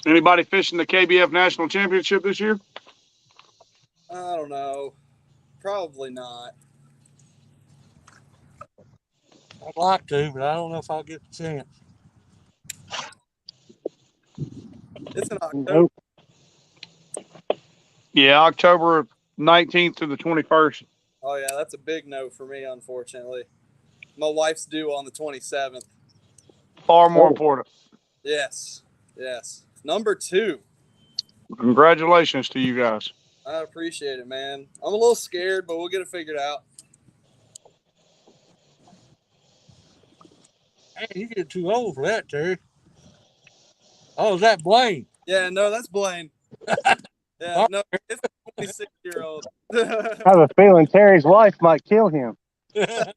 Anybody fishing the KBF National Championship this year? I don't know. Probably not. I'd like to, but I don't know if I'll get the chance. It's in October. Nope. Yeah, October 19th to the 21st. Oh yeah, that's a big no for me, unfortunately. My wife's due on the 27th. Far more important. Yes. Yes. Number 2. Congratulations to you guys. I appreciate it, man. I'm a little scared, but we'll get it figured out. Hey, you get too old for that, Terry. Oh, is that Blaine? Yeah, no, that's Blaine. Yeah, no, it's a 26-year-old. I have a feeling Terry's wife might kill him. That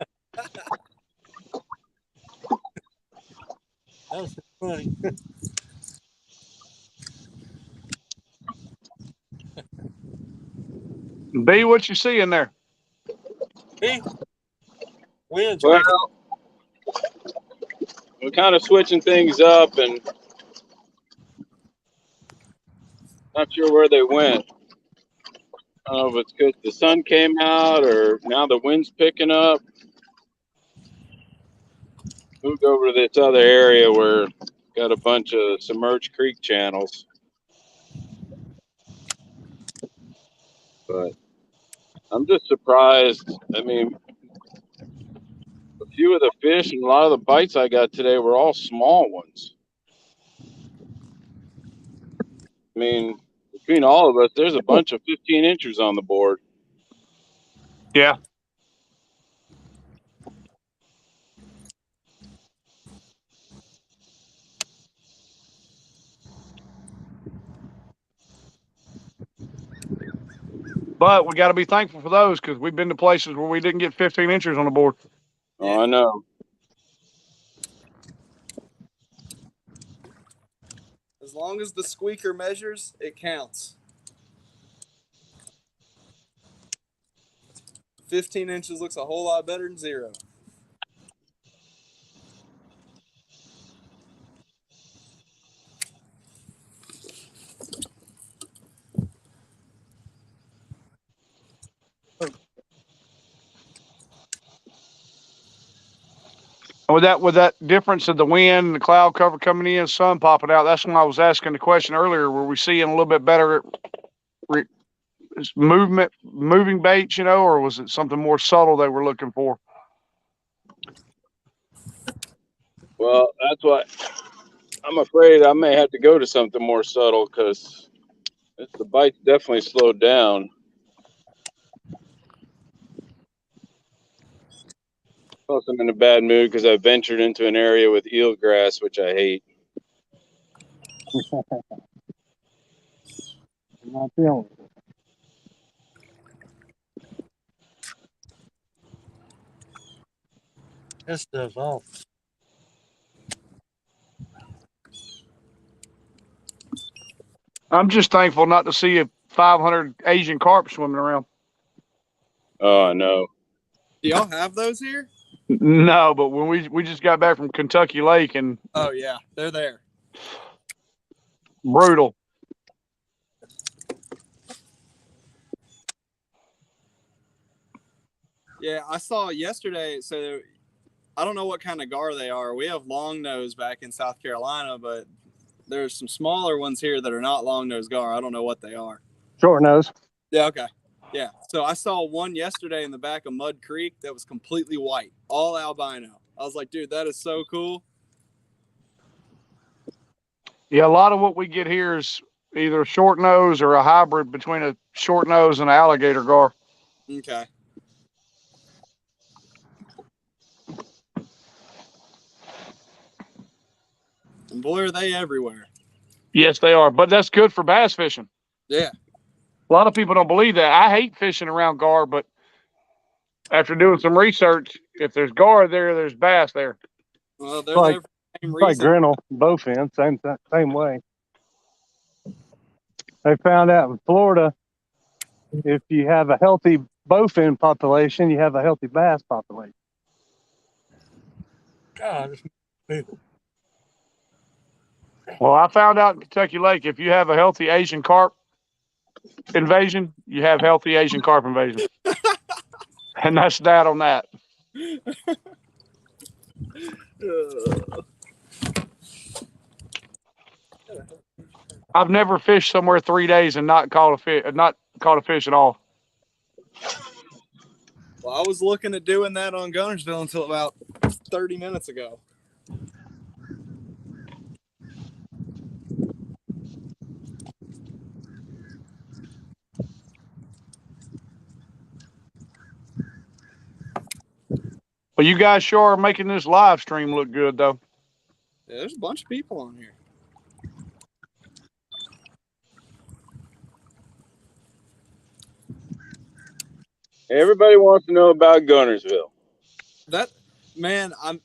was funny. B, what you see in there? Hey, wind's Well, picking. we're kind of switching things up and not sure where they went. I don't know if it's because the sun came out or now the wind's picking up. Moved over to this other area where got a bunch of submerged creek channels. But I'm just surprised. I mean, a few of the fish and a lot of the bites I got today were all small ones. I mean, between all of us, there's a bunch of 15 inchers on the board. Yeah. But we got to be thankful for those because we've been to places where we didn't get 15 inches on the board. Oh, I know. As long as the squeaker measures, it counts. 15 inches looks a whole lot better than 0. And with that difference of the wind and the cloud cover coming in, sun popping out, that's when I was asking the question earlier, were we seeing a little bit better moving baits, or was it something more subtle they were looking for? Well, that's what I'm afraid I may have to go to something more subtle because the bite's definitely slowed down. Plus, I'm in a bad mood because I ventured into an area with eelgrass, which I hate. Not the only one. This stuff's off. I'm just thankful not to see a 500 Asian carp swimming around. Oh, I know. Do y'all have those here? No, but when we just got back from Kentucky Lake and Oh yeah, they're there. brutal. Yeah, I saw yesterday. So I don't know what kind of gar they are. We have long nose back in South Carolina, but there's some smaller ones here that are not long nose gar. I don't know what they are. Short nose. Yeah, okay. Yeah. So I saw one yesterday in the back of Mud Creek that was completely white, all albino. I was like, dude, that is so cool. Yeah, a lot of what we get here is either a short nose or a hybrid between a short nose and an alligator gar. Okay. And boy, are they everywhere. Yes, they are. But that's good for bass fishing. Yeah. A lot of people don't believe that. I hate fishing around gar, but after doing some research, if there's gar there, there's bass there. Well, they're Like, there for the same like reason. Grinnell, bowfin, same way. They found out in Florida, if you have a healthy bowfin population, you have a healthy bass population. God, this people. Well, I found out in Kentucky Lake, if you have a healthy Asian carp invasion, you have healthy Asian carp invasion. And that's that on that. I've never fished somewhere 3 days and not caught a fish at all. Well, I was looking at doing that on Guntersville until about 30 minutes ago. Well, you guys sure are making this live stream look good, though. Yeah, there's a bunch of people on here. Everybody wants to know about Guntersville. That man, I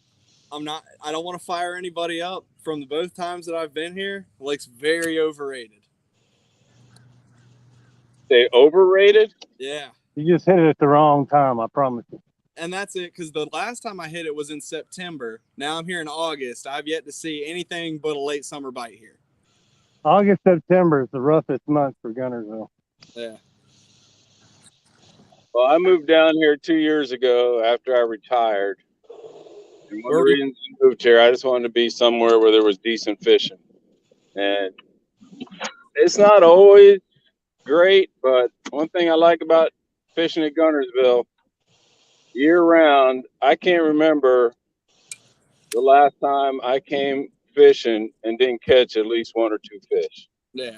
don't want to fire anybody up. From both times that I've been here, the lake's very overrated. They overrated? Yeah. You just hit it at the wrong time, I promise you. And that's it, because the last time I hit it was in September. Now I'm here in August. I've yet to see anything but a late summer bite here. August, September is the roughest month for Guntersville. Yeah. Well, I moved down here 2 years ago after I retired. And one of the reasons I moved here, I just wanted to be somewhere where there was decent fishing. And it's not always great, but one thing I like about fishing at Guntersville year round, I can't remember the last time I came fishing and didn't catch at least one or two fish. Yeah.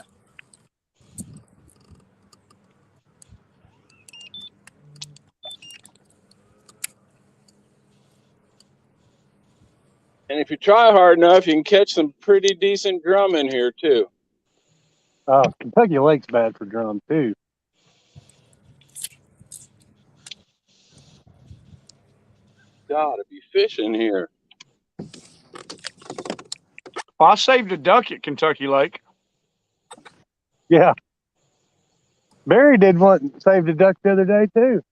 And if you try hard enough, you can catch some pretty decent drum in here too. Kentucky Lake's bad for drum too. Gotta be fishing here. Well, I saved a duck at Kentucky Lake. Yeah. Barry did saved a duck the other day too.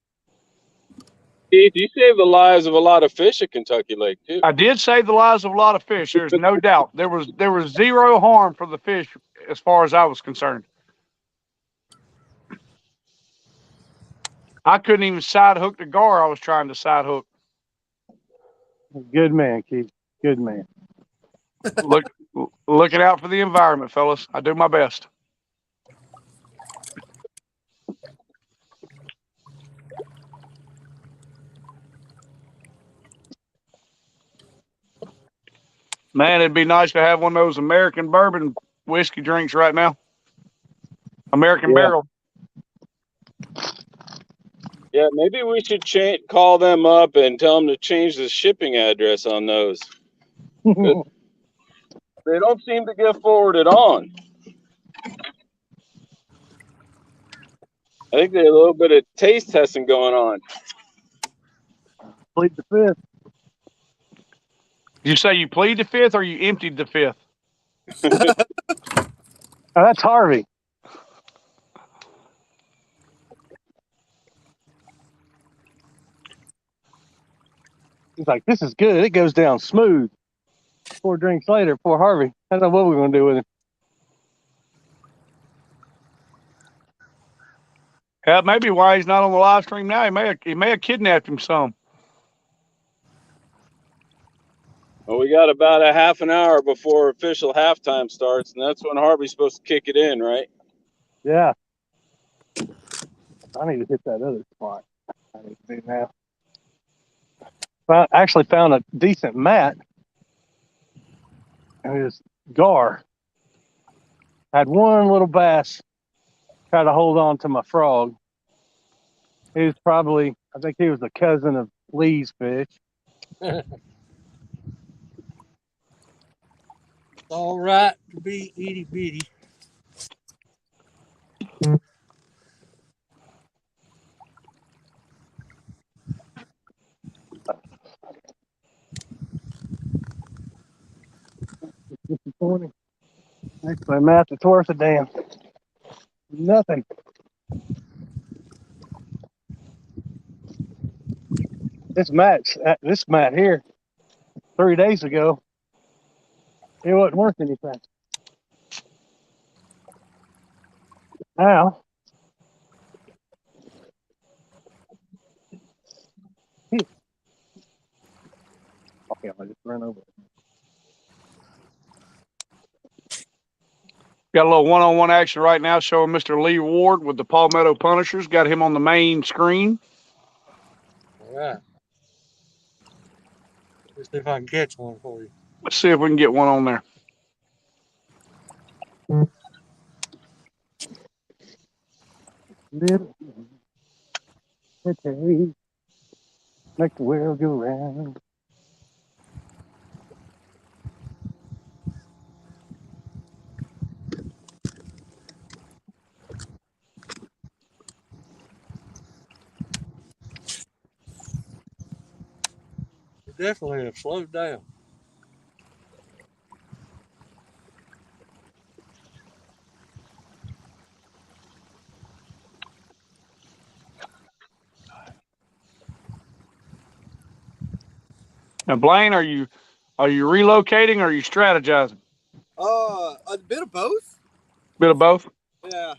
Keith, you saved the lives of a lot of fish at Kentucky Lake too. I did save the lives of a lot of fish. There's no doubt. There was zero harm for the fish as far as I was concerned. I couldn't even side hook the gar I was trying to side hook. Good man, Keith. Good man. Looking out for the environment, fellas. I do my best. Man, it'd be nice to have one of those American bourbon whiskey drinks right now. American Barrel. Yeah, maybe we should call them up and tell them to change the shipping address on those. They don't seem to get forwarded on. I think there's a little bit of taste testing going on. Plead the fifth. Did you say you plead the fifth or you emptied the fifth? Oh, that's Harvey. He's like, this is good. It goes down smooth. 4 drinks later, poor Harvey. I don't know what we're going to do with him. That may be why he's not on the live stream now. He may have kidnapped him some. Well, we got about a half an hour before official halftime starts, and that's when Harvey's supposed to kick it in, right? Yeah. I need to hit that other spot. I need to do now. I actually found a decent mat. And it was gar. Had one little bass try to hold on to my frog. He was probably, I think he was a cousin of Lee's fish. All right to be itty bitty. Disappointing. Actually, math it's worth a damn. Nothing. This mat here, 3 days ago, it wasn't worth anything. Now, okay, I just ran over it. Got a little one-on-one action right now showing Mr. Lee Ward with the Palmetto Punishers. Got him on the main screen. All right. Let's see if I can catch one for you. Let's see if we can get one on there. Little, okay, make the world go round. You definitely have slowed down. Now, Blaine, are you relocating or are you strategizing? A bit of both. Bit of both. Yeah.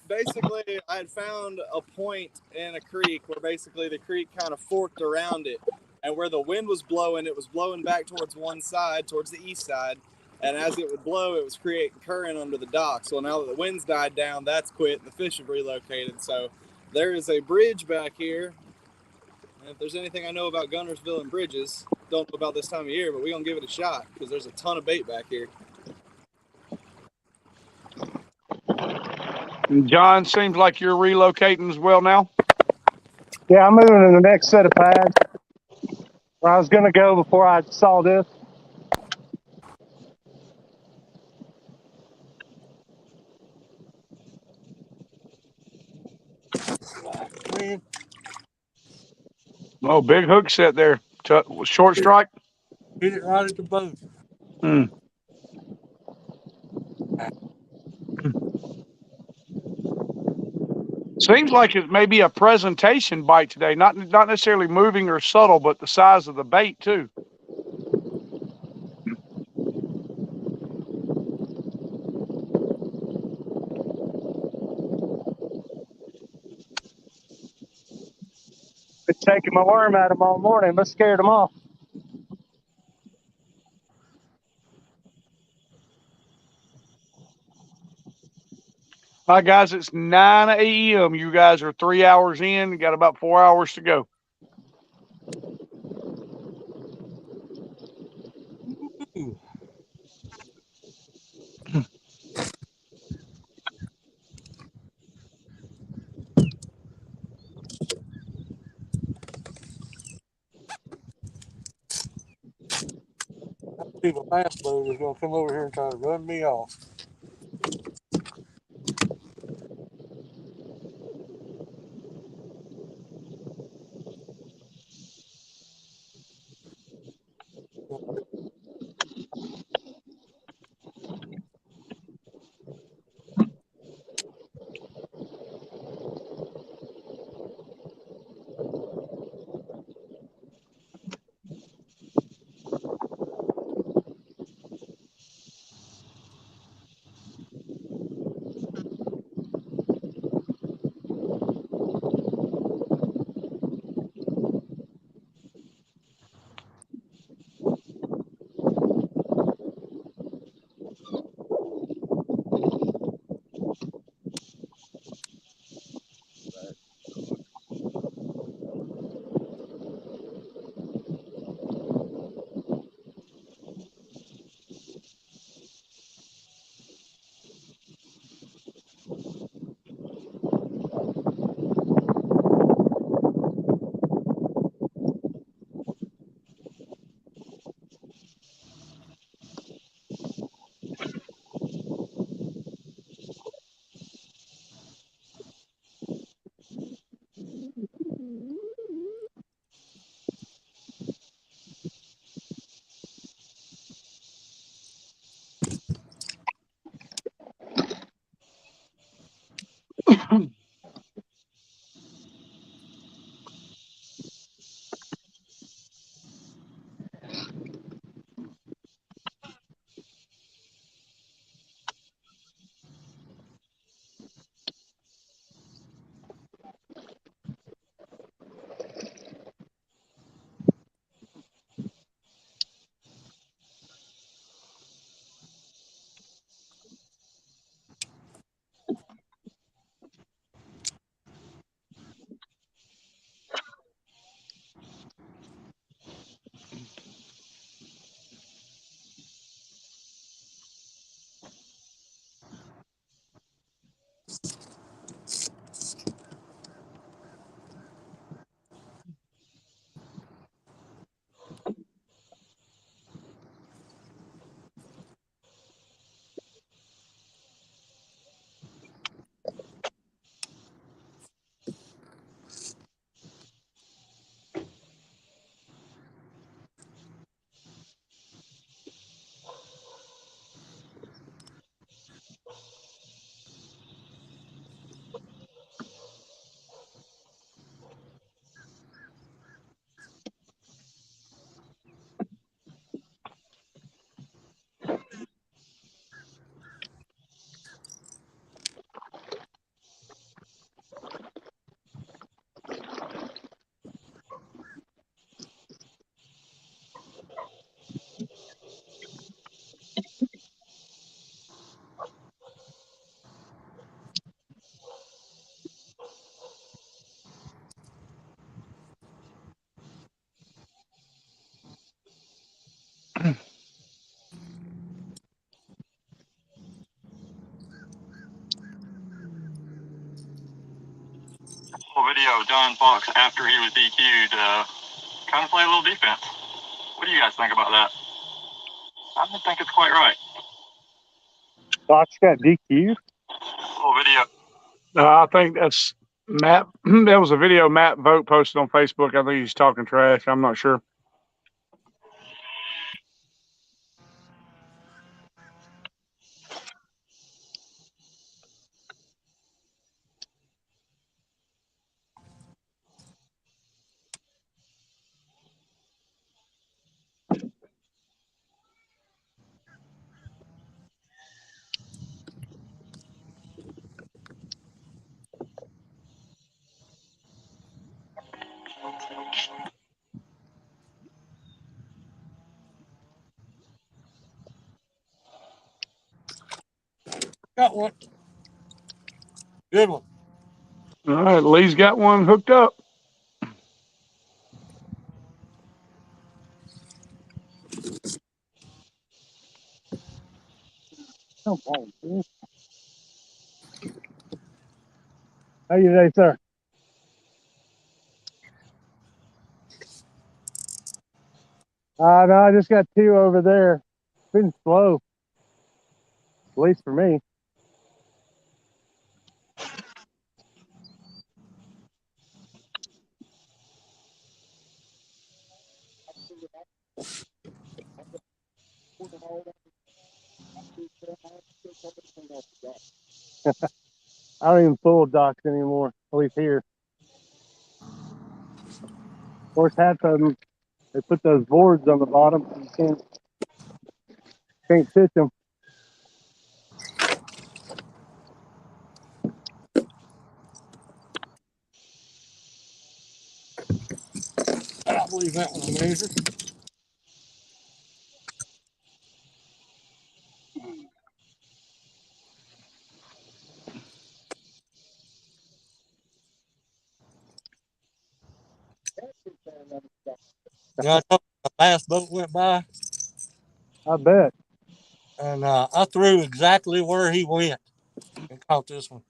Basically, I had found a point in a creek where basically the creek kind of forked around it, and where the wind was blowing, it was blowing back towards one side, towards the east side, and as it would blow, it was creating current under the docks. Well, now that the wind's died down, that's quit, and the fish have relocated. So there is a bridge back here. And if there's anything I know about Guntersville and bridges, don't know about this time of year, but we're going to give it a shot because there's a ton of bait back here. John, seems like you're relocating as well now. Yeah, I'm moving to the next set of pads. Where I was going to go before I saw this. Man, Oh, big hook set there. Short strike. hit it right at the boat. Seems like it may be a presentation bite today. Not necessarily moving or subtle, but the size of the bait too. Been taking my worm at them all morning. Must scared them off. All right, guys, it's 9 a.m. You guys are 3 hours in. You got about 4 hours to go. Ooh. I think a bass boat is going to come over here and try to run me off. Video of Don Fox after he was DQ'd, kind of play a little defense. What do you guys think about that? I don't think it's quite right. Fox got DQ'd? Little video. I think that's Matt. That was a video Matt Vogt posted on Facebook. I think he's talking trash. I'm not sure. Got one. Good one. All right, Lee's got one hooked up. Come on, dude. How you today, sir? No, I just got two over there. It's been slow, at least for me. I don't even fool docks anymore, at least here. Of course, half of them, they put those boards on the bottom, so you can't pitch them. I don't believe that one I measured. Yeah, I told you the bass boat went by, I bet. and I threw exactly where he went and caught this one.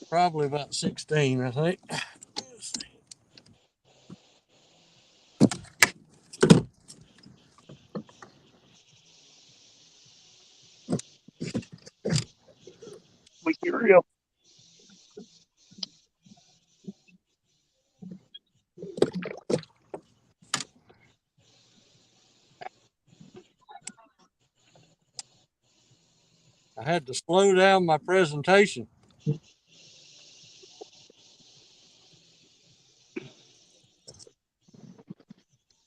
Probably about 16, I think. We get real. I had to slow down my presentation.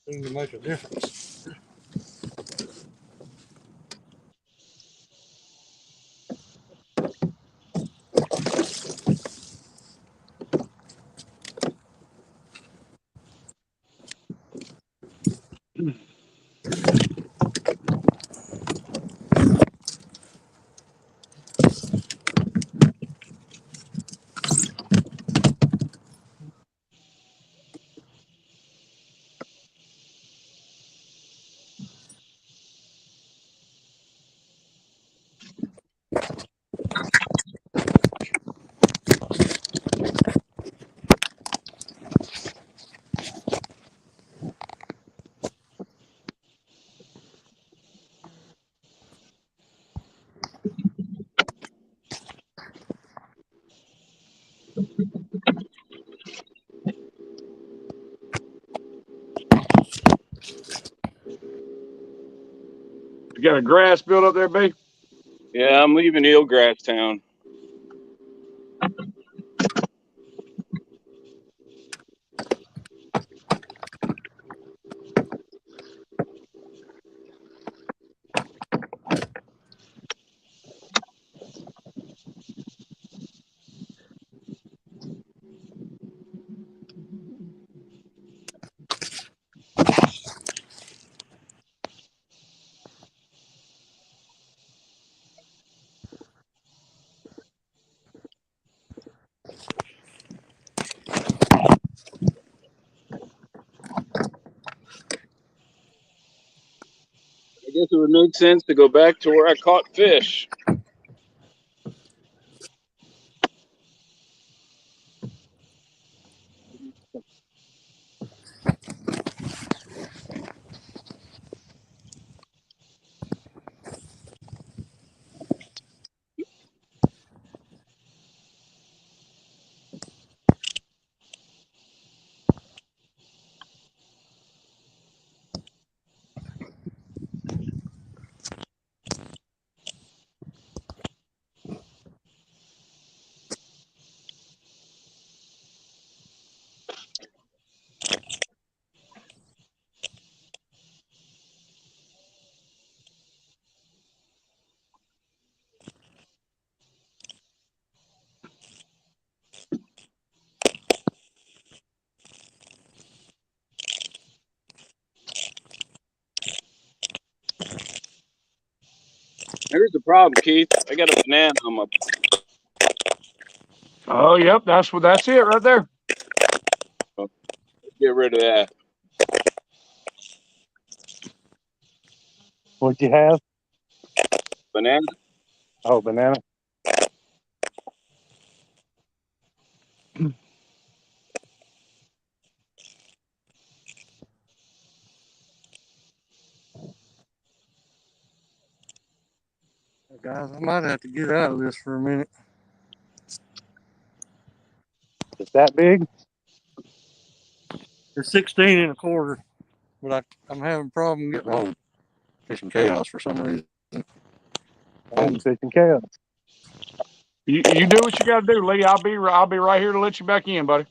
Seemed to make a difference. You got a grass build up there, B? Yeah, I'm leaving Eelgrass Town. I guess it would make sense to go back to where I caught fish. Here's the problem, Keith. I got a banana on my. Oh, yep. That's it right there. Get rid of that. What'd you have? Banana. Oh, banana. Guys, I might have to get out of this for a minute. It's that big? They're 16 and a quarter, but I'm having a problem getting home. Fishing chaos for some reason. I'm fishing chaos. You do what you got to do, Lee. I'll be right here to let you back in, buddy.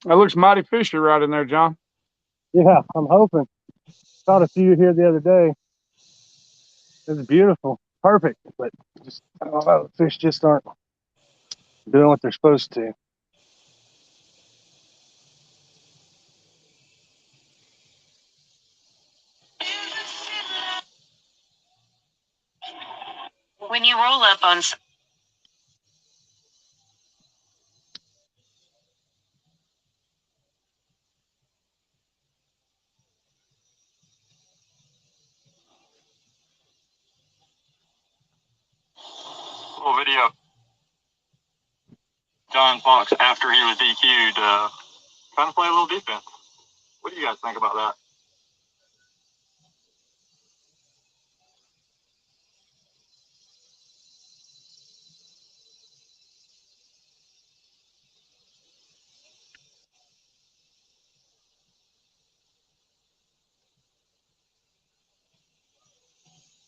That looks mighty fishy right in there, John. Yeah, I'm hoping. Caught a few here the other day. It's beautiful, perfect, but just I don't know, the fish just aren't doing what they're supposed to. When you roll up on little video, John Fox after he was DQ'd, kind of play a little defense. What do you guys think about that?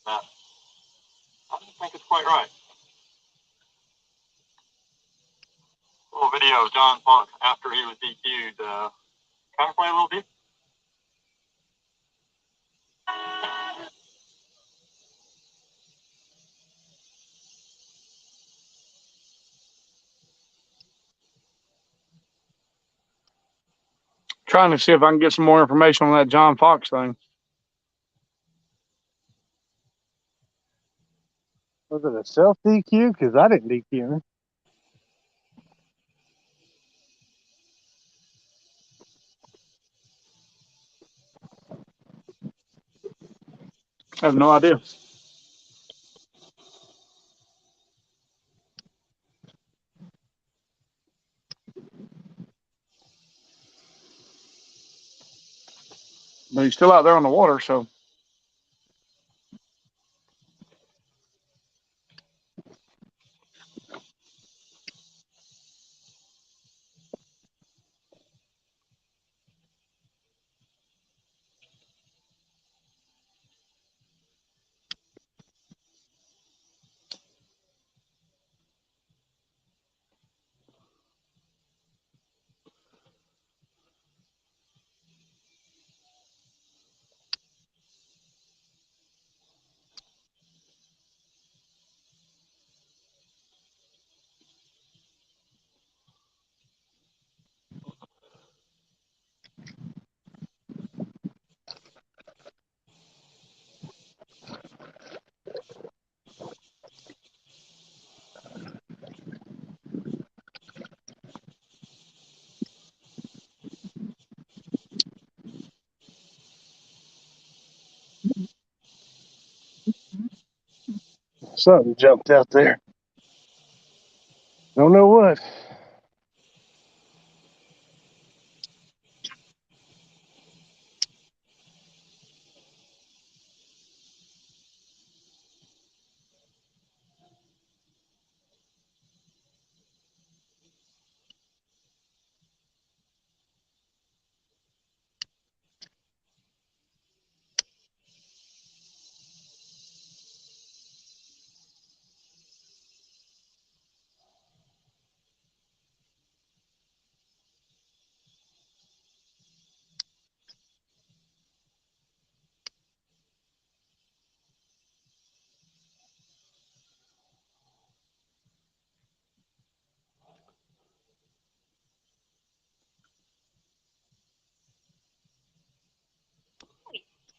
I don't think it's quite right. Little video of John Fox after he was DQ'd, kind of play a little defense. Trying to see if I can get some more information on that John Fox thing. Was it a self DQ? Because I didn't DQ him. I have no idea. But he's still out there on the water, so. Something jumped out there. Don't know what.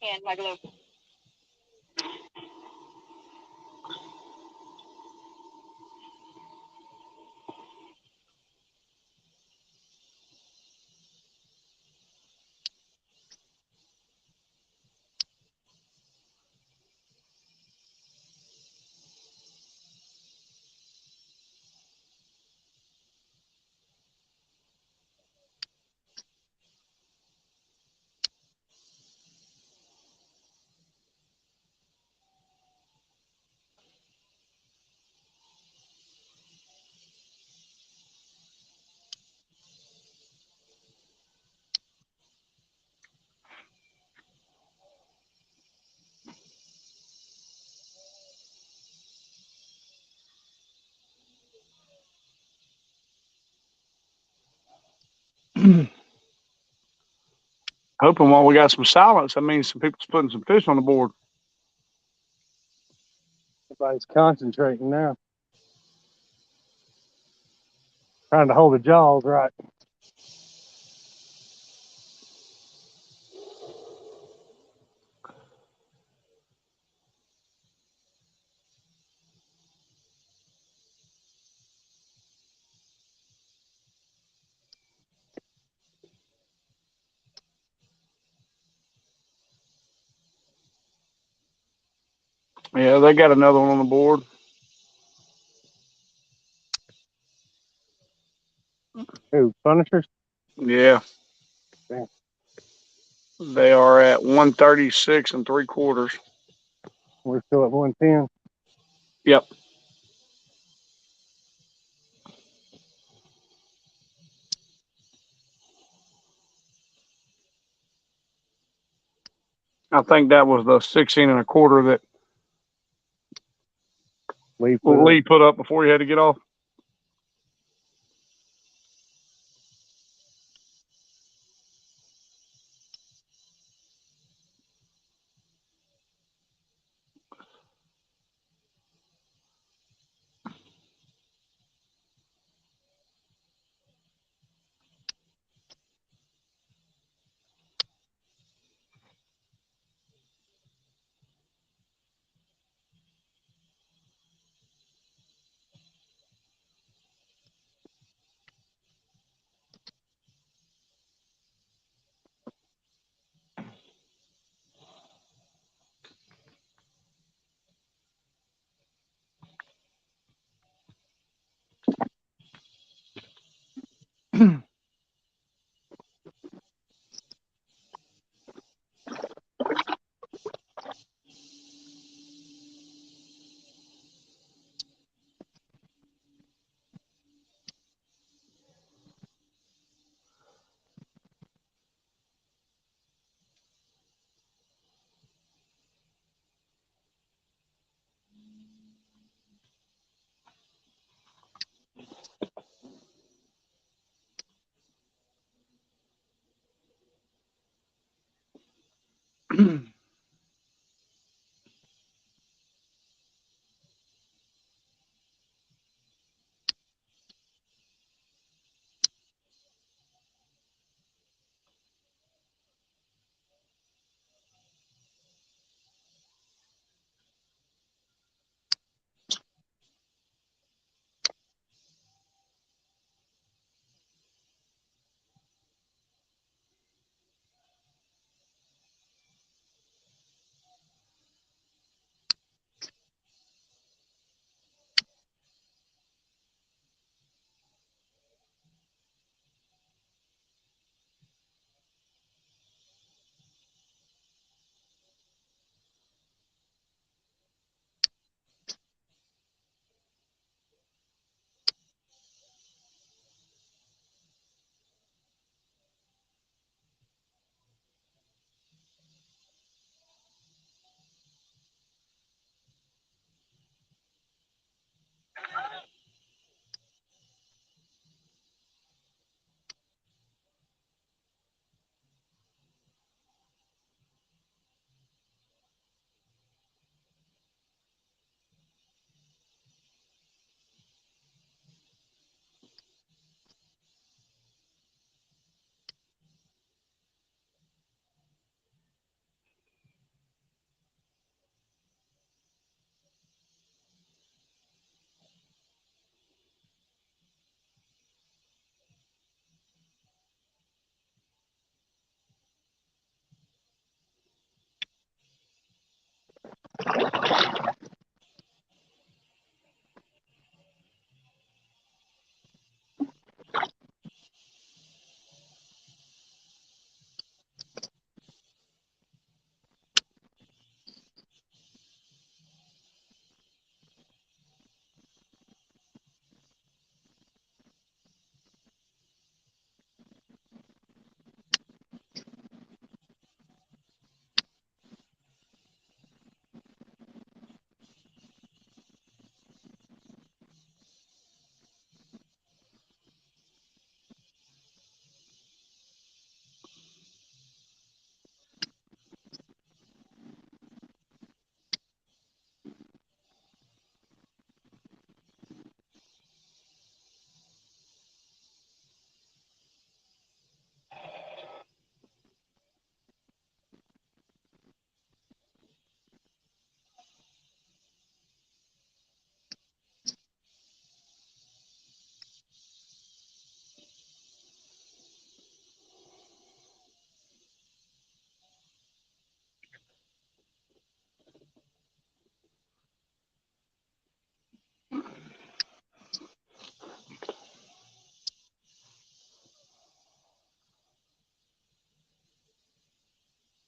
And my glove. Hoping while we got some silence, that means some people's putting some fish on the board. Everybody's concentrating now. Trying to hold the jaws right. Yeah, they got another one on the board. Who, Punishers? Yeah. Yeah. They are at 136 3/4. We're still at 110. Yep. I think that was the 16 1/4 that Lee put up before he had to get off.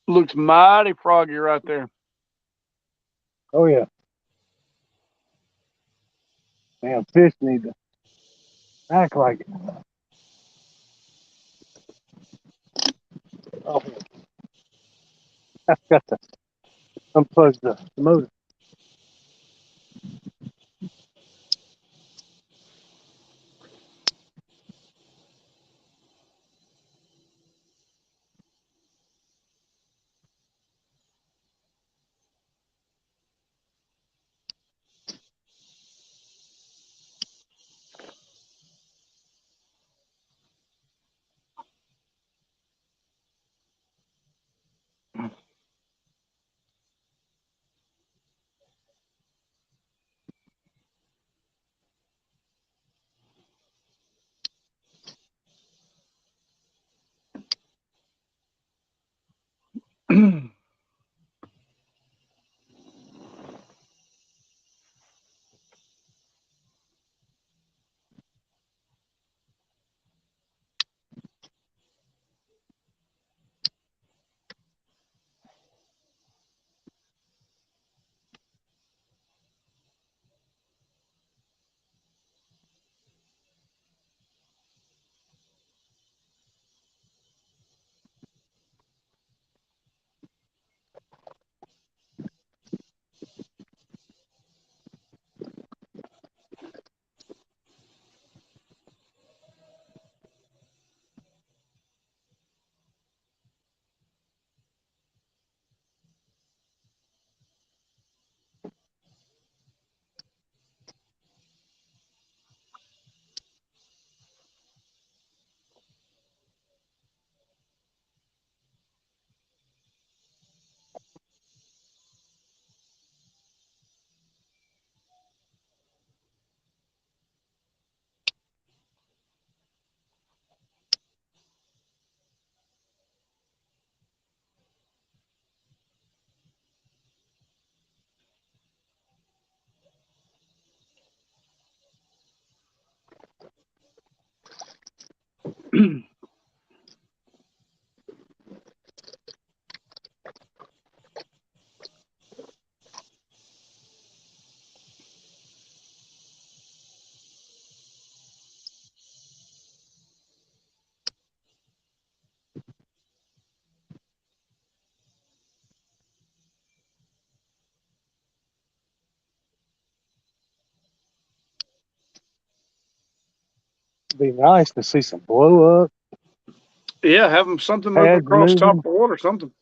Looks mighty froggy right there. Oh yeah. Damn, fish need to act like it. Oh, I've got to unplug the motor. It'd be nice to see some blow up, Yeah, have them something moving pads across top moving. of the water, something.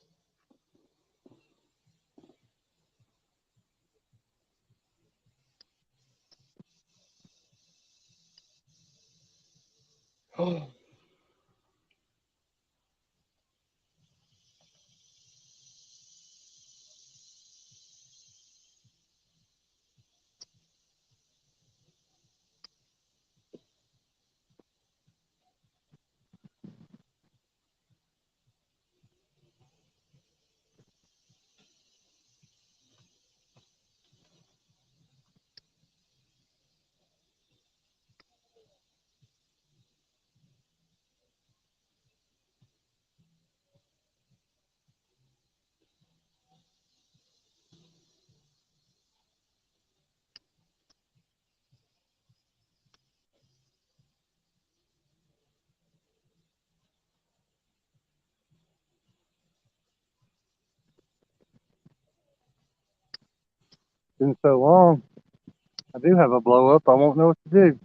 Been so long. I do have a blow up. I won't know what to do.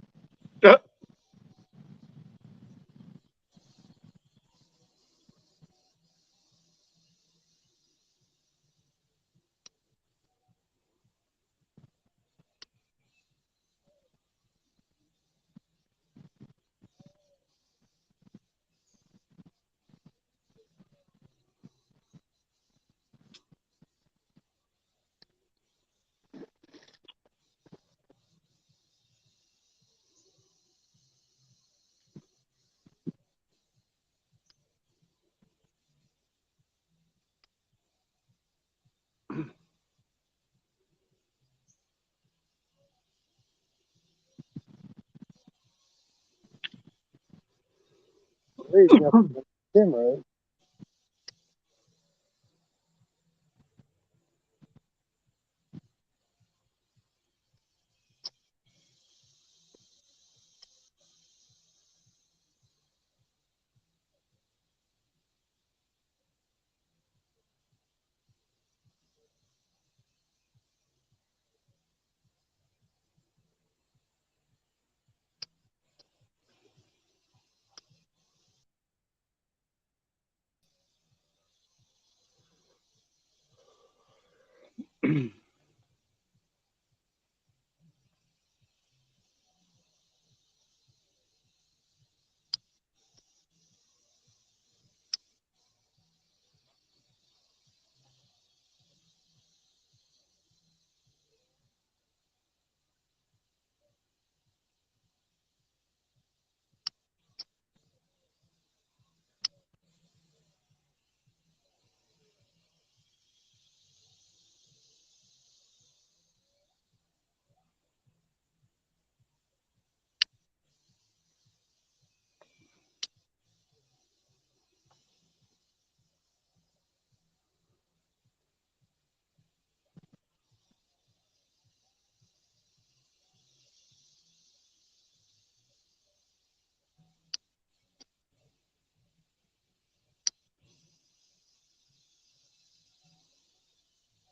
At least nothing but camera.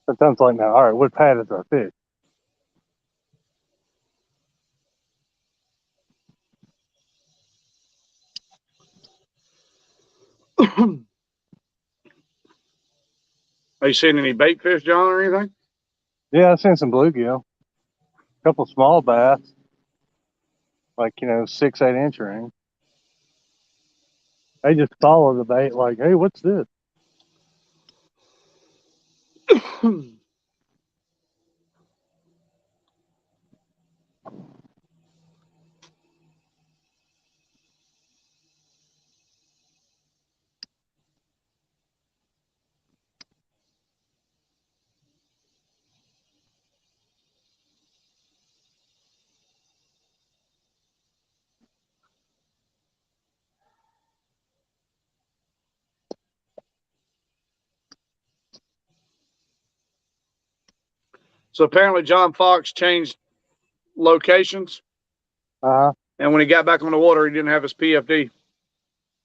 That sounds like now. All right, what pad is our fish? Are you seeing any bait fish, John, or anything? Yeah, I've seen some bluegill, a couple small bass, like 6-8 inch range. They just follow the bait, like, hey, what's this? So apparently John Fox changed locations, and when he got back on the water, he didn't have his PFD.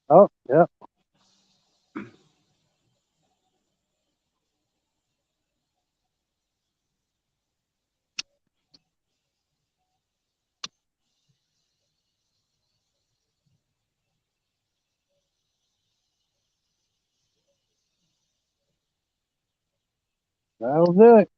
Oh, yeah. That'll do it.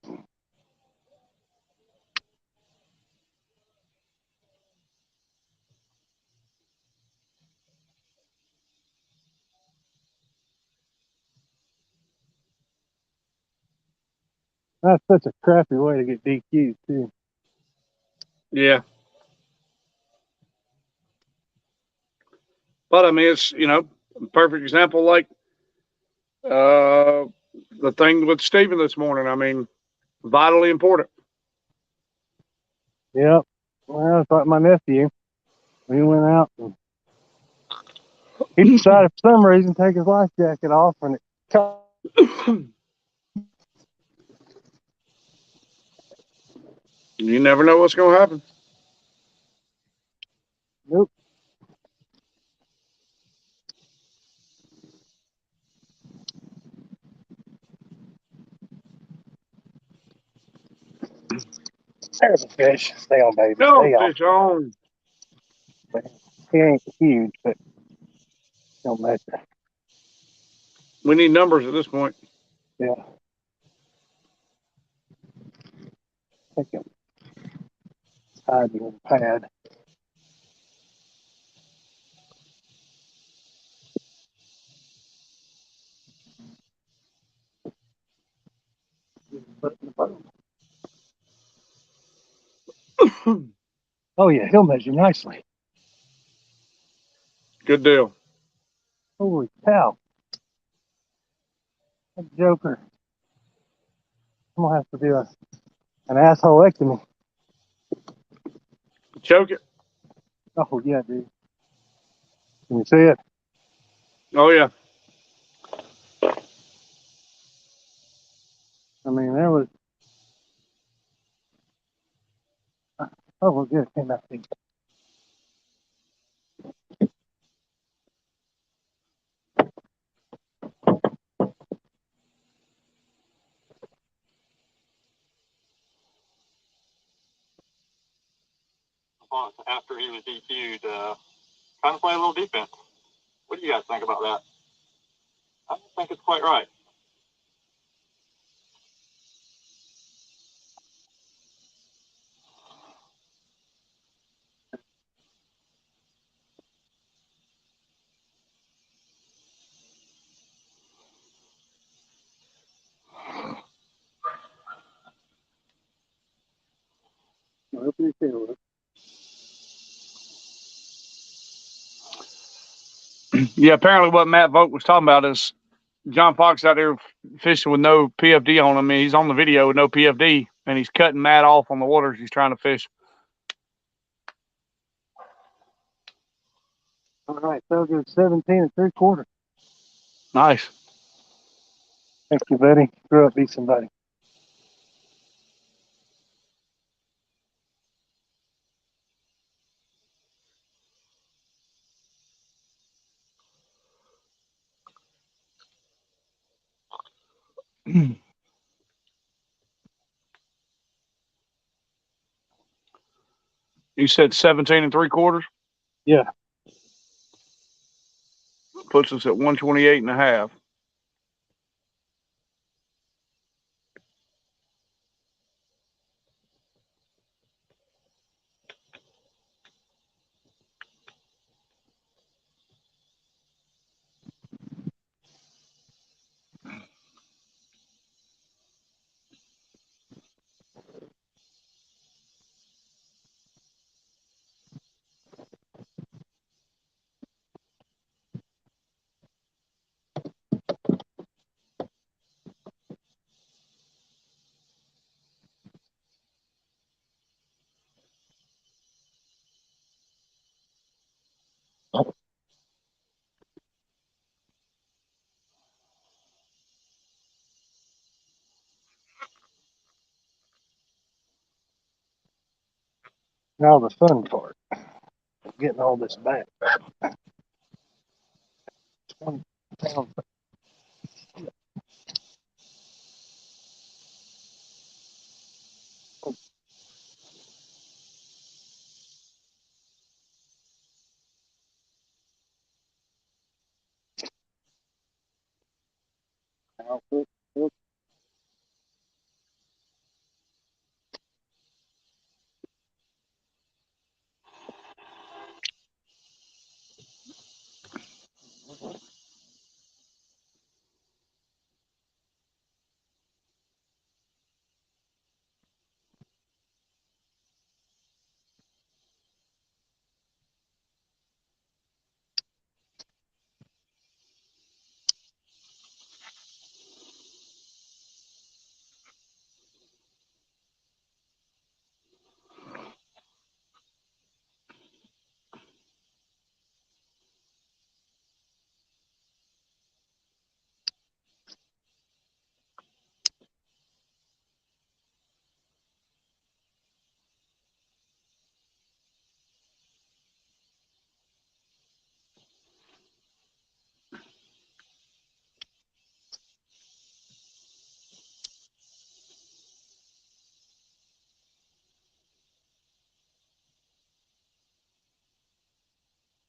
That's such a crappy way to get DQ'd, too. Yeah. But I mean, it's, a perfect example like the thing with Stephen this morning. I mean, vitally important. Yep. Well, it's like my nephew. We went out and he decided for some reason to take his life jacket off and it caught. You never know what's going to happen. Nope. There's a fish. Stay on, baby. No, Stay on. fish on. He ain't huge, but don't matter. We need numbers at this point. Yeah. Take him. Hiding on the pad. Oh, yeah. He'll measure nicely. Good deal. Holy cow. That joker. I'm going to have to do an assholectomy. Choke it. Oh, yeah, dude. Can you see it? Oh, yeah. I mean, there was. Oh, well, good. Came out big. After he was DQ'd, kind of play a little defense. What do you guys think about that? I don't think it's quite right. hope you feel it. Yeah, apparently what Matt Vogt was talking about is John Fox out there fishing with no PFD on him. I mean, he's on the video with no PFD, and he's cutting Matt off on the waters he's trying to fish. All right, so good. 17 3/4. Nice. Thank you, buddy. Grew up, be somebody. You said 17 3/4? Yeah. Puts us at 128 and a half. Now the fun part, getting all this back. 20 pounds.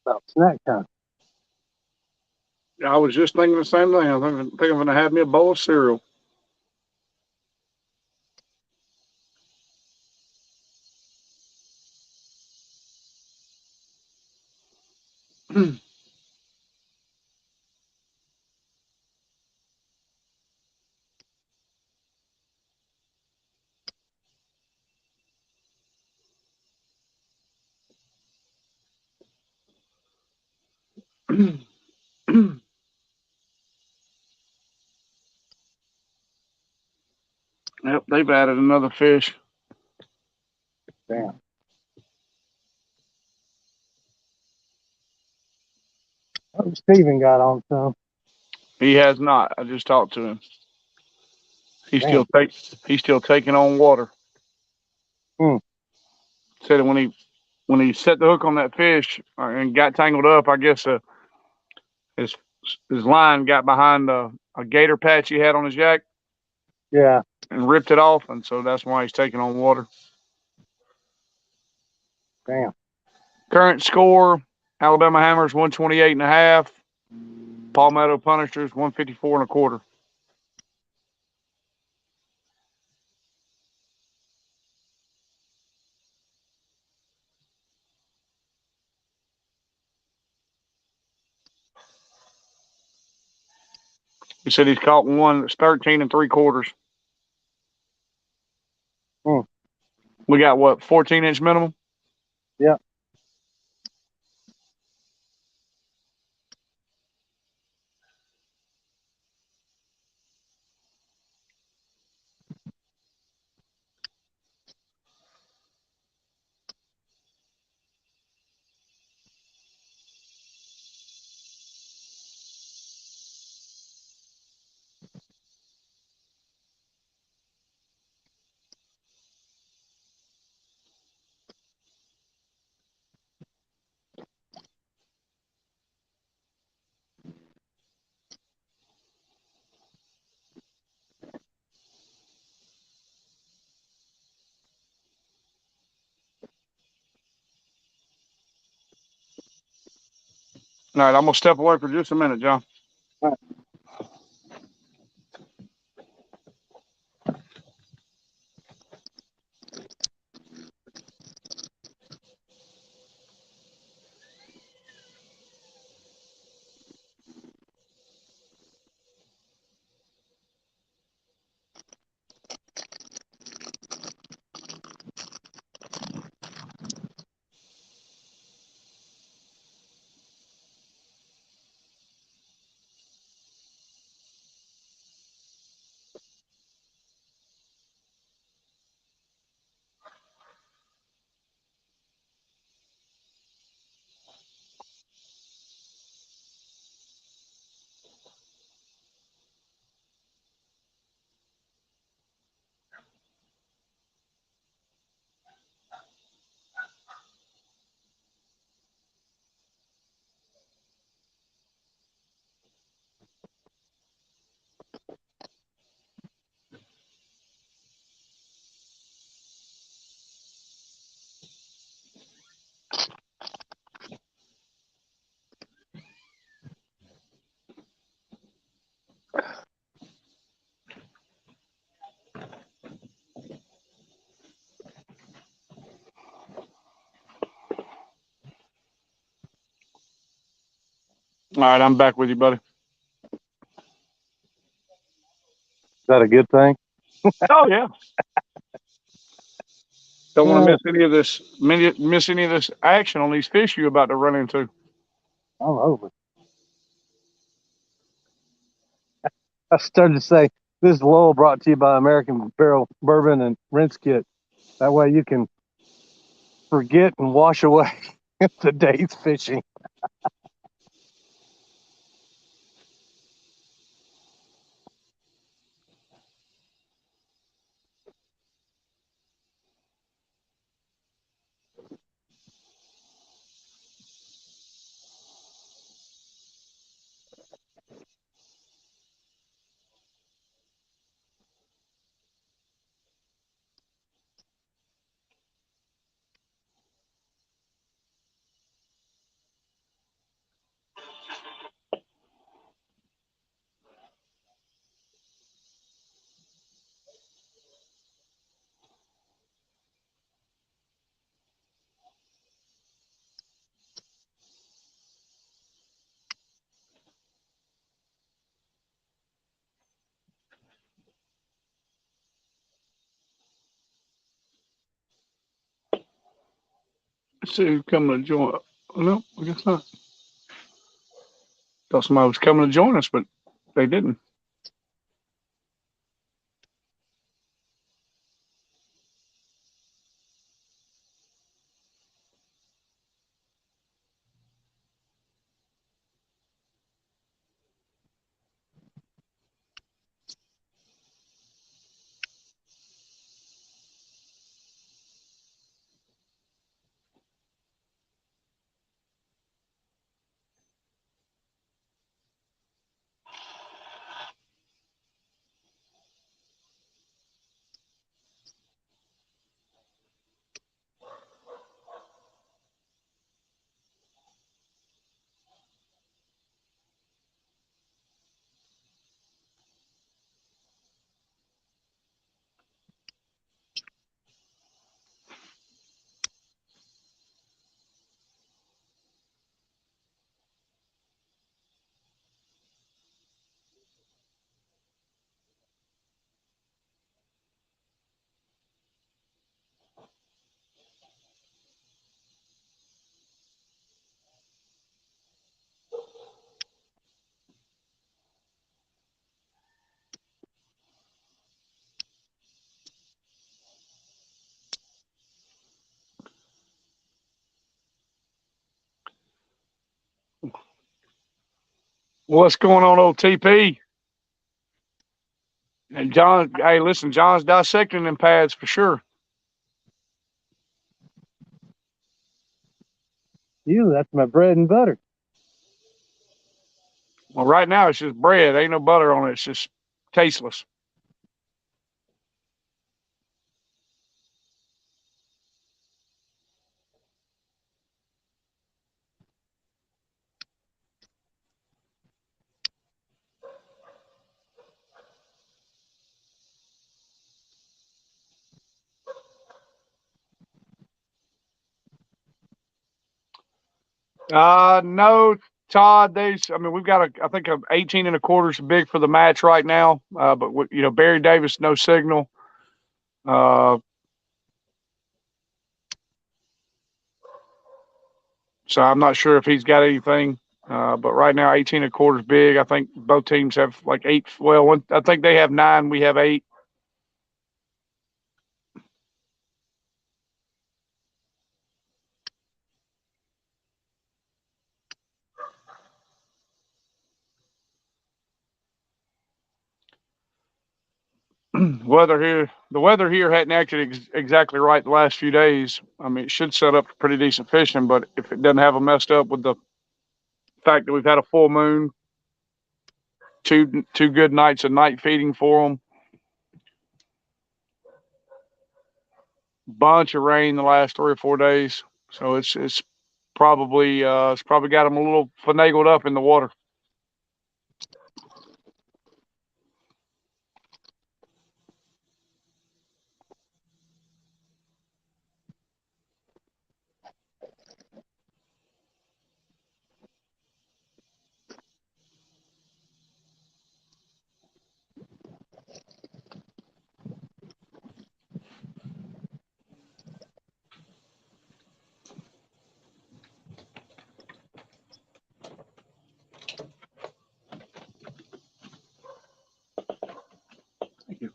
About snack time. I was just thinking the same thing. I think I'm going to have me a bowl of cereal. Yep, they've added another fish. Damn. Oh, Steven got on some. He has not. I just talked to him. He's Damn. still taking on water. Said when he set the hook on that fish and got tangled up, I guess his line got behind a gator patch he had on his yak. Yeah. And ripped it off, and so that's why he's taking on water. Damn. Current score: Alabama Hammers 128 and a half. Palmetto Punishers 154 and a quarter. He said he's caught one that's 13 3/4. We got what, 14-inch minimum? Yeah. All right, I'm going to step away for just a minute, John. All right. All right, I'm back with you, buddy. Is that a good thing? Oh, yeah. Don't want to miss any of this, miss any of this action on these fish you're about to run into. I'm over. I started to say, this lull brought to you by American Barrel Bourbon and Rinse Kit. That way you can forget and wash away the day's fishing. Let's see who's coming to join. No, I guess not. Thought somebody was coming to join us, but they didn't. What's going on, old TP? And John, hey, listen, John's dissecting them pads for sure. That's my bread and butter. Well, right now it's just bread. Ain't no butter on it. It's just tasteless. No, Todd. We've got I think a 18 and a quarter is big for the match right now. But Barry Davis, no signal. So I'm not sure if he's got anything. But right now, 18 and a quarter is big. I think both teams have like 8. Well, I think they have 9. We have 8. The weather here hadn't acted exactly right the last few days. I mean, it should set up for pretty decent fishing, but if it doesn't have them messed up with the fact that we've had a full moon, two good nights of night feeding for them, bunch of rain the last 3 or 4 days, so it's probably got them a little finagled up in the water. Thank you.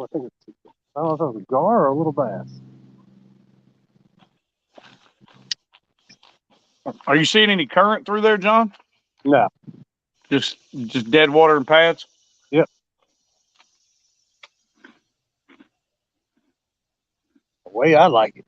I think I don't know if it was a gar or a little bass. Are you seeing any current through there, John? No. Just dead water and pads? Yep. The way I like it.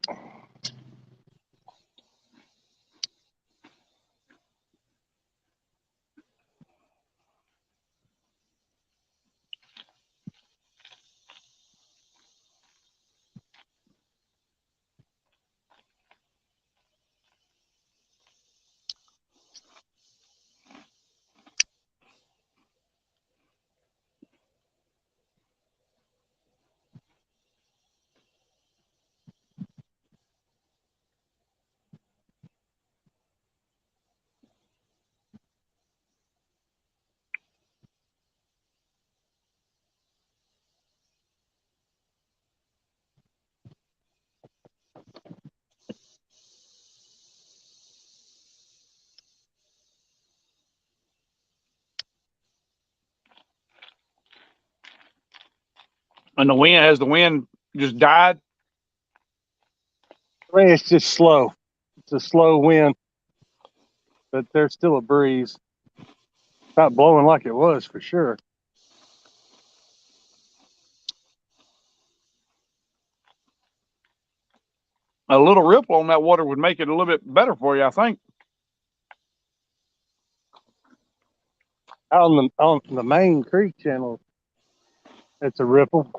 And has the wind just died? I mean, it's just slow. It's a slow wind, but there's still a breeze. Not blowing like it was for sure. A little ripple on that water would make it a little bit better for you, I think. Out on the main creek channel, it's a ripple.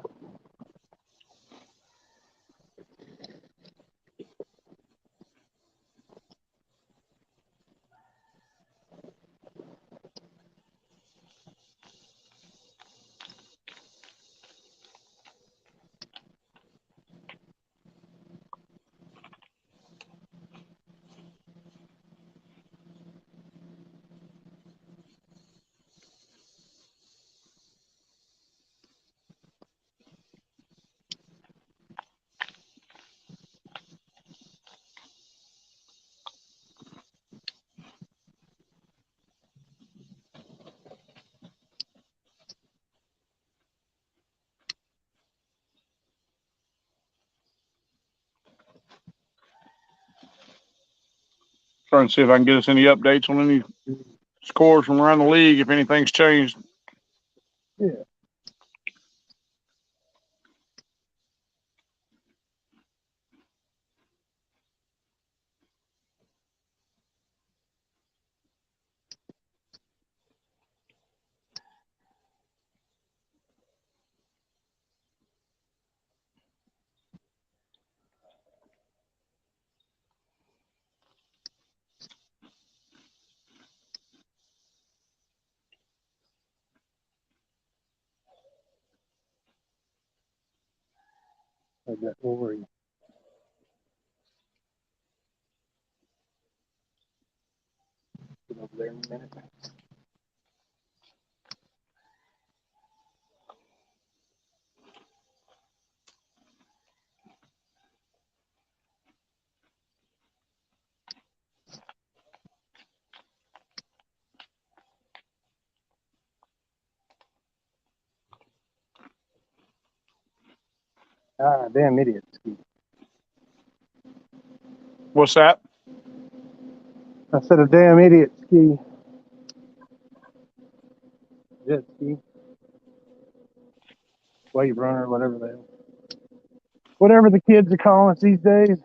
Trying to see if I can get us any updates on any scores from around the league, if anything's changed. Yeah. Like that Ori. Get over there in a minute. Ah, damn idiot. What's that? I said a damn idiot ski. Jet ski. Wave runner, whatever they are. Whatever the kids are calling it these days.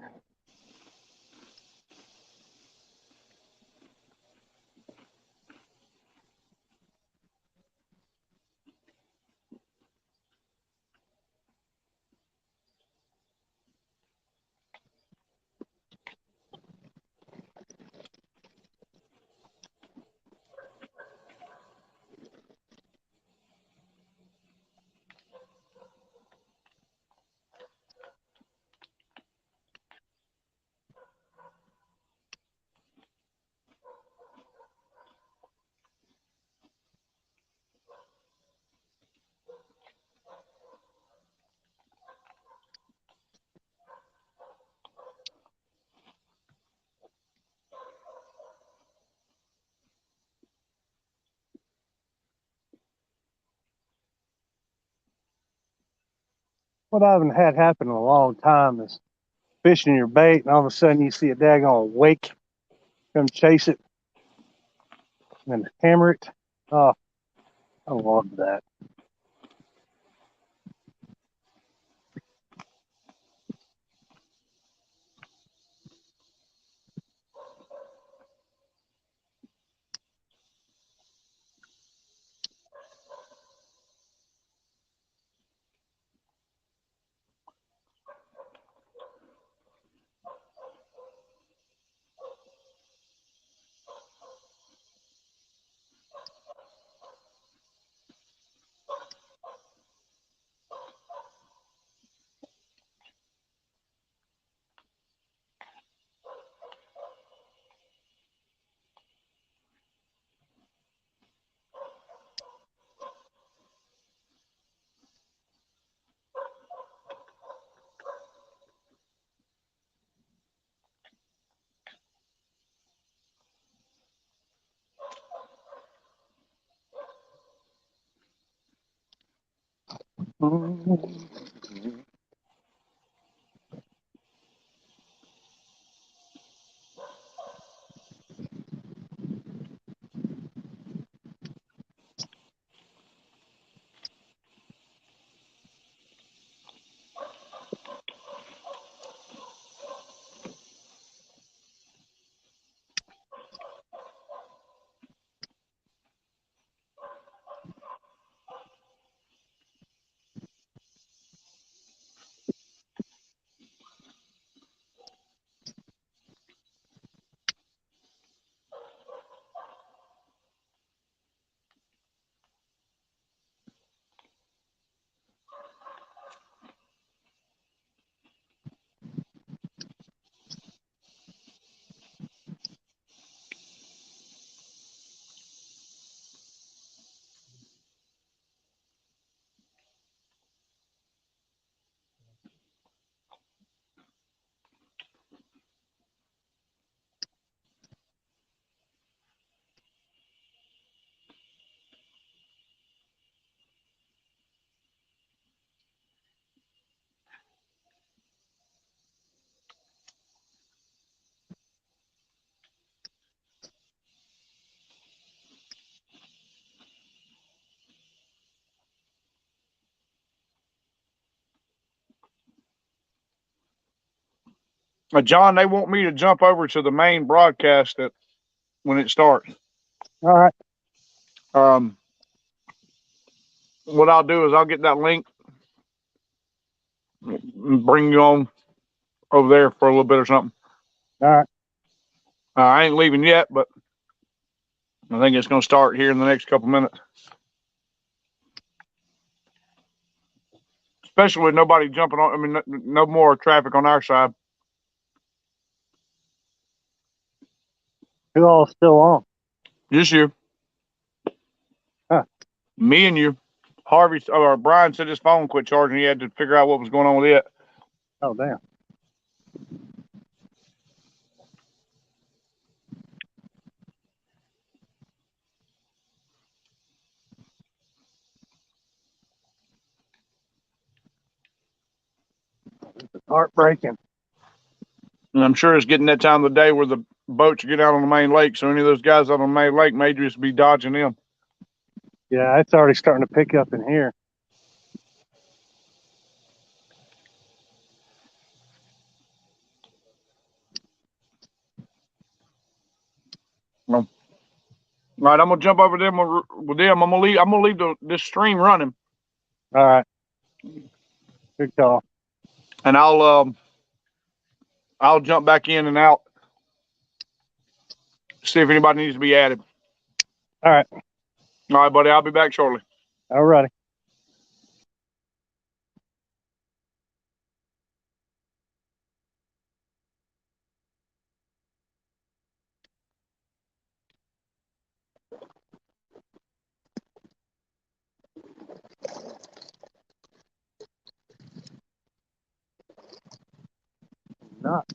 What I haven't had happen in a long time is fishing your bait and all of a sudden you see a daggone wake come chase it and hammer it. Oh, I love that. John, they want me to jump over to the main broadcast when it starts. All right. What I'll do is I'll get that link and bring you on over there for a little bit or something. All right. I ain't leaving yet, but I think it's going to start here in the next couple minutes. Especially with nobody jumping on. I mean, no more traffic on our side. Who all still on? Just you. Huh. Me and you. Harvey or Brian said his phone quit charging. He had to figure out what was going on with it. Oh, damn. It's heartbreaking. And I'm sure it's getting that time of the day where the boats get out on the main lake. So any of those guys out on the main lake may just be dodging them. Yeah, it's already starting to pick up in here. Well, all right, I'm gonna jump over them with them. I'm gonna leave this stream running. All right. Good call. And I'll jump back in and out. See if anybody needs to be added. All right. All right, buddy. I'll be back shortly. All righty. Not.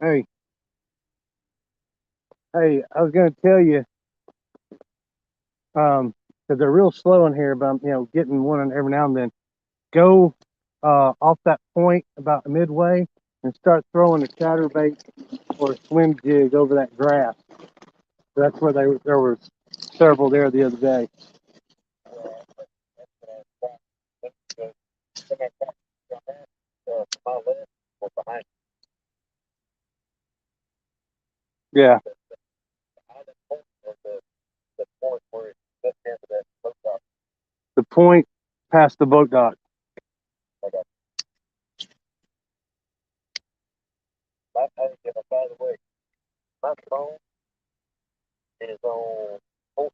Hey, I was going to tell you, because they're real slow in here, but I'm, getting one every now and then. Go off that point about midway and start throwing a chatterbait or a swim jig over that grass. That's where there was several there the other day. Yeah. The point past the boat dock. By the way, my phone is on 14%.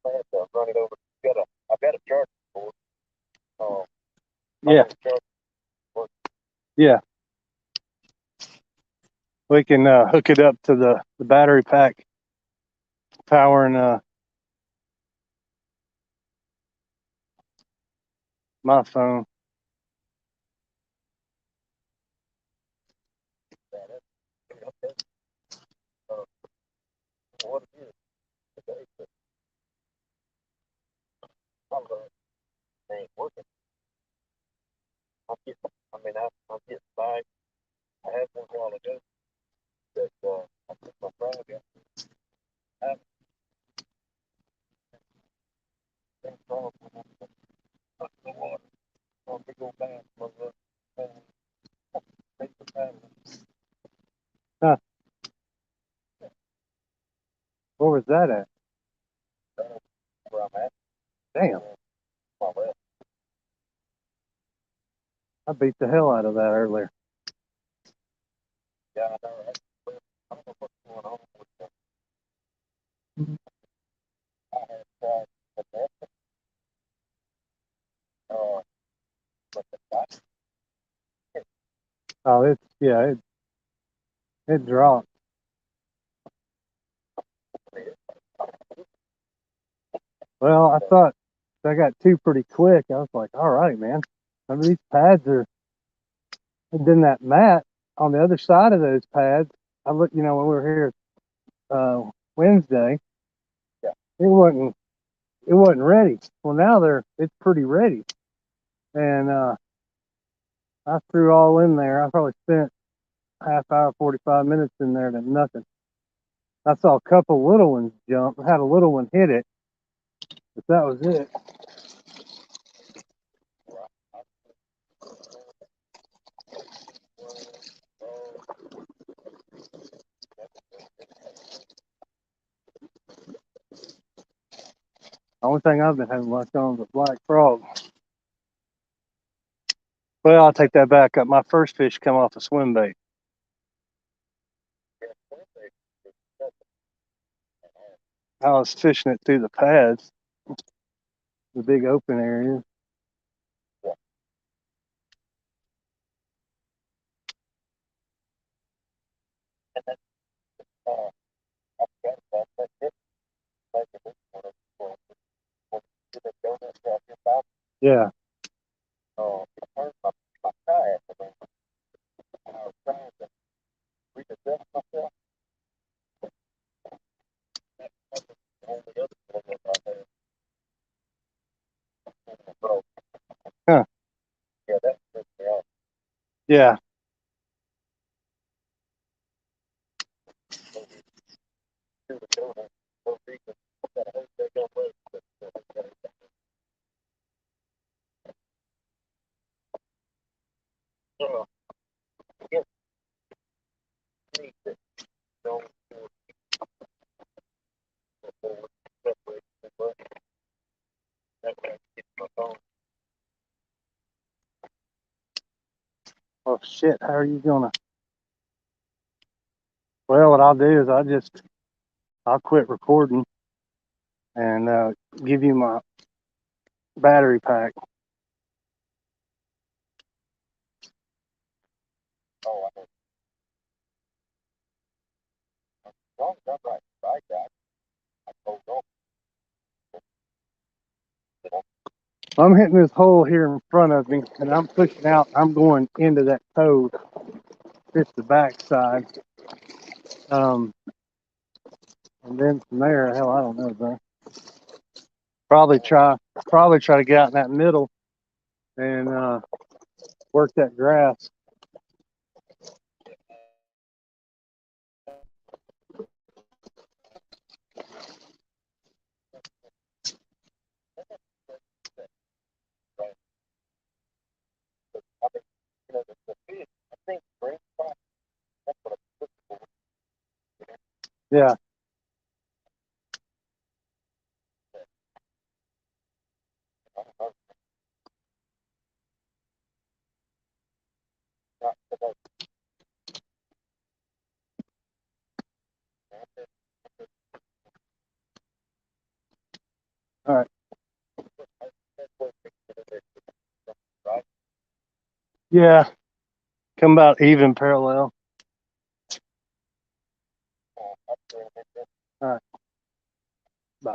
I have to run it over. I've got a charger for it. Yeah. Yeah. We can hook it up to the battery pack powering my phone. What it is today, but ain't working. I'm getting by. I had one while ago that I put my phone in. I have been from the water. On big old bass, huh. Where was that at? Where I'm at. Damn. I beat the hell out of that earlier. Yeah, I know, right? I don't know what's going on with them. I had tried the best, but the bite. Oh, it dropped. Well, I thought I got two pretty quick. I was like, all right, man. I mean, these pads are, and then that mat on the other side of those pads, I looked, when we were here Wednesday, yeah, it wasn't ready. Well, now it's pretty ready. And I threw all in there. I probably spent half hour, 45 minutes in there to nothing. I saw a couple little ones jump. I had a little one hit it, but that was it. The only thing I've been having luck on is a black frog. Well, I'll take that back up. My first fish come off a swim bait. I was fishing it through the pads, the big open area. Yeah. Huh. Yeah. Oh shit! How are you gonna? Well, what I'll do is I'll quit recording and give you my battery pack. I'm hitting this hole here in front of me, and I'm pushing out. I'm going into that cove. It's the backside. And then from there, hell, I don't know, bro. Probably try to get out in that middle and work that grass. Yeah. All right. Yeah. Come about even parallel. All right. Bye.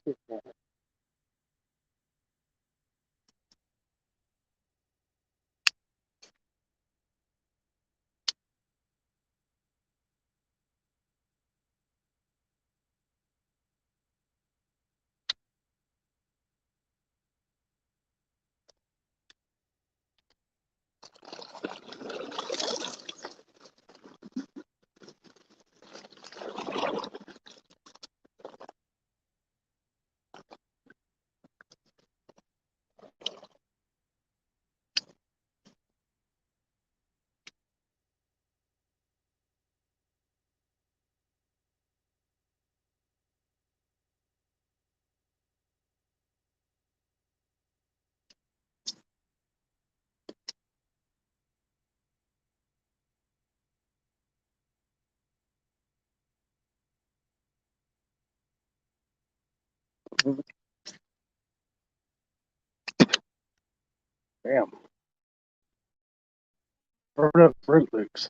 Damn. Burned up Fruit Loops.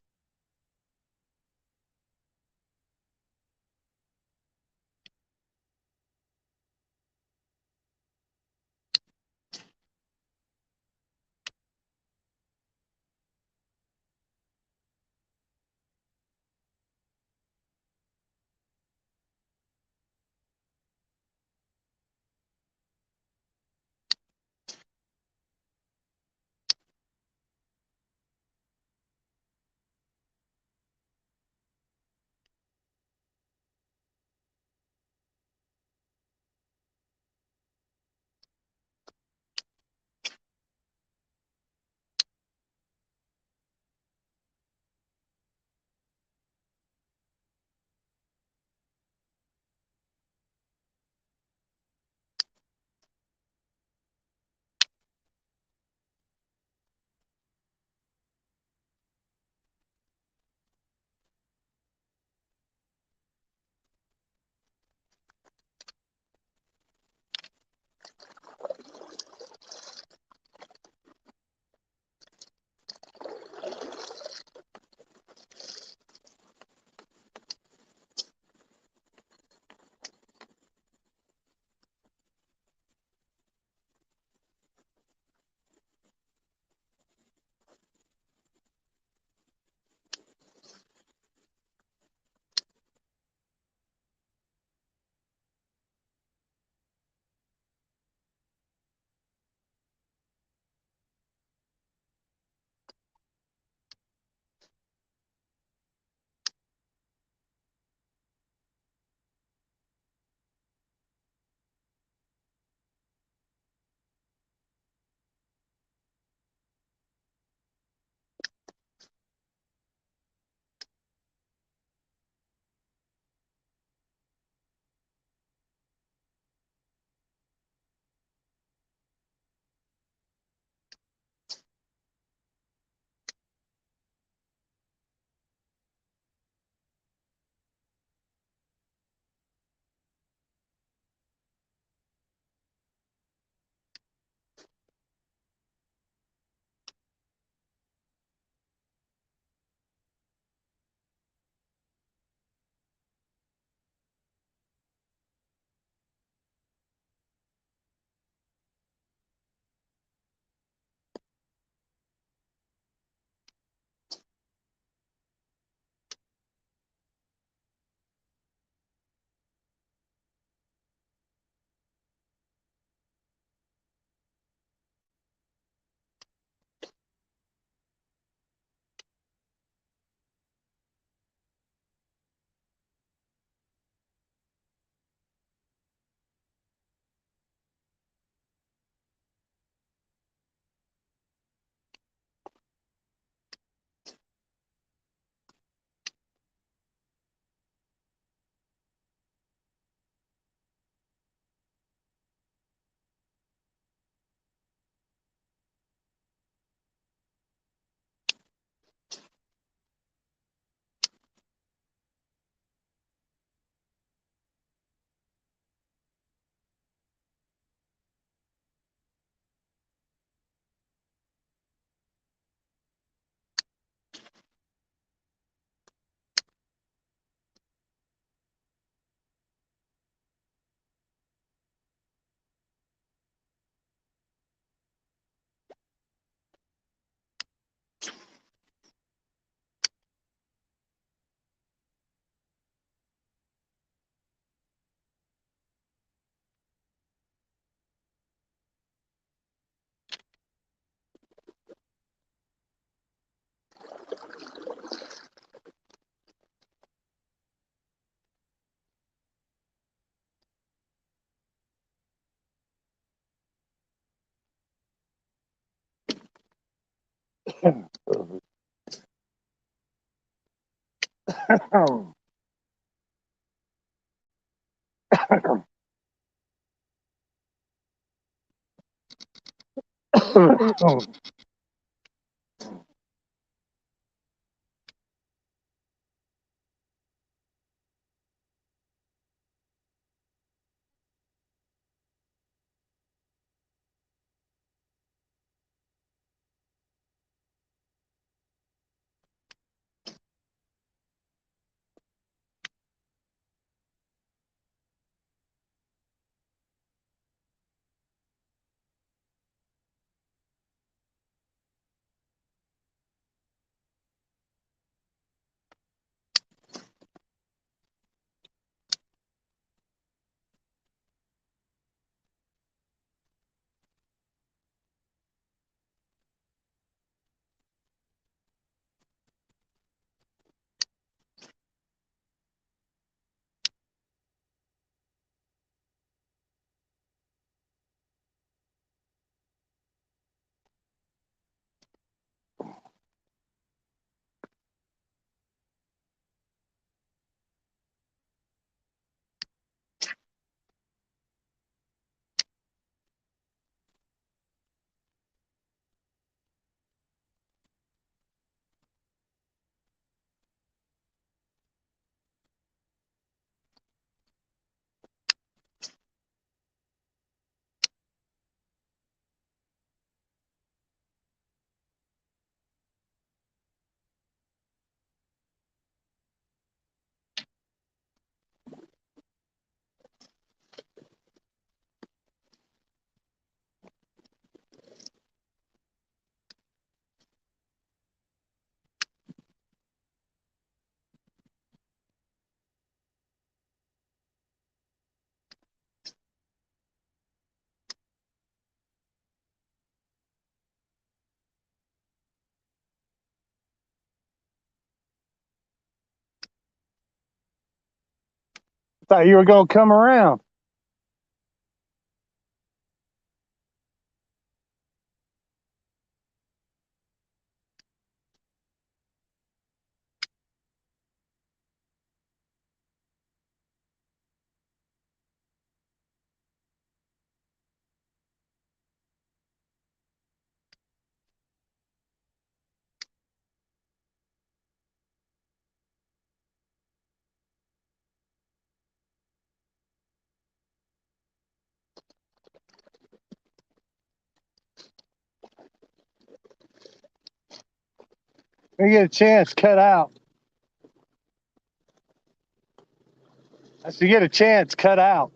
Thought you were gonna come around. When you get a chance, cut out. As you get a chance, cut out.